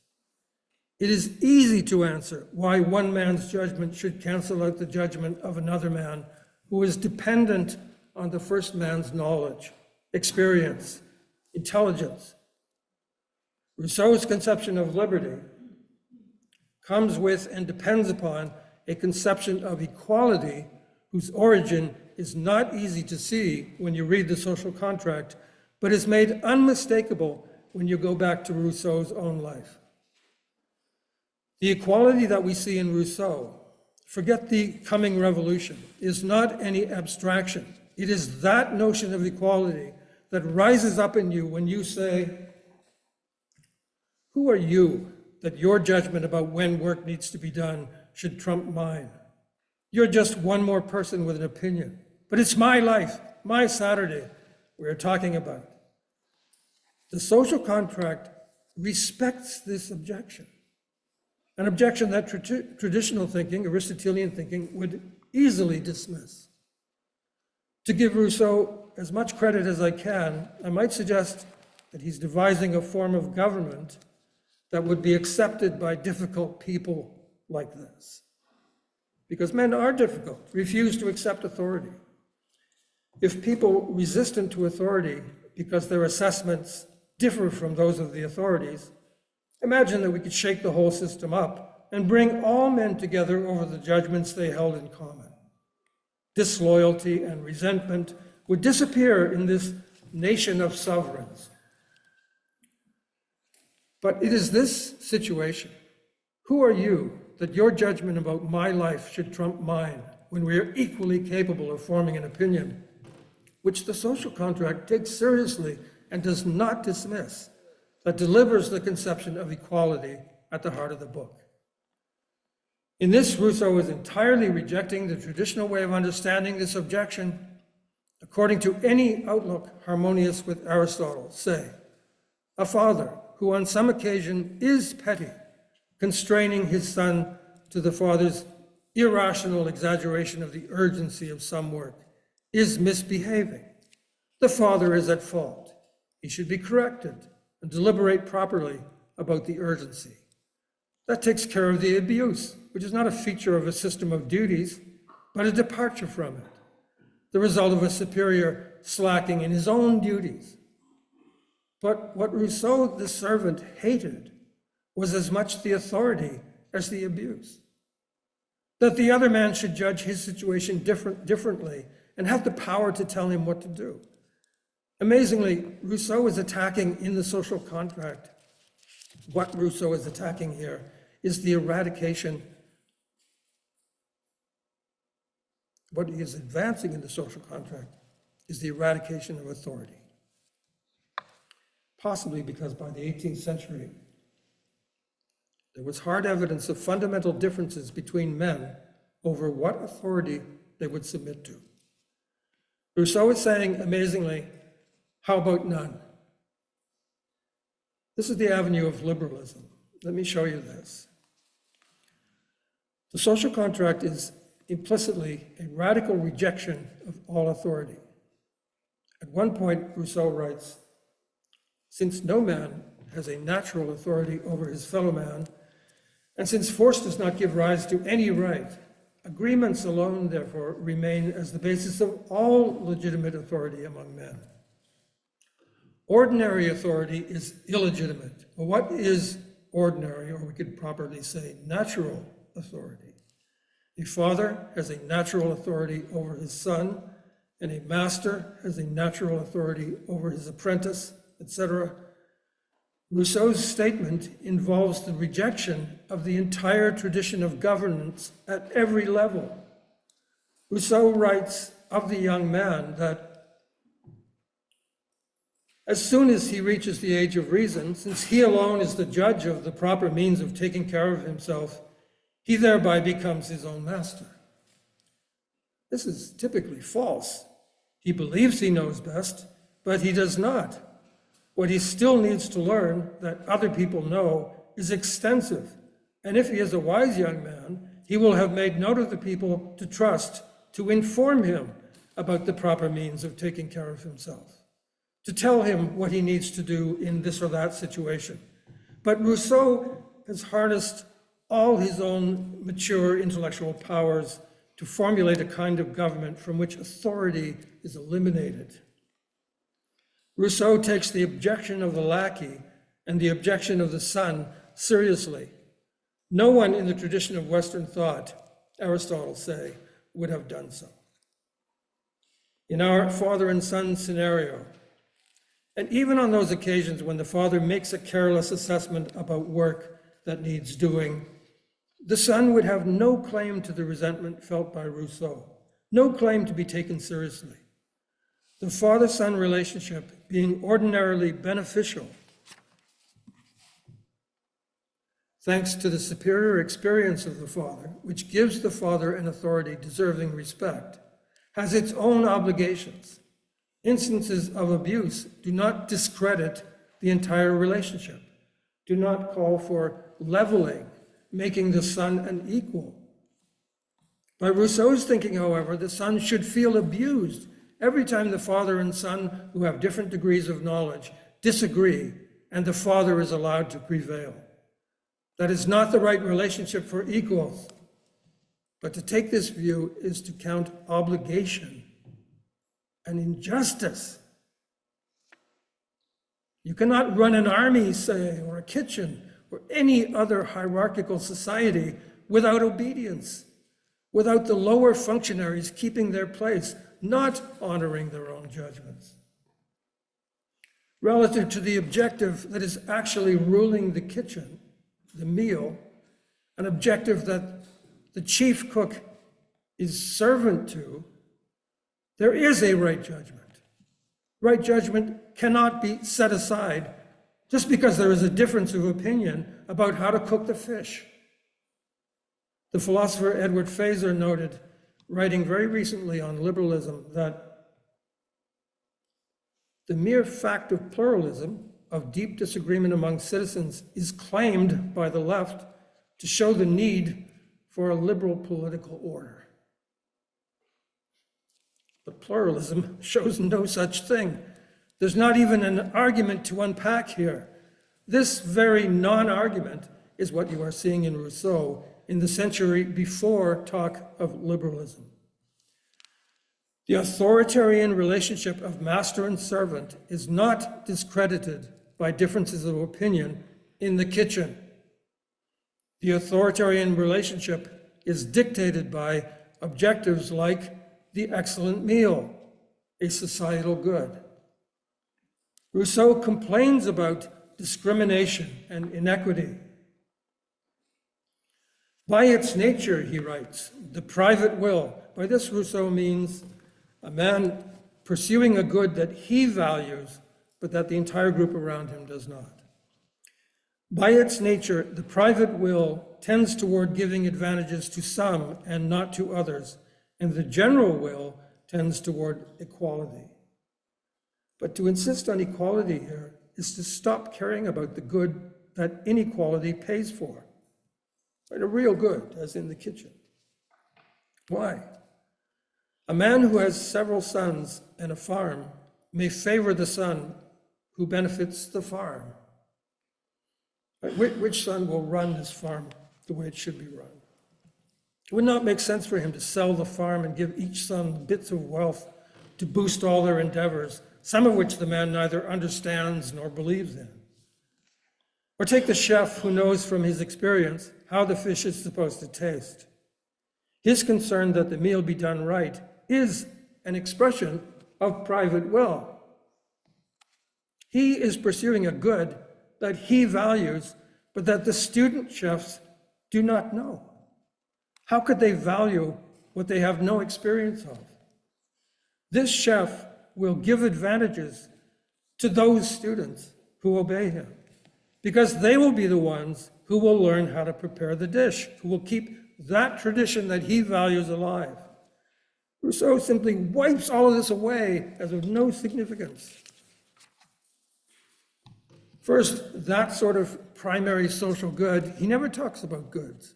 It is easy to answer why one man's judgment should cancel out the judgment of another man who is dependent on the first man's knowledge, experience, intelligence. Rousseau's conception of liberty comes with and depends upon a conception of equality whose origin is not easy to see when you read the social contract, but is made unmistakable when you go back to Rousseau's own life. The equality that we see in Rousseau, forget the coming revolution, is not any abstraction. It is that notion of equality that rises up in you when you say, who are you that your judgment about when work needs to be done should trump mine? You're just one more person with an opinion. But it's my life, my Saturday we're talking about. The social contract respects this objection, an objection that traditional thinking, Aristotelian thinking, would easily dismiss. To give Rousseau as much credit as I can, I might suggest that he's devising a form of government that would be accepted by difficult people like this. Because men are difficult, refuse to accept authority. If people resistant to authority because their assessments differ from those of the authorities, imagine that we could shake the whole system up and bring all men together over the judgments they held in common. Disloyalty and resentment would disappear in this nation of sovereigns. But it is this situation. Who are you that your judgment about my life should trump mine when we are equally capable of forming an opinion, which the social contract takes seriously and does not dismiss, that delivers the conception of equality at the heart of the book? In this, Rousseau is entirely rejecting the traditional way of understanding this objection, according to any outlook harmonious with Aristotle, say, a father who on some occasion is petty, constraining his son to the father's irrational exaggeration of the urgency of some work, is misbehaving. The father is at fault. He should be corrected and deliberate properly about the urgency. That takes care of the abuse, which is not a feature of a system of duties, but a departure from it, the result of a superior slacking in his own duties. But what Rousseau, the servant, hated was as much the authority as the abuse. That the other man should judge his situation differently and have the power to tell him what to do. Amazingly, Rousseau is attacking in the social contract. What Rousseau is attacking here is the eradication. What he is advancing in the social contract is the eradication of authority. Possibly because by the 18th century, there was hard evidence of fundamental differences between men over what authority they would submit to. Rousseau is saying, amazingly, how about none? This is the avenue of liberalism. Let me show you this. The social contract is implicitly a radical rejection of all authority. At one point, Rousseau writes, since no man has a natural authority over his fellow man, and since force does not give rise to any right, agreements alone, therefore, remain as the basis of all legitimate authority among men. Ordinary authority is illegitimate. Well, what is ordinary, or we could properly say natural authority? A father has a natural authority over his son, and a master has a natural authority over his apprentice, etc. Rousseau's statement involves the rejection of the entire tradition of governance at every level. Rousseau writes of the young man that as soon as he reaches the age of reason, since he alone is the judge of the proper means of taking care of himself, he thereby becomes his own master. This is typically false. He believes he knows best, but he does not. What he still needs to learn that other people know is extensive. And if he is a wise young man, he will have made note of the people to trust to inform him about the proper means of taking care of himself, to tell him what he needs to do in this or that situation. But Rousseau has harnessed all his own mature intellectual powers to formulate a kind of government from which authority is eliminated. Rousseau takes the objection of the lackey and the objection of the son seriously. No one in the tradition of Western thought, Aristotle say, would have done so. In our father and son scenario, and even on those occasions when the father makes a careless assessment about work that needs doing, the son would have no claim to the resentment felt by Rousseau, no claim to be taken seriously. The father-son relationship being ordinarily beneficial, thanks to the superior experience of the father, which gives the father an authority deserving respect, has its own obligations. Instances of abuse do not discredit the entire relationship, do not call for leveling, making the son an equal. By Rousseau's thinking, however, the son should feel abused every time the father and son, who have different degrees of knowledge, disagree, and the father is allowed to prevail. That is not the right relationship for equals. But to take this view is to count obligation and injustice. You cannot run an army, say, or a kitchen, or any other hierarchical society without obedience, without the lower functionaries keeping their place, not honoring their own judgments. Relative to the objective that is actually ruling the kitchen, the meal, an objective that the chief cook is servant to, there is a right judgment. Right judgment cannot be set aside just because there is a difference of opinion about how to cook the fish. The philosopher Edward Tingley noted, writing very recently on liberalism, that the mere fact of pluralism, of deep disagreement among citizens, is claimed by the left to show the need for a liberal political order. But pluralism shows no such thing. There's not even an argument to unpack here. This very non-argument is what you are seeing in Rousseau in the century before talk of liberalism. The authoritarian relationship of master and servant is not discredited by differences of opinion in the kitchen. The authoritarian relationship is dictated by objectives like the excellent meal, a societal good. Rousseau complains about discrimination and inequity. By its nature, he writes, the private will. By this, Rousseau means a man pursuing a good that he values, but that the entire group around him does not. By its nature, the private will tends toward giving advantages to some and not to others, and the general will tends toward equality. But to insist on equality here is to stop caring about the good that inequality pays for, right? A real good, as in the kitchen. Why? A man who has several sons and a farm may favor the son who benefits the farm. Which son will run his farm the way it should be run? It would not make sense for him to sell the farm and give each son bits of wealth to boost all their endeavors, some of which the man neither understands nor believes in. Or take the chef who knows from his experience how the fish is supposed to taste. His concern that the meal be done right is an expression of private will. He is pursuing a good that he values, but that the student chefs do not know. How could they value what they have no experience of? This chef will give advantages to those students who obey him, because they will be the ones who will learn how to prepare the dish, who will keep that tradition that he values alive. Rousseau simply wipes all of this away as of no significance. First, that sort of primary social good, he never talks about goods.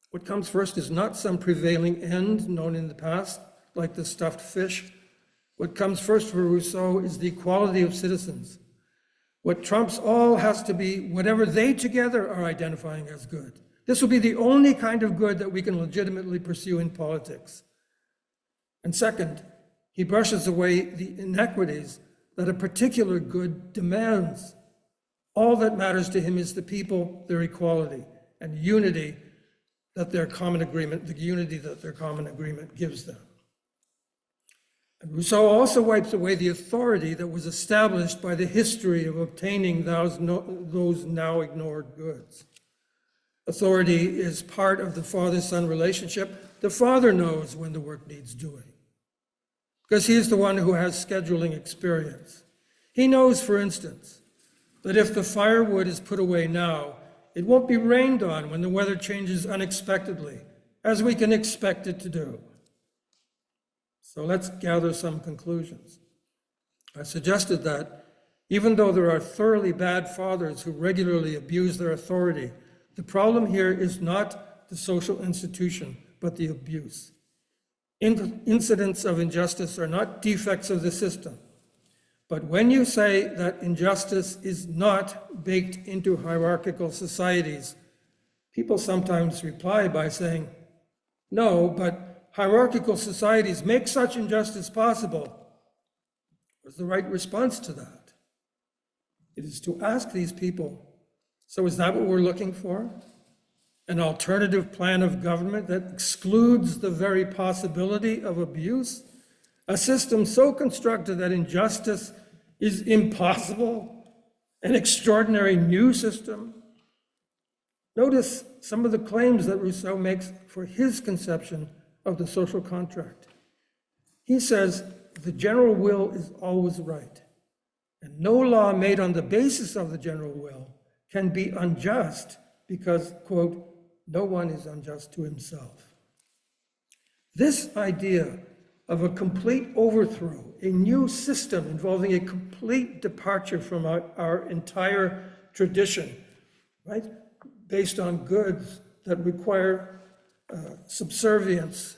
What comes first is not some prevailing end known in the past, like the stuffed fish. What comes first for Rousseau is the equality of citizens. What trumps all has to be whatever they together are identifying as good. This will be the only kind of good that we can legitimately pursue in politics. And second, he brushes away the inequities that a particular good demands. All that matters to him is the people, their equality, and unity that their common agreement, the unity that their common agreement gives them. And Rousseau also wipes away the authority that was established by the history of obtaining those now ignored goods. Authority is part of the father-son relationship. The father knows when the work needs doing, because he is the one who has scheduling experience. He knows, for instance, that if the firewood is put away now, it won't be rained on when the weather changes unexpectedly, as we can expect it to do. So let's gather some conclusions. I suggested that even though there are thoroughly bad fathers who regularly abuse their authority, the problem here is not the social institution, but the abuse. Incidents of injustice are not defects of the system. But when you say that injustice is not baked into hierarchical societies, people sometimes reply by saying, no, but hierarchical societies make such injustice possible. What's the right response to that? It is to ask these people, so is that what we're looking for? An alternative plan of government that excludes the very possibility of abuse? A system so constructed that injustice is impossible? An extraordinary new system? Notice some of the claims that Rousseau makes for his conception of the social contract. He says, the general will is always right, and no law made on the basis of the general will can be unjust because, quote, no one is unjust to himself. This idea of a complete overthrow, a new system involving a complete departure from our entire tradition, right, based on goods that require subservience,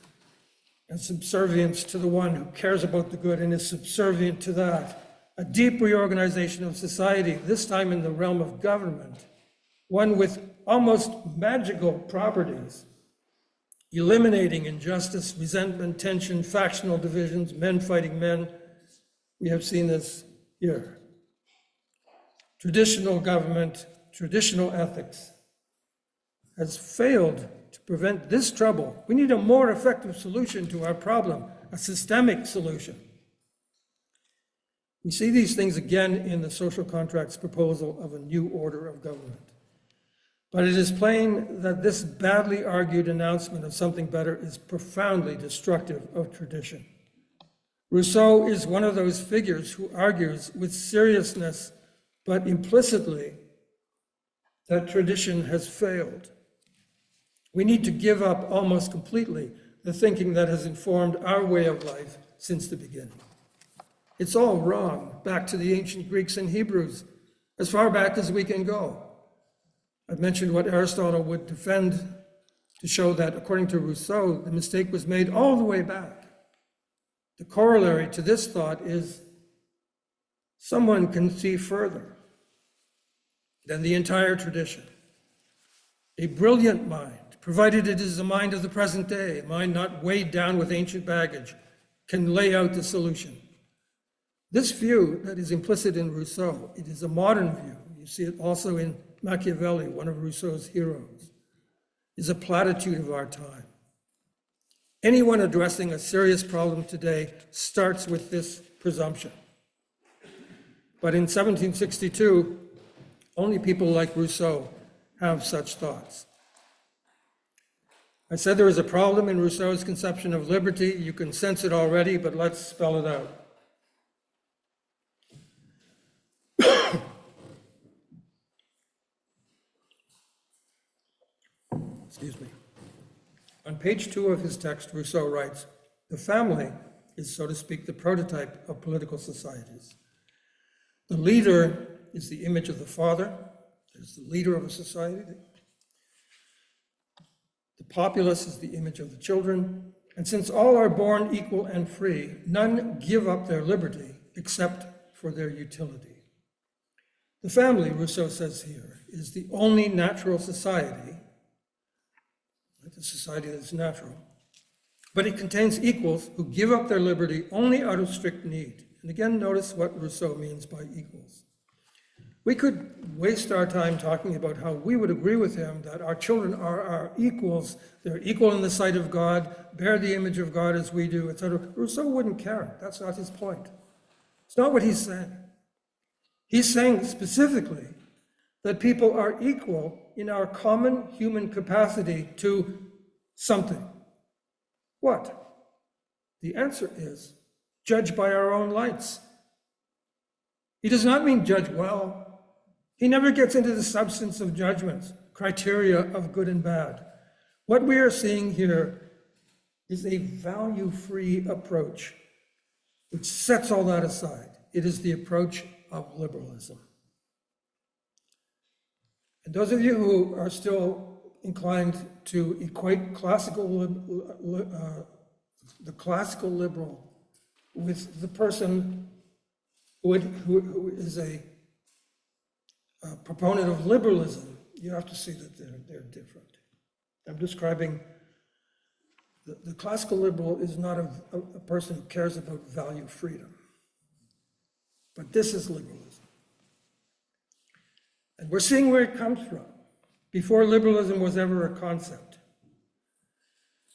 and subservience to the one who cares about the good and is subservient to that. A deep reorganization of society, this time in the realm of government, one with almost magical properties, eliminating injustice, resentment, tension, factional divisions, men fighting men. We have seen this here. Traditional government, traditional ethics has failed to prevent this trouble. We need a more effective solution to our problem, a systemic solution. We see these things again in the social contract's proposal of a new order of government. But it is plain that this badly argued announcement of something better is profoundly destructive of tradition. Rousseau is one of those figures who argues with seriousness, but implicitly, that tradition has failed. We need to give up almost completely the thinking that has informed our way of life since the beginning. It's all wrong, back to the ancient Greeks and Hebrews, as far back as we can go. I've mentioned what Aristotle would defend to show that, according to Rousseau, the mistake was made all the way back. The corollary to this thought is someone can see further than the entire tradition. A brilliant mind, provided it is the mind of the present day, a mind not weighed down with ancient baggage, can lay out the solution. This view that is implicit in Rousseau, it is a modern view. You see it also in Machiavelli, one of Rousseau's heroes, is a platitude of our time. Anyone addressing a serious problem today starts with this presumption. But in 1762, only people like Rousseau have such thoughts. I said there is a problem in Rousseau's conception of liberty. You can sense it already, but let's spell it out. Excuse me. On page 2 of his text, Rousseau writes, the family is, so to speak, the prototype of political societies. The leader is the image of the father, is the leader of a society. The populace is the image of the children. And since all are born equal and free, none give up their liberty except for their utility. The family, Rousseau says here, is the only natural society, the society that's natural, but it contains equals who give up their liberty only out of strict need. And again, notice what Rousseau means by equals. We could waste our time talking about how we would agree with him that our children are our equals, they're equal in the sight of God, bear the image of God as we do, etc. Rousseau wouldn't care. That's not his point. It's not what he's saying. He's saying specifically that people are equal in our common human capacity to something. What? The answer is judge by our own lights. He does not mean judge well. He never gets into the substance of judgments, criteria of good and bad. What we are seeing here is a value-free approach, which sets all that aside. It is the approach of liberalism. And those of you who are still inclined to equate the classical liberal with the person who is a proponent of liberalism, you have to see that they're different. I'm describing the classical liberal is not a person who cares about value freedom, but this is liberalism. And we're seeing where it comes from, before liberalism was ever a concept.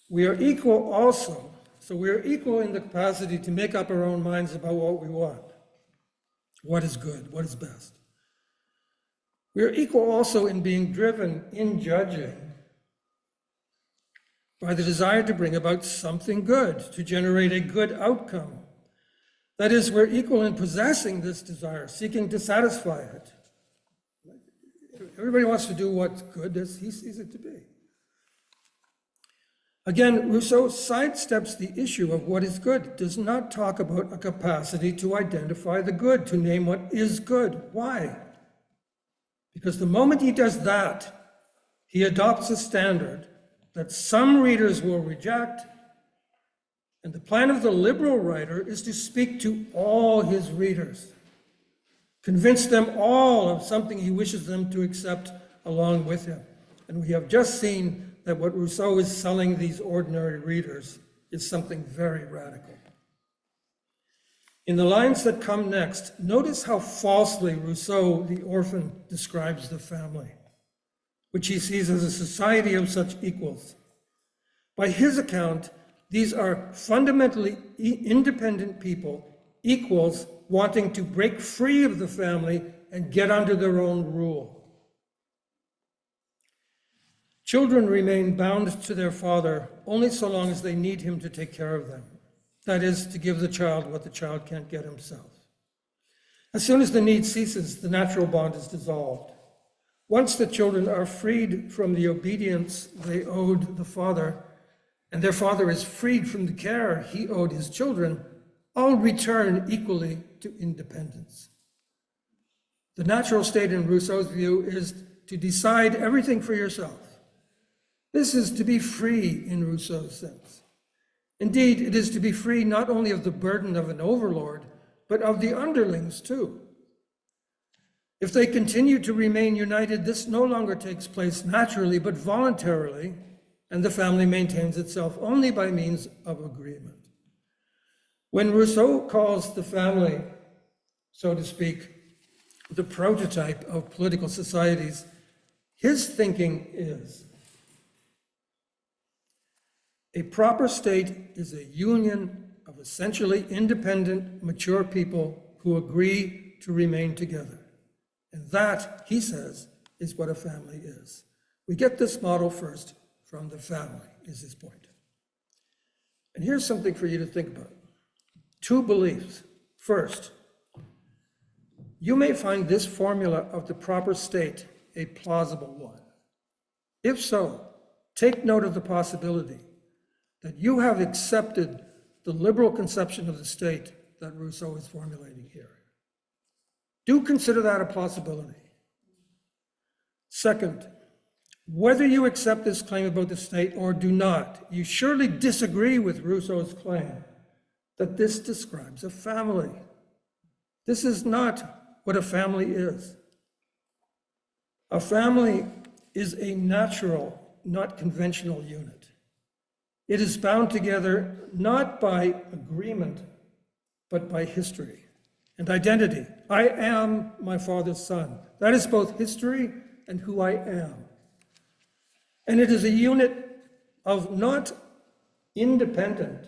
We are equal also, so we are equal in the capacity to make up our own minds about what we want, what is good, what is best. We are equal also in being driven in judging by the desire to bring about something good, to generate a good outcome. That is, we're equal in possessing this desire, seeking to satisfy it. Everybody wants to do what's good as he sees it to be. Again, Rousseau sidesteps the issue of what is good, does not talk about a capacity to identify the good, to name what is good. Why? Because the moment he does that, he adopts a standard that some readers will reject, and the plan of the liberal writer is to speak to all his readers, convince them all of something he wishes them to accept along with him. And we have just seen that what Rousseau is selling these ordinary readers is something very radical. In the lines that come next, notice how falsely Rousseau, the orphan, describes the family, which he sees as a society of such equals. By his account, these are fundamentally independent people, equals wanting to break free of the family and get under their own rule. Children remain bound to their father only so long as they need him to take care of them. That is, to give the child what the child can't get himself. As soon as the need ceases, the natural bond is dissolved. Once the children are freed from the obedience they owed the father, and their father is freed from the care he owed his children, all return equally to independence. The natural state in Rousseau's view is to decide everything for yourself. This is to be free in Rousseau's sense. Indeed, it is to be free not only of the burden of an overlord, but of the underlings too. If they continue to remain united, this no longer takes place naturally, but voluntarily, and the family maintains itself only by means of agreement. When Rousseau calls the family, so to speak, the prototype of political societies, his thinking is a proper state is a union of essentially independent, mature people who agree to remain together. And that, he says, is what a family is. We get this model first from the family, is his point. And here's something for you to think about. Two beliefs. First, you may find this formula of the proper state a plausible one. If so, take note of the possibility that you have accepted the liberal conception of the state that Rousseau is formulating here. Do consider that a possibility. Second, whether you accept this claim about the state or do not, you surely disagree with Rousseau's claim that this describes a family. This is not what a family is. A family is a natural, not conventional unit. It is bound together not by agreement, but by history and identity. I am my father's son. That is both history and who I am. And it is a unit of not independent,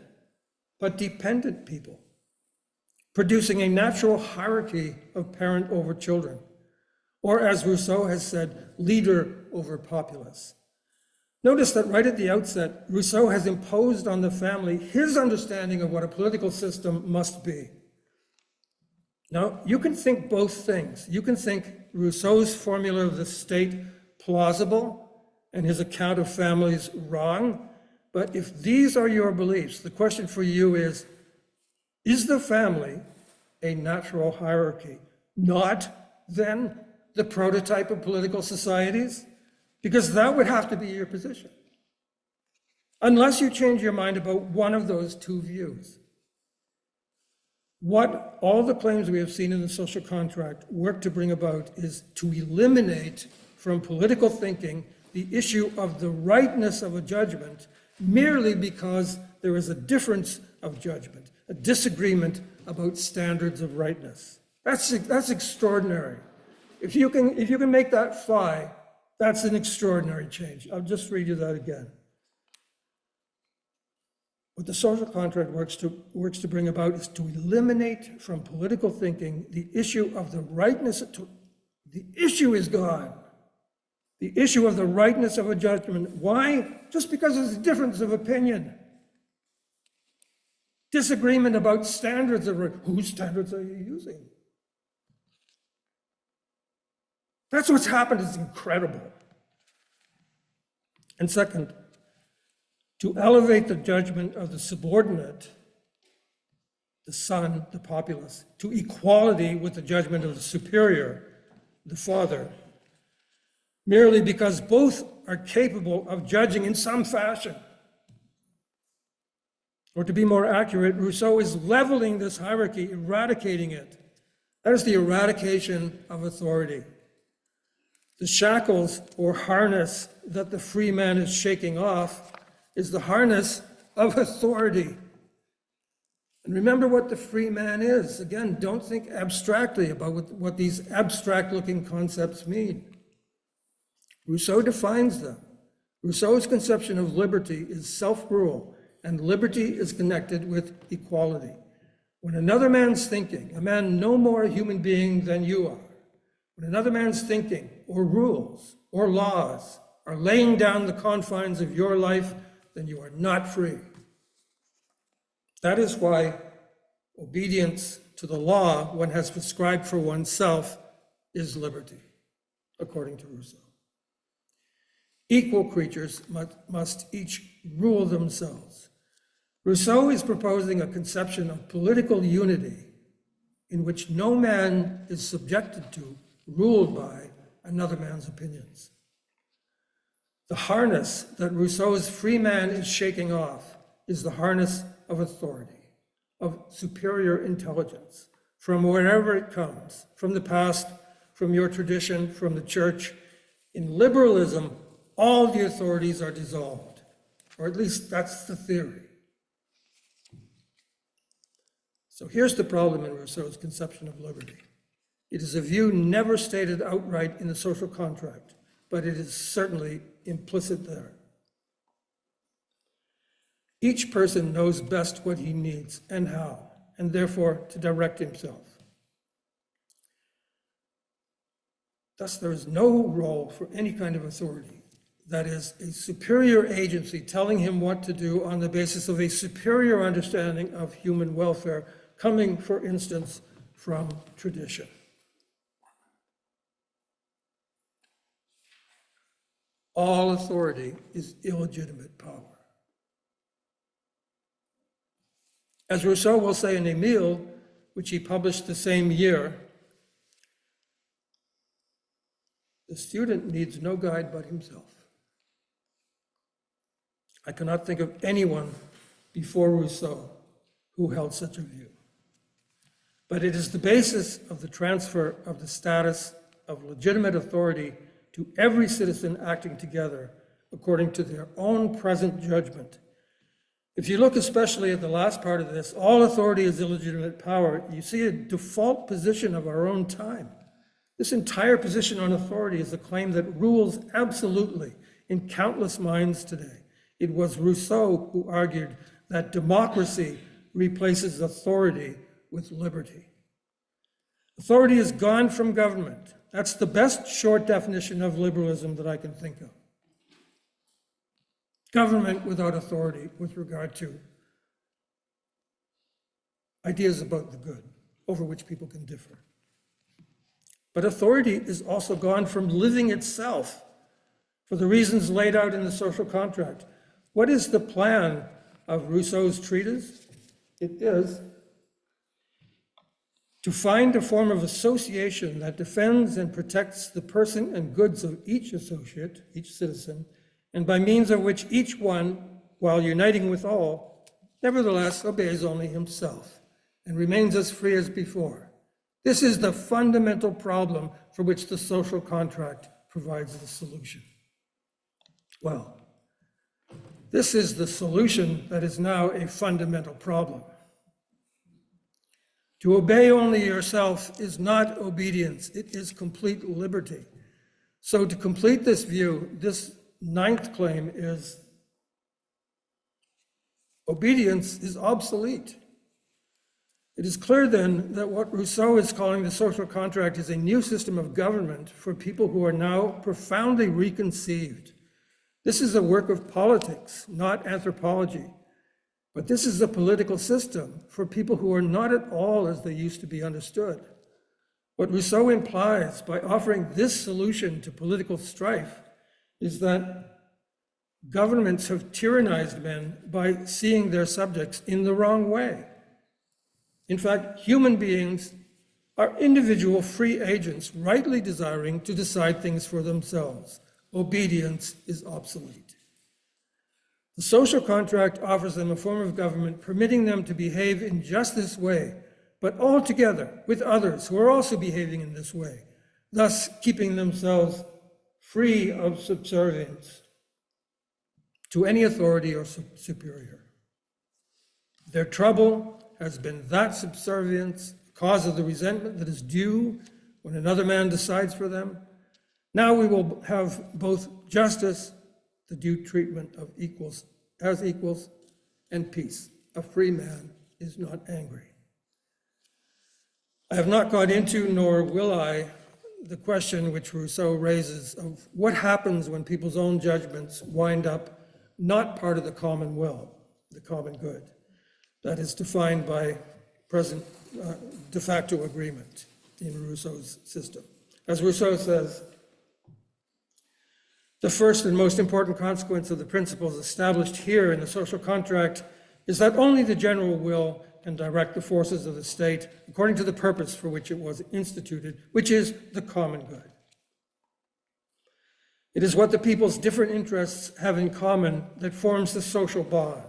but dependent people, producing a natural hierarchy of parent over children, or as Rousseau has said, leader over populace. Notice that right at the outset, Rousseau has imposed on the family his understanding of what a political system must be. Now, you can think both things. You can think Rousseau's formula of the state plausible and his account of families wrong, but if these are your beliefs, the question for you is the family a natural hierarchy? Not, then, the prototype of political societies? Because that would have to be your position, unless you change your mind about one of those two views. What all the claims we have seen in the social contract work to bring about is to eliminate from political thinking the issue of the rightness of a judgment merely because there is a difference of judgment, a disagreement about standards of rightness. That's extraordinary. If you can make that fly, that's an extraordinary change. I'll just read you that again. What the social contract works to bring about is to eliminate from political thinking the issue of the rightness. The issue is gone. The issue of the rightness of a judgment. Why? Just because there's a difference of opinion. Disagreement about standards of whose standards are you using? That's what's happened. It's incredible. And second, to elevate the judgment of the subordinate, the son, the populace, to equality with the judgment of the superior, the father, merely because both are capable of judging in some fashion. Or to be more accurate, Rousseau is leveling this hierarchy, eradicating it. That is the eradication of authority. The shackles or harness that the free man is shaking off is the harness of authority. And remember what the free man is. Again, don't think abstractly about what these abstract-looking concepts mean. Rousseau defines them. Rousseau's conception of liberty is self-rule, and liberty is connected with equality. When another man's thinking, a man no more a human being than you are, when another man's thinking or rules or laws are laying down the confines of your life, then you are not free. That is why obedience to the law one has prescribed for oneself is liberty, according to Rousseau. Equal creatures must each rule themselves. Rousseau is proposing a conception of political unity in which no man is subjected to, ruled by, another man's opinions. The harness that Rousseau's free man is shaking off is the harness of authority, of superior intelligence, from wherever it comes, from the past, from your tradition, from the church. In liberalism, all the authorities are dissolved, or at least that's the theory. So here's the problem in Rousseau's conception of liberty. It is a view never stated outright in the social contract, but it is certainly implicit there. Each person knows best what he needs and how, and therefore to direct himself. Thus, there is no role for any kind of authority, that is, a superior agency telling him what to do on the basis of a superior understanding of human welfare, coming, for instance, from tradition. All authority is illegitimate power. As Rousseau will say in Emile, which he published the same year, the student needs no guide but himself. I cannot think of anyone before Rousseau who held such a view. But it is the basis of the transfer of the status of legitimate authority to every citizen acting together according to their own present judgment. If you look especially at the last part of this, all authority is illegitimate power, you see a default position of our own time. This entire position on authority is a claim that rules absolutely in countless minds today. It was Rousseau who argued that democracy replaces authority with liberty. Authority is gone from government. That's the best short definition of liberalism that I can think of. Government without authority with regard to ideas about the good, over which people can differ. But authority is also gone from living itself for the reasons laid out in the social contract. What is the plan of Rousseau's treatise? It is to find a form of association that defends and protects the person and goods of each associate, each citizen, and by means of which each one, while uniting with all, nevertheless obeys only himself and remains as free as before. This is the fundamental problem for which the social contract provides the solution. Well, this is the solution that is now a fundamental problem. To obey only yourself is not obedience, it is complete liberty. So to complete this view, this ninth claim is obedience is obsolete. It is clear then that what Rousseau is calling the social contract is a new system of government for people who are now profoundly reconceived. This is a work of politics, not anthropology. But this is a political system for people who are not at all as they used to be understood. What Rousseau implies by offering this solution to political strife is that governments have tyrannized men by seeing their subjects in the wrong way. In fact, human beings are individual free agents rightly desiring to decide things for themselves. Obedience is obsolete. The social contract offers them a form of government permitting them to behave in just this way, but all together with others who are also behaving in this way, thus keeping themselves free of subservience to any authority or superior. Their trouble has been that subservience, cause of the resentment that is due when another man decides for them. Now we will have both justice, the due treatment of equals as equals, and peace. A free man is not angry. I have not got into, nor will I, the question which Rousseau raises of what happens when people's own judgments wind up not part of the common will, the common good. That is defined by present de facto agreement in Rousseau's system. As Rousseau says, the first and most important consequence of the principles established here in the social contract is that only the general will can direct the forces of the state according to the purpose for which it was instituted, which is the common good. It is what the people's different interests have in common that forms the social bond.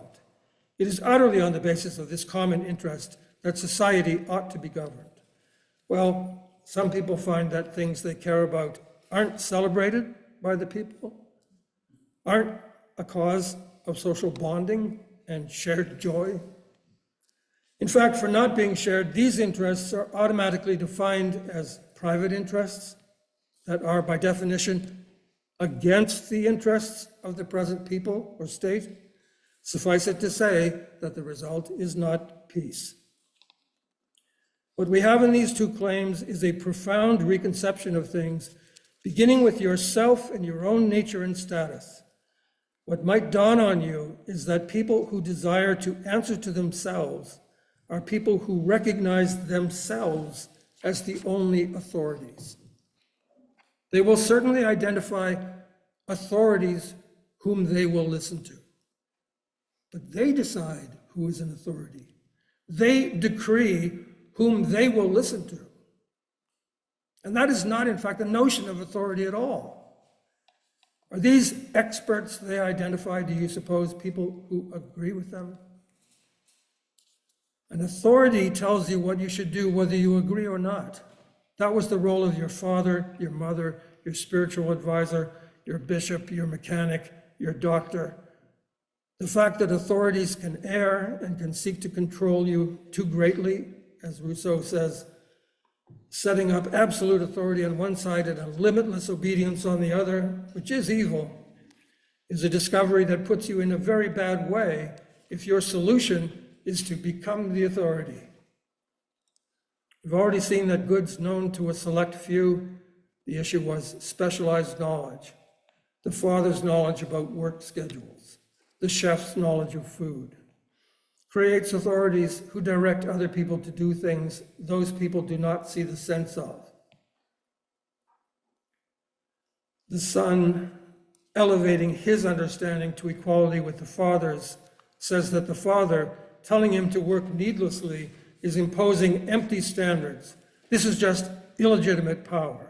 It is utterly on the basis of this common interest that society ought to be governed. Well, some people find that things they care about aren't celebrated by the people, aren't a cause of social bonding and shared joy. In fact, for not being shared, these interests are automatically defined as private interests that are, by definition, against the interests of the present people or state. Suffice it to say that the result is not peace. What we have in these two claims is a profound reconception of things, beginning with yourself and your own nature and status. What might dawn on you is that people who desire to answer to themselves are people who recognize themselves as the only authorities. They will certainly identify authorities whom they will listen to. But they decide who is an authority. They decree whom they will listen to. And that is not, in fact, the notion of authority at all. Are these experts they identify, do you suppose, people who agree with them? An authority tells you what you should do, whether you agree or not. That was the role of your father, your mother, your spiritual advisor, your bishop, your mechanic, your doctor. The fact that authorities can err and can seek to control you too greatly, as Rousseau says, setting up absolute authority on one side and a limitless obedience on the other, which is evil, is a discovery that puts you in a very bad way if your solution is to become the authority. We've already seen that goods known to a select few, the issue was specialized knowledge, the father's knowledge about work schedules, the chef's knowledge of food, creates authorities who direct other people to do things those people do not see the sense of. The son, elevating his understanding to equality with the father's, says that the father, telling him to work needlessly, is imposing empty standards. This is just illegitimate power.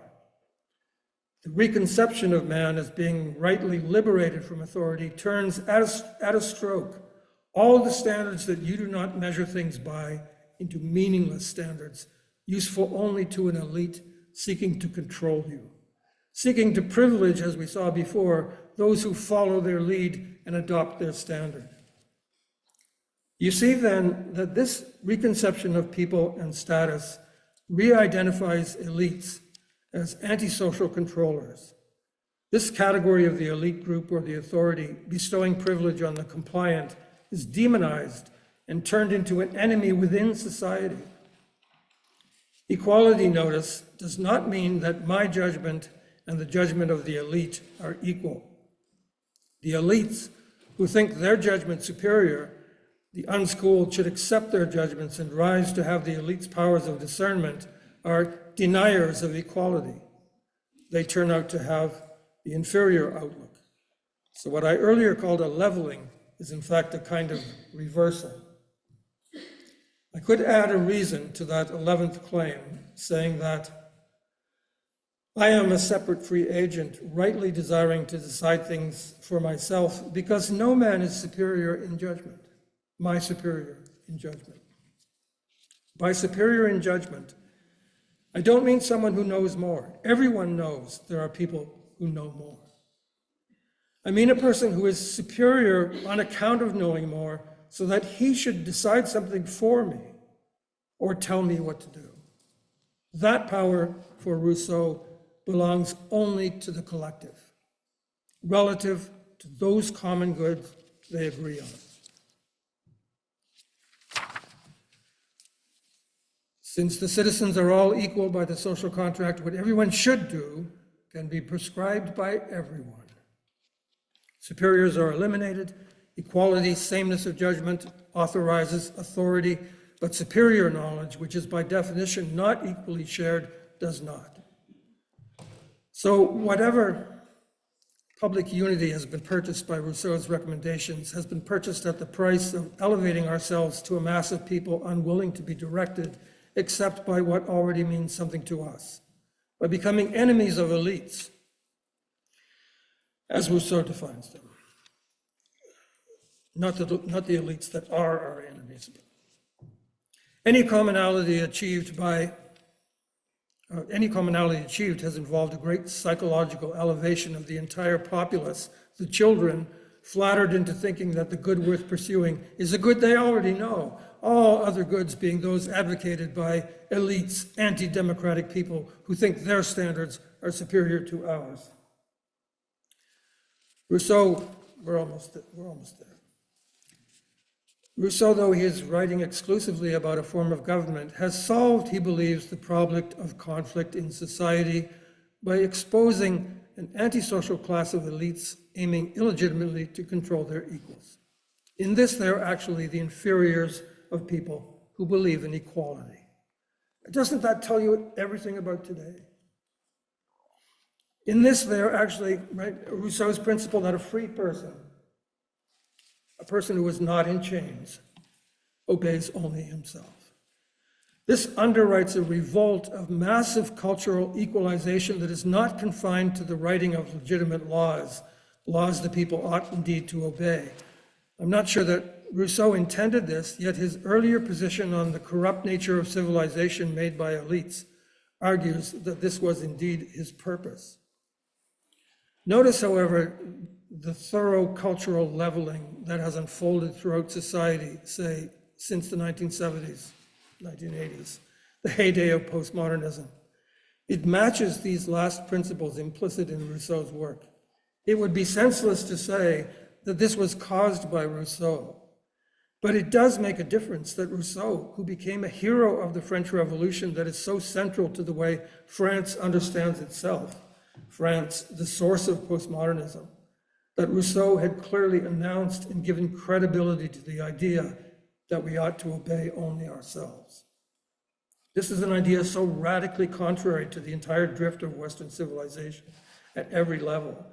The reconception of man as being rightly liberated from authority turns at a stroke all the standards that you do not measure things by into meaningless standards, useful only to an elite seeking to control you, seeking to privilege, as we saw before, those who follow their lead and adopt their standard. You see then that this reconception of people and status re-identifies elites as antisocial controllers. This category of the elite group or the authority bestowing privilege on the compliant is demonized and turned into an enemy within society. Equality, notice, does not mean that my judgment and the judgment of the elite are equal. The elites who think their judgment superior, the unschooled should accept their judgments and rise to have the elite's powers of discernment, are deniers of equality. They turn out to have the inferior outlook. So what I earlier called a leveling is in fact a kind of reversal. I could add a reason to that 11th claim, saying that I am a separate free agent, rightly desiring to decide things for myself, because no man is superior in judgment, my superior in judgment. By superior in judgment, I don't mean someone who knows more. Everyone knows there are people who know more. I mean a person who is superior on account of knowing more, so that he should decide something for me or tell me what to do. That power, for Rousseau, belongs only to the collective, relative to those common goods they agree on. Since the citizens are all equal by the social contract, what everyone should do can be prescribed by everyone. Superiors are eliminated. Equality, sameness of judgment, authorizes authority, but superior knowledge, which is by definition not equally shared, does not. So whatever public unity has been purchased by Rousseau's recommendations has been purchased at the price of elevating ourselves to a mass of people unwilling to be directed except by what already means something to us, by becoming enemies of elites, as Rousseau defines them. Not the elites that are our enemies. Any commonality achieved has involved a great psychological elevation of the entire populace. The children, flattered into thinking that the good worth pursuing is a good they already know, all other goods being those advocated by elites, anti-democratic people who think their standards are superior to ours. Rousseau, we're almost there. Rousseau, though he is writing exclusively about a form of government, has solved, he believes, the problem of conflict in society by exposing an antisocial class of elites aiming illegitimately to control their equals. In this, they are actually the inferiors of people who believe in equality. Doesn't that tell you everything about today? In this, they are actually, right, Rousseau's principle that a free person, a person who is not in chains, obeys only himself. This underwrites a revolt of massive cultural equalization that is not confined to the writing of legitimate laws the people ought indeed to obey. I'm not sure that Rousseau intended this, yet his earlier position on the corrupt nature of civilization made by elites argues that this was indeed his purpose. Notice, however, the thorough cultural leveling that has unfolded throughout society, say, since the 1970s, 1980s, the heyday of postmodernism. It matches these last principles implicit in Rousseau's work. It would be senseless to say that this was caused by Rousseau, but it does make a difference that Rousseau, who became a hero of the French Revolution that is so central to the way France understands itself, France, the source of postmodernism, that Rousseau had clearly announced and given credibility to the idea that we ought to obey only ourselves. This is an idea so radically contrary to the entire drift of Western civilization at every level,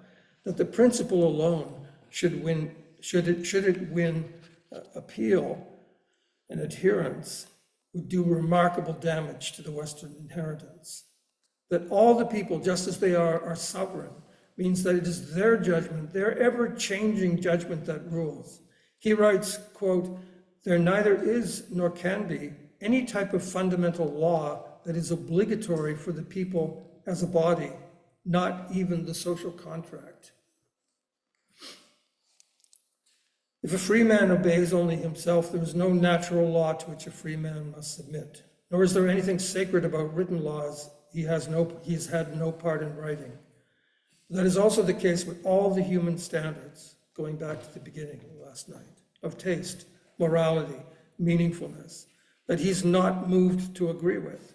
that the principle alone should it win appeal and adherence, would do remarkable damage to the Western inheritance. That all the people, just as they are sovereign, means that it is their judgment, their ever-changing judgment that rules. He writes, quote, "There neither is nor can be any type of fundamental law that is obligatory for the people as a body, not even the social contract." If a free man obeys only himself, there is no natural law to which a free man must submit, nor is there anything sacred about written laws. He has had no part in writing. That is also the case with all the human standards, going back to the beginning last night, of taste, morality, meaningfulness, that he's not moved to agree with.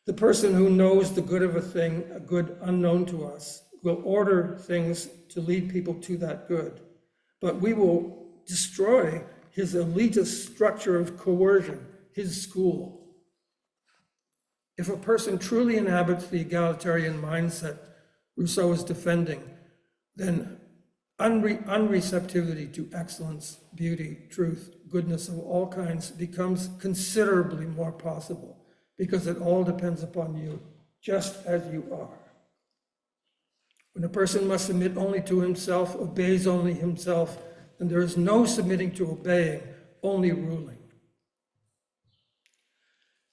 The person who knows the good of a thing, a good unknown to us, will order things to lead people to that good. But we will destroy his elitist structure of coercion, his school. If a person truly inhabits the egalitarian mindset Rousseau is defending, then unreceptivity to excellence, beauty, truth, goodness of all kinds becomes considerably more possible, because it all depends upon you, just as you are. When a person must submit only to himself, obeys only himself, then there is no submitting to obeying, only ruling.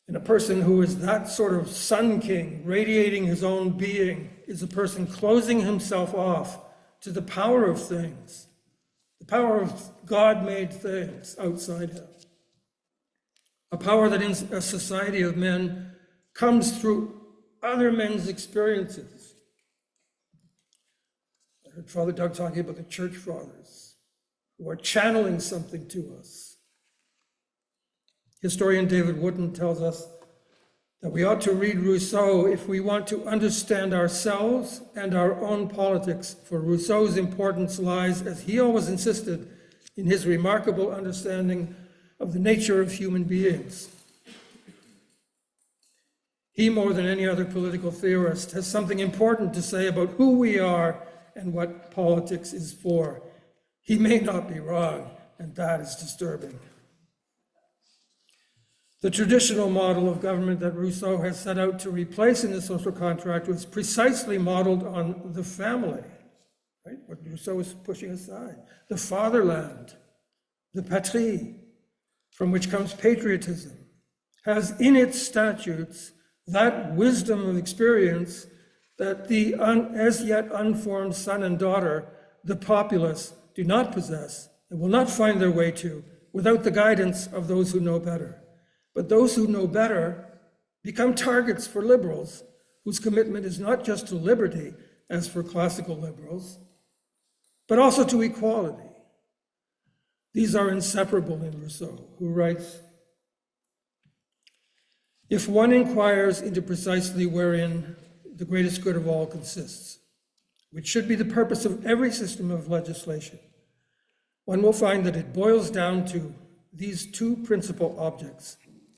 And a person who is that sort of sun king, radiating his own being, is a person closing himself off to the power of things, the power of God-made things outside him. A power that in a society of men comes through other men's experiences. I heard Father Doug talking about the church fathers who are channeling something to us. Historian David Wooten tells us that we ought to read Rousseau if we want to understand ourselves and our own politics, for Rousseau's importance lies, as he always insisted, in his remarkable understanding of the nature of human beings. He, more than any other political theorist, has something important to say about who we are and what politics is for. He may not be wrong, and that is disturbing. The traditional model of government that Rousseau has set out to replace in the social contract was precisely modeled on the family, right? What Rousseau is pushing aside. The fatherland, the patrie, from which comes patriotism, has in its statutes that wisdom of experience that the as yet unformed son and daughter, the populace, do not possess and will not find their way to without the guidance of those who know better. But those who know better become targets for liberals whose commitment is not just to liberty, as for classical liberals, but also to equality. These are inseparable in Rousseau, who writes, "If one inquires into precisely wherein the greatest good of all consists, which should be the purpose of every system of legislation, one will find that it boils down to these two principal objects,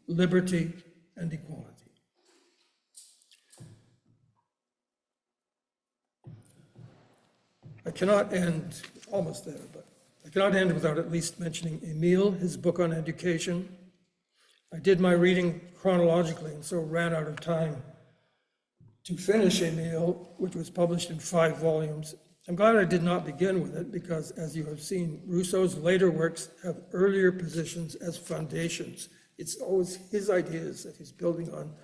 liberty and equality." I cannot end, almost there, but I cannot end without at least mentioning Emile, his book on education. I did my reading chronologically and so ran out of time to finish Emile, which was published in 5 volumes. I'm glad I did not begin with it because, as you have seen, Rousseau's later works have earlier positions as foundations. It's always his ideas that he's building on.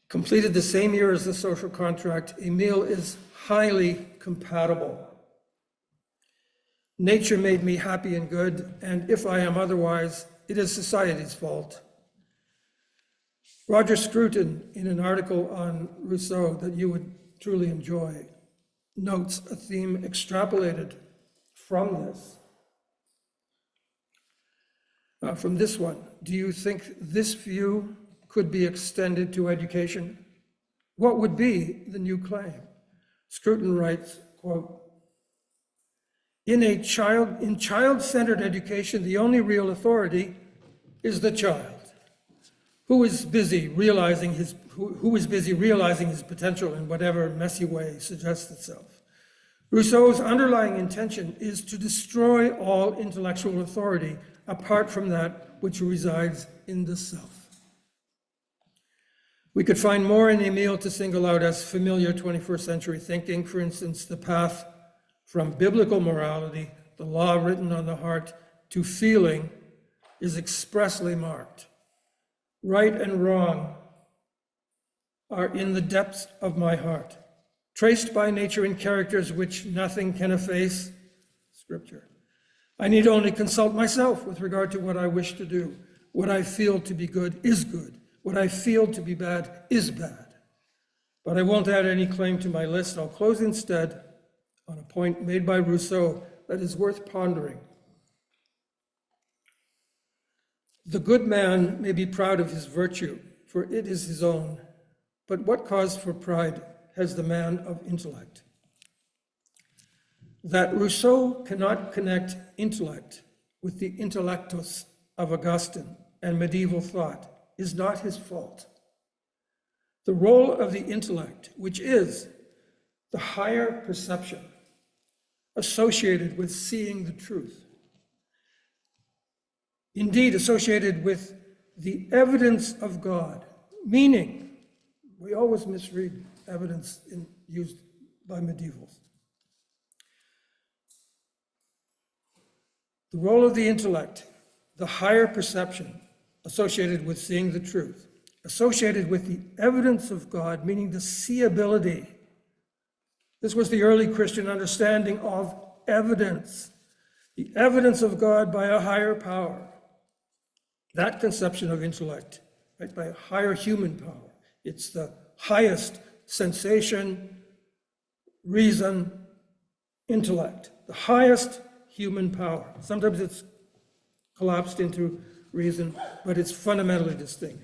Completed the same year as the social contract, Emile is highly compatible. Nature made me happy and good, and if I am otherwise, it is society's fault. Roger Scruton, in an article on Rousseau that you would truly enjoy, notes a theme extrapolated from this. From this one, do you think this view could be extended to education? What would be the new claim? Scruton writes, quote, in child-centered education, the only real authority is the child, who is busy realizing his potential in whatever messy way suggests itself. Rousseau's underlying intention is to destroy all intellectual authority apart from that which resides in the self. We could find more in Emile to single out as familiar 21st century thinking. For instance, the path from biblical morality, the law written on the heart, to feeling is expressly marked. Right and wrong are in the depths of my heart, traced by nature in characters which nothing can efface, Scripture, I need only consult myself with regard to what I wish to do. What I feel to be good is good. What I feel to be bad is bad. But I won't add any claim to my list. I'll close instead on a point made by Rousseau that is worth pondering. The good man may be proud of his virtue, for it is his own. But what cause for pride has the man of intellect? That Rousseau cannot connect intellect with the intellectus of Augustine and medieval thought is not his fault. The role of the intellect, which is the higher perception associated with seeing the truth, indeed associated with the evidence of God, meaning we always misread evidence used by medievals. The role of the intellect, the higher perception associated with seeing the truth, associated with the evidence of God, meaning the seeability. This was the early Christian understanding of evidence, the evidence of God by a higher power. That conception of intellect, right, by a higher human power. It's the highest sensation, reason, intellect, the highest human power. Sometimes it's collapsed into reason, but it's fundamentally distinct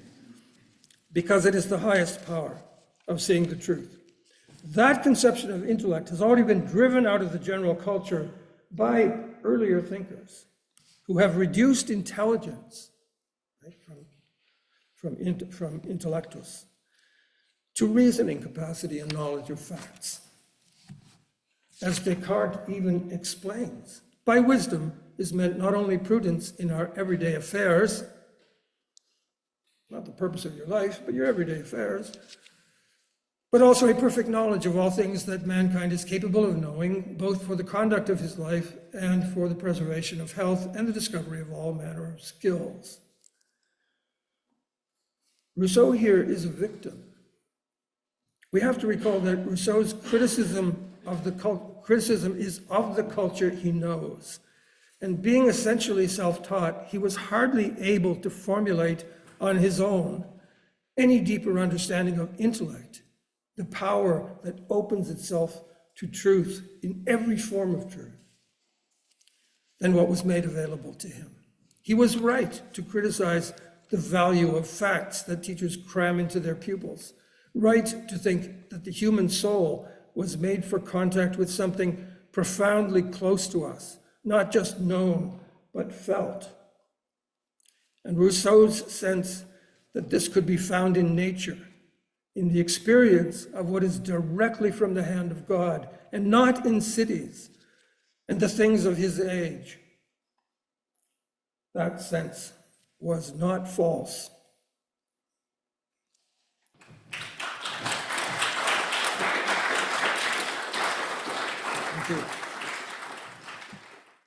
because it is the highest power of seeing the truth. That conception of intellect has already been driven out of the general culture by earlier thinkers who have reduced intelligence, right, from intellectus to reasoning capacity and knowledge of facts. As Descartes even explains, by wisdom is meant not only prudence in our everyday affairs, not the purpose of your life, but your everyday affairs, but also a perfect knowledge of all things that mankind is capable of knowing, both for the conduct of his life and for the preservation of health and the discovery of all manner of skills. Rousseau here is a victim. We have to recall that Rousseau's criticism is of the culture he knows. And being essentially self-taught, he was hardly able to formulate on his own any deeper understanding of intellect, the power that opens itself to truth in every form of truth, than what was made available to him. He was right to criticize the value of facts that teachers cram into their pupils, right to think that the human soul was made for contact with something profoundly close to us, not just known, but felt. And Rousseau's sense that this could be found in nature, in the experience of what is directly from the hand of God, and not in cities and the things of his age. That sense was not false. Thank you.